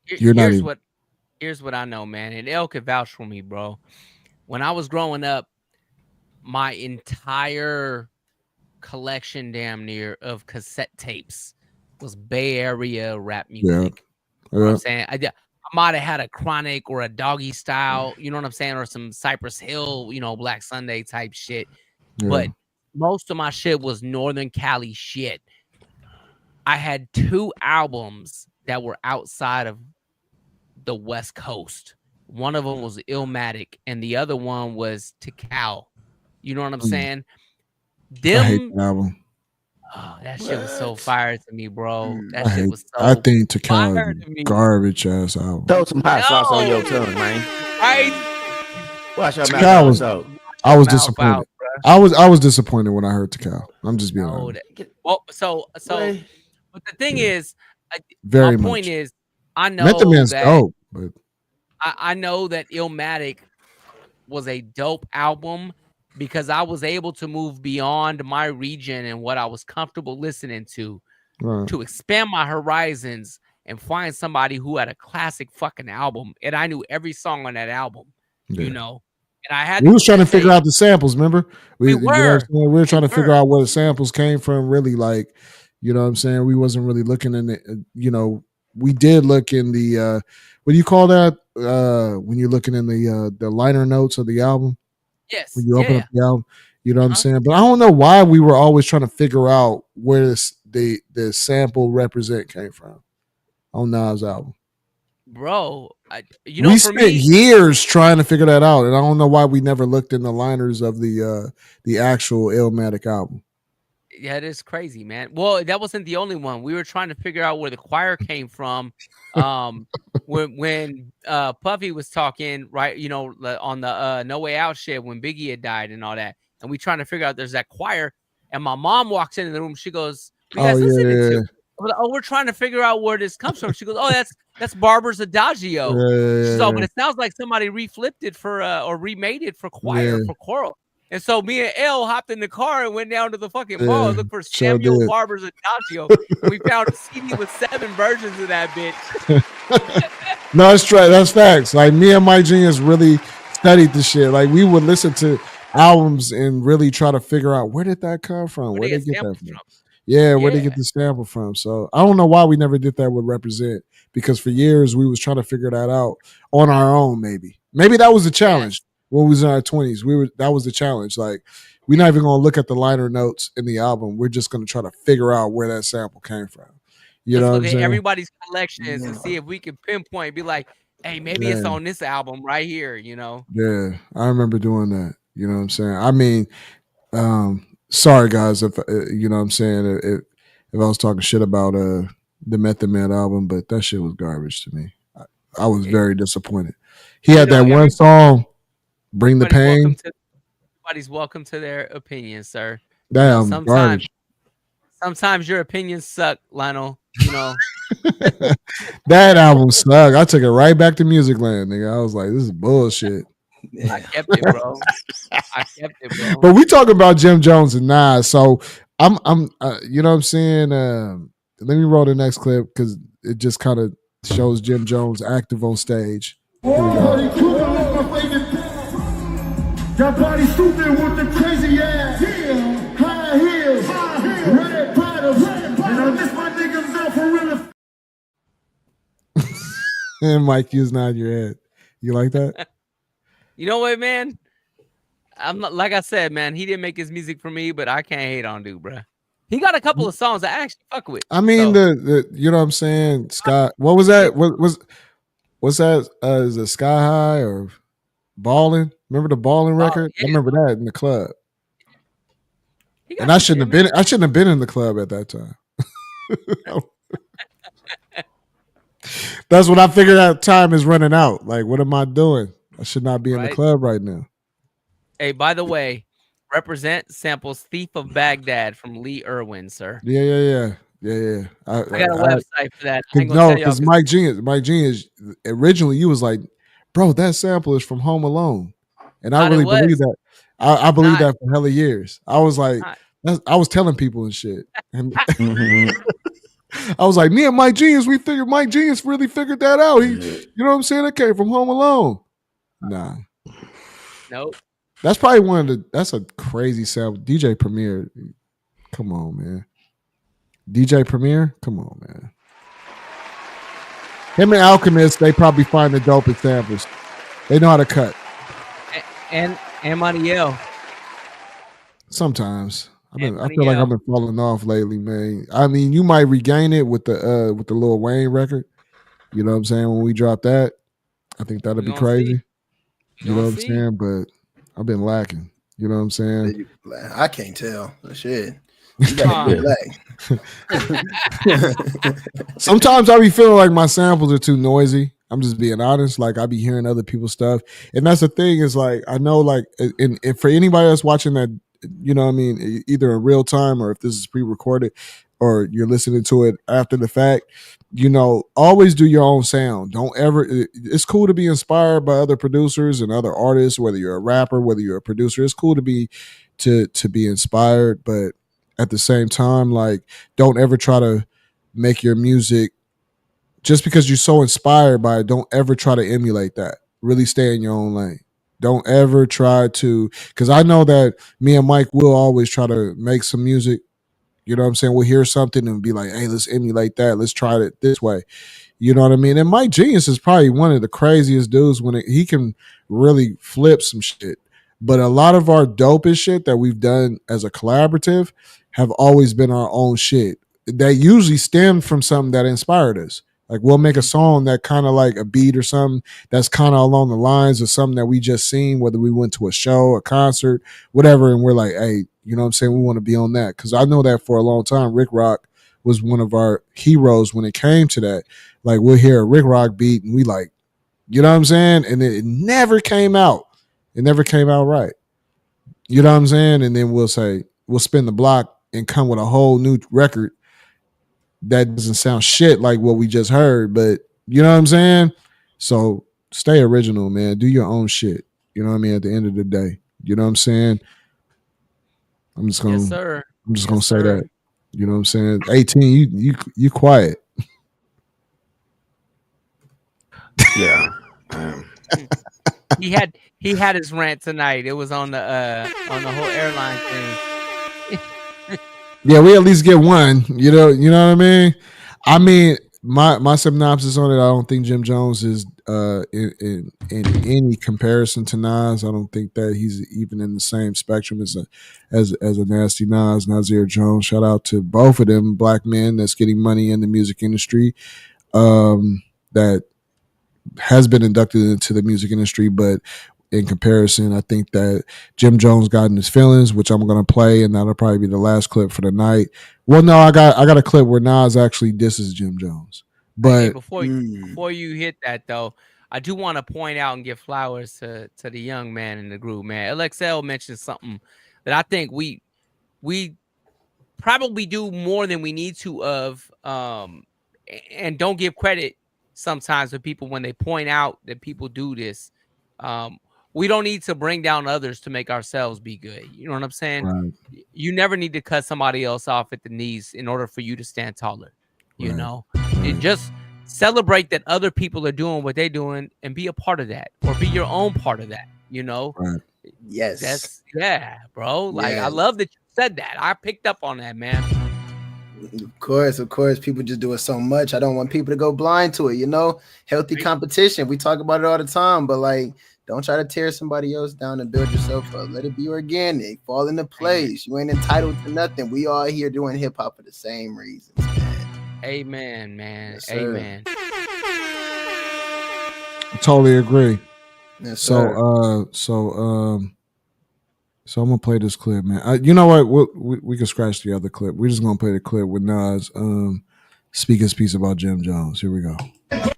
you're not even. Here's what I know, man, and El could vouch for me, bro. When I was growing up, my entire collection, damn near, of cassette tapes was Bay Area rap music. Yeah. You know what I'm saying? I might have had a Chronic or a Doggy Style, you know what I'm saying, or some Cypress Hill, you know, Black Sunday type shit. Yeah. But most of my shit was Northern Cali shit. I had 2 albums that were outside of the West Coast. One of them was Illmatic, and the other one was Tikal. You know what I'm saying? I hate that album. Oh, that shit was so fire to me, bro. That I shit hate. was so I think fire Tikal to me. is garbage ass album. Throw some hot sauce on your tongue, man. Right? Watch your Tikal mouth was. out. I was disappointed. I was disappointed when I heard Tikal. I'm just being honest. Well, so but the thing is, Very my point much. is, I know Method Man's that dope, but I know that Illmatic was a dope album because I was able to move beyond my region and what I was comfortable listening to expand my horizons and find somebody who had a classic fucking album. And I knew every song on that album, you know. And I had we was trying to figure out the samples, remember? We were. We were trying to figure out where the samples came from, really, like, you know what I'm saying? We wasn't really looking in the, you know, we did look in the what do you call that? When you're looking in the liner notes of the album. Yes. When you open up the album, you know what I'm saying? But I don't know why we were always trying to figure out where the sample represent came from on Nas' album. Bro, you know, we for spent me, years trying to figure that out, and I don't know why we never looked in the liners of the actual Illmatic album. Yeah, it is crazy, man. Well, that wasn't the only one. We were trying to figure out where the choir came from. When Puffy was talking, right, you know, on the No Way Out shit when Biggie had died and all that, and we trying to figure out there's that choir, and my mom walks into the room. She goes, "What you guys listening to?" Like, "Oh, we're trying to figure out where this comes from." She goes, "Oh, that's Barber's Adagio." So, but it sounds like somebody reflipped it for or remade it for choir for choral. And so me and L hopped in the car and went down to the fucking mall and looked for Samuel Barber's Adagio. And we found a CD with 7 versions of that bitch. No, that's right. That's facts. Like me and my genius really studied the shit. Like we would listen to albums and really try to figure out where did that come from? Where they get that from? Yeah, where they get the sample from. So I don't know why we never did that with Represent, because for years we was trying to figure that out on our own. Maybe that was the challenge when we was in our 20s. That was the challenge. Like we're not even gonna look at the liner notes in the album. We're just gonna try to figure out where that sample came from. You Let's know what look I'm at saying? everybody's collections and see if we can pinpoint. Be like, hey, maybe it's Yeah. on this album right here. You know. Yeah, I remember doing that. You know what I'm saying? I mean, sorry guys if you know what I'm saying, if I was talking shit about the Method Man album, but that shit was garbage to me. I was very disappointed. He had that one song, "Bring the Pain." Everybody's welcome to their opinion, sir. That You know, album garbage. sometimes your opinions suck, Lionel. You know. That album sucked. I took it right back to Music Land, nigga. I was like, this is bullshit. I kept it, bro. I kept it, bro. But we talking about Jim Jones and Nas, so I'm you know what I'm saying. Let me roll the next clip because it just kind of shows Jim Jones active on stage. Here we go. That body stupid with the crazy ass. Yeah. High heels. Red bottoms. And I miss my niggas out for real. And Mike, you's nodding your head. You like that? You know what, man? I'm not, like I said, man. He didn't make his music for me, but I can't hate on dude, bro. He got a couple of songs I actually fuck with. I mean, the you know what I'm saying, Scott. What was that? What's that? Is it Sky High or Ballin'? Remember the Ballin' record? I remember that in the club. And I shouldn't have been in the club at that time. That's when I figured out time is running out. Like, what am I doing? I should not be in the club right now. Hey, by the way, Represent samples "Thief of Baghdad" from Lee Irwin, sir. Yeah. I got a website for that. No, because Mike Genius, originally you was like, bro, that sample is from Home Alone. And I really believe that. I believe that for hella years. I was like, I was telling people and shit. And I was like, me and Mike Genius, we figured Mike Genius really figured that out. He, you know what I'm saying? That came from Home Alone. Nah. Nope. That's probably that's a crazy sample. DJ Premier. Come on, man. DJ Premier? Come on, man. Him and Alchemist, they probably find the dopest samples. They know how to cut. And Maniel. Sometimes. I feel like I've been falling off lately, man. I mean, you might regain it with the Lil Wayne record. You know what I'm saying? When we drop that, I think that'll be crazy. You know what I'm saying? But I've been lacking. You know what I'm saying? I can't tell. Shit. You gotta Sometimes I be feeling like my samples are too noisy. I'm just being honest. Like I be hearing other people's stuff, and that's the thing. Is like I know, like, and for anybody that's watching that, you know what I mean, either in real time or if this is pre-recorded or you're listening to it after the fact, you know, always do your own sound. Don't ever. It's cool to be inspired by other producers and other artists, whether you're a rapper, whether you're a producer. It's cool to be inspired, but at the same time, like, don't ever try to make your music just because you're so inspired by it. Don't ever try to emulate that. Really stay in your own lane. Don't ever try to, because I know that me and Mike will always try to make some music. You know what I'm saying? We'll hear something and be like, hey, let's emulate that. Let's try it this way. You know what I mean? And Mike Genius is probably one of the craziest dudes when he can really flip some shit. But a lot of our dopest shit that we've done as a collaborative have always been our own shit. That usually stemmed from something that inspired us. Like we'll make a song that kind of like a beat or something that's kind of along the lines of something that we just seen, whether we went to a show, a concert, whatever. And we're like, hey, you know what I'm saying? We want to be on that. Cause I know that for a long time, Rick Rock was one of our heroes when it came to that. Like we'll hear a Rick Rock beat and we like, you know what I'm saying? And it never came out. It never came out right. You know what I'm saying? And then we'll say, we'll spin the block and come with a whole new record that doesn't sound shit like what we just heard, but you know what I'm saying? So stay original, man. Do your own shit. You know what I mean? At the end of the day, you know what I'm saying? I'm just gonna, say that. You know what I'm saying? 18, you quiet. Yeah. he had he had his rant tonight. It was on the whole airline thing. Yeah, we at least get one. You know what I mean? I mean, my synopsis on it, I don't think Jim Jones is in any comparison to Nas. I don't think that he's even in the same spectrum as a nasty Nas, Nasir Jones. Shout out to both of them black men that's getting money in the music industry. That has been inducted into the music industry, but in comparison, I think that Jim Jones got in his feelings, which I'm going to play, and that'll probably be the last clip for the night. Well, no, I got a clip where Nas actually disses Jim Jones, but Hey, before you hit that though, I do want to point out and give flowers to the young man in the group, man. LXL mentioned something that I think we probably do more than we need to of and don't give credit sometimes to people when they point out that people do this. We don't need to bring down others to make ourselves be good. You know what I'm saying? Right. You never need to cut somebody else off at the knees in order for you to stand taller. You know, and just celebrate that other people are doing what they're doing and be a part of that, or be your own part of that. You know, right. Yes. Bro. Like I Yes. love that you said that. I picked up on that, man. Of course. People just do it so much. I don't want people to go blind to it. You know, healthy competition. We talk about it all the time, but like, don't try to tear somebody else down and build yourself up. Let it be organic. Fall into place. You ain't entitled to nothing. We all here doing hip hop for the same reasons, man. Amen, man. Yes, sir. Amen. I totally agree. Yes, so, sir. So I'm gonna play this clip, man. You know what? We can scratch the other clip. We're just gonna play the clip with Nas speak his piece about Jim Jones. Here we go.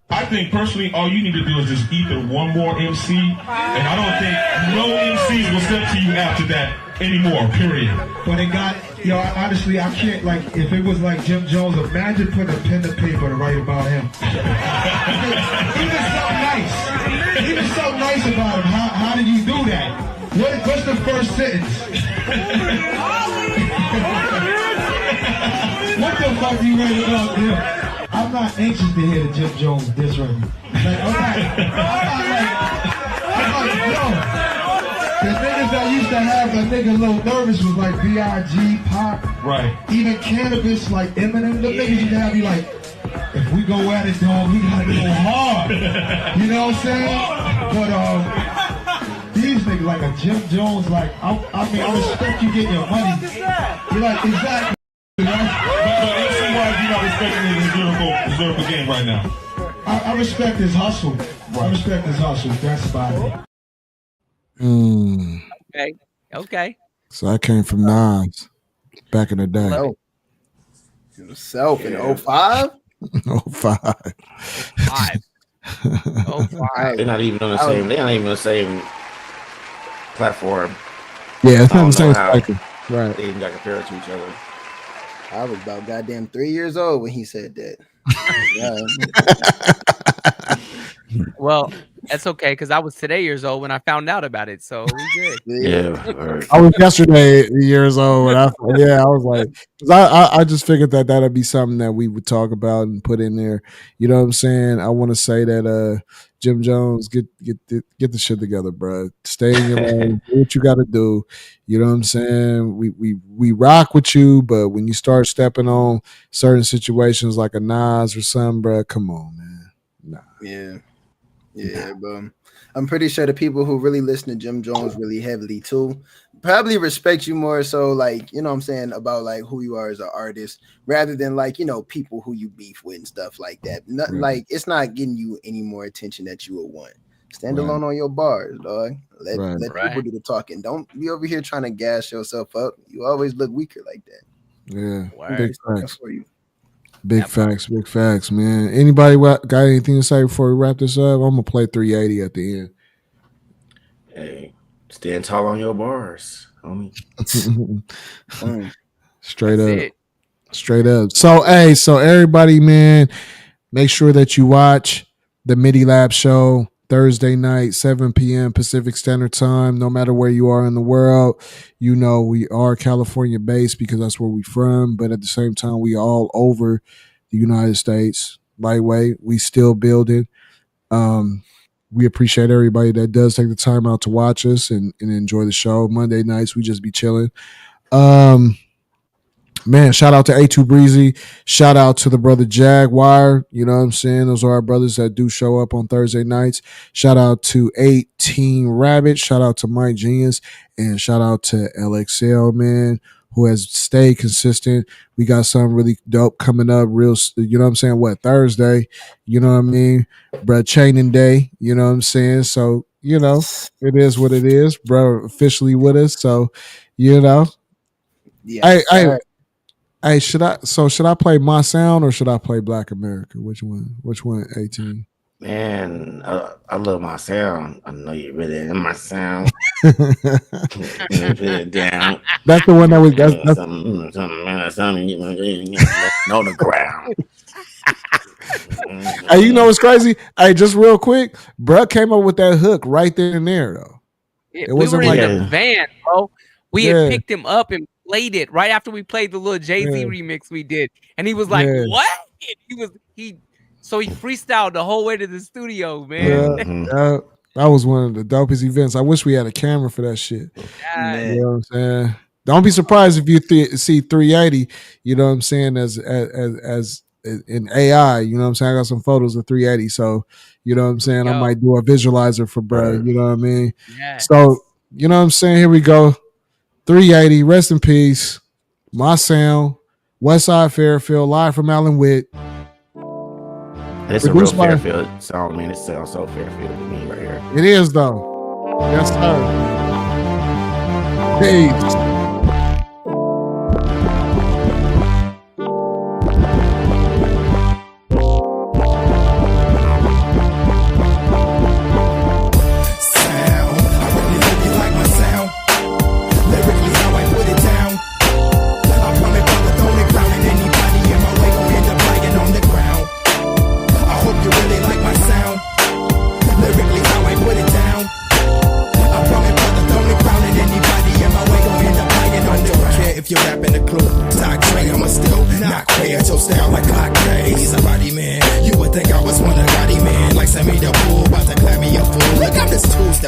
I think personally, all you need to do is just either one more MC, and I don't think no MCs will step to you after that anymore. Period. But it got, honestly, I can't, like, if it was like Jim Jones, imagine putting a pen to paper to write about him. He was so nice. He was so nice about him. How did you do that? What's the first sentence? What the fuck you writing about him? I'm not anxious to hear the Jim Jones diss record. Like, I'm like, yo, the niggas that used to have a nigga a little nervous was like B.I.G., Pop, right? Even Cannabis, like Eminem. Them niggas used to have you like, if we go at it, dog, we gotta go hard. You know what I'm saying? But these niggas like a Jim Jones, like I mean, I respect you getting your money. You're like, exactly. But MC-wise, you're not respecting his lyrical game right now. I respect his hustle. I respect his hustle. That's about it. Okay. So I came from Nas back in the day. Yourself in 05? 05. They're not even on the same. They're not even on the same platform. Yeah, it's I not the don't same know how cycle. Right. They even got compared to each other. I was about goddamn 3 years old when he said that. Well, that's okay because I was today years old when I found out about it, so we good. Yeah. I was yesterday years old when I was like, 'cause I just figured that that'd be something that we would talk about and put in there. You know what I'm saying? I want to say that Jim Jones, get the shit together, bro. Stay in your lane, do what you got to do. You know what I'm saying? We rock with you, but when you start stepping on certain situations like a Nas or something, bro, come on, man. Yeah, but I'm pretty sure the people who really listen to Jim Jones really heavily too probably respect you more so, like, you know what I'm saying, about like who you are as an artist rather than like, you know, people who you beef with and stuff like that. Not, like, it's not getting you any more attention that you would want. Stand alone on your bars, dog. Let people do the talking. Don't be over here trying to gas yourself up. You always look weaker like that. Yeah, Word. big facts. For you. Big facts, man. Anybody got anything to say before we wrap this up? I'm gonna play 380 at the end. Hey, stand tall on your bars, homie. Straight up. So everybody, man, make sure that you watch the MIDI Lab show Thursday night, 7 p.m. Pacific Standard Time. No matter where you are in the world, you know we are California based because that's where we from. But at the same time, we all over the United States. Lightweight, we still building. we appreciate everybody that does take the time out to watch us and enjoy the show. Monday nights, we just be chilling. Man, shout out to A2 Breezy. Shout out to the brother Jaguar. You know what I'm saying? Those are our brothers that do show up on Thursday nights. Shout out to 18 Rabbit. Shout out to Mike Genius. And shout out to LXL, man, who has stayed consistent. We got something really dope coming up real, you know what I'm saying? Thursday? You know what I mean? Bruh, Chaining Day. You know what I'm saying? So, you know, it is what it is. Bro, officially with us. So, you know. Yes, Hey, should I play My Sound or should I play Black America? Which one? 18? Man, I love My Sound. I know you really in My Sound. That's the one that was something on the ground. Hey, you know what's crazy? Hey, just real quick, bruh came up with that hook right then and there, though. It wasn't we were in the van, bro. We had picked him up and played it right after we played the little Jay-Z remix we did, and he was like, "What?" So he freestyled the whole way to the studio, man. That was one of the dopest events. I wish we had a camera for that shit. You know what I'm saying? Don't be surprised if you see 380. You know what I'm saying? As in AI. You know what I'm saying? I got some photos of 380. So you know what I'm saying? I might do a visualizer for bro. You know what I mean? So you know what I'm saying? Here we go. 380, rest in peace. My Sound, Westside Fairfield, live from Allen Witt. It's a real Fairfield song, man. It sounds so Fairfield to me right here. It is, though. Yes, sir. Peace.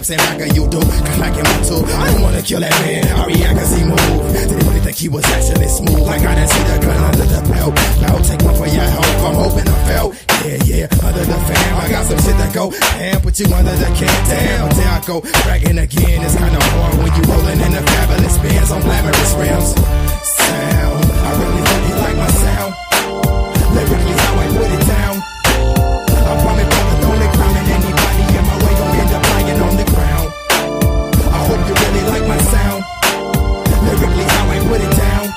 And like you do, like him too. I don't wanna kill that man. I react cause he moved. Didn't really think he was actually smooth. Like I didn't see the gun under the belt. Now take one for your help. I'm hoping I felt. Yeah, under the fam. I got some shit that go. Damn, put you under the can. Damn, there I go. Bragging again. It's kinda hard when you rolling in the fabulous bands on glamorous rims. Sound. I really hope you like my sound. Lyrically, how I put it down. I promise, brother, don't let crowning anybody in my way. Don't end up lying on the ground. I hope you really like my sound. Lyrically, how I put it down.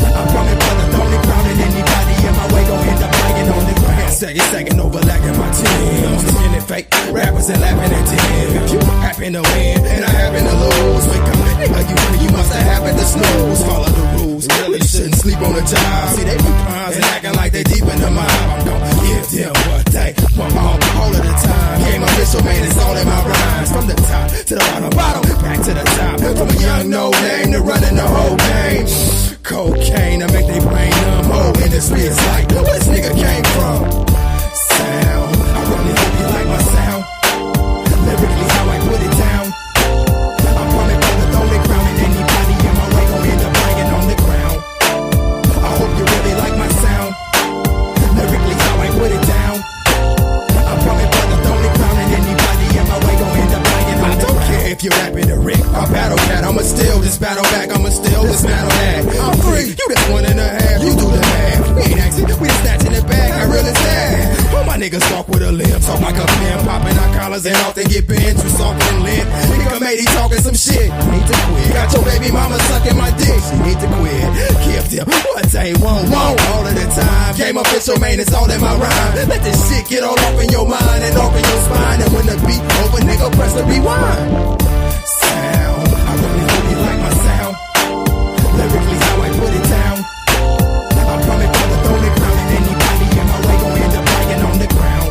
I promise, brother, don't let crowning anybody in my way. Don't end up lying on the ground. Second overlapping my team. Skinny fake rappers and laughing at them. If you happen to win and I happen to lose, wake up, nigga, you must have happened to snooze. Follow the rules. Really shouldn't sleep on the job. See, they be clowns and acting like they deep in the mob. I'm gonna give them what they want all of the time. Game official, man, it's all in my rhymes. From the top to the bottom, back to the top. From a young no name to running the whole game. Cocaine to make they brain numb. Whole industry is like, where this nigga came from? Sound, I really hope you like my sound. Lyrically, how I put it down. I promise, brother, don't let crowning anybody in my way. Gon' end up lying on the ground. I hope you really like my sound. Lyrically, how I put it down. I promise, brother, don't let crowning anybody in my way. Gon' end up lying on the ground. I don't care if you're rapping a Rick or Battle Cat. I'ma still this battle back. I'ma still this battle that. I'm free. You just 1.5. You do the math. We ain't asking. We just snatching it back. I really sad. All my niggas talk with a limp. Talk like a pimp. Popping our collars and often get bent. You soft and lit. Nigga made he talking some shit. Need to quit. Got your baby mama sucking my dick. She need to quit. Keep them what they want all of the time. Game official, man, it's all in my rhyme. Let this shit get all up in your mind and off in your spine. And when the beat over, nigga, press the rewind. Sound, I really hope you like my sound. Lyrically, how I put it down. I promise, brother, don't let crowning anybody in my way. Gon' end up lying on the ground.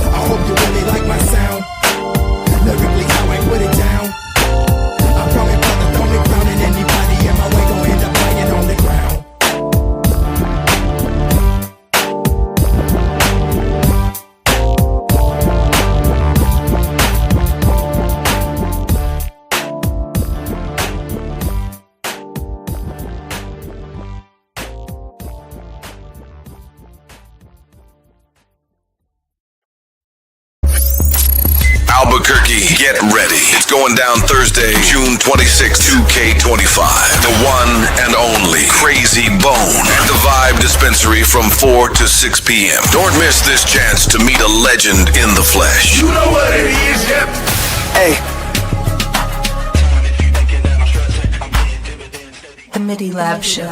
I hope you really like my sound. Lyrically, how I put it down. I promise, brother, don't let crowning anybody in my way. Gon' end up lying on the ground. Albuquerque, get ready. It's going down Thursday, June 26th, 2K25. The one and only Crazy Bone at the Vibe Dispensary from 4 to 6 p.m. Don't miss this chance to meet a legend in the flesh. You know what it is, yep. Hey. The MIDI Lab Show.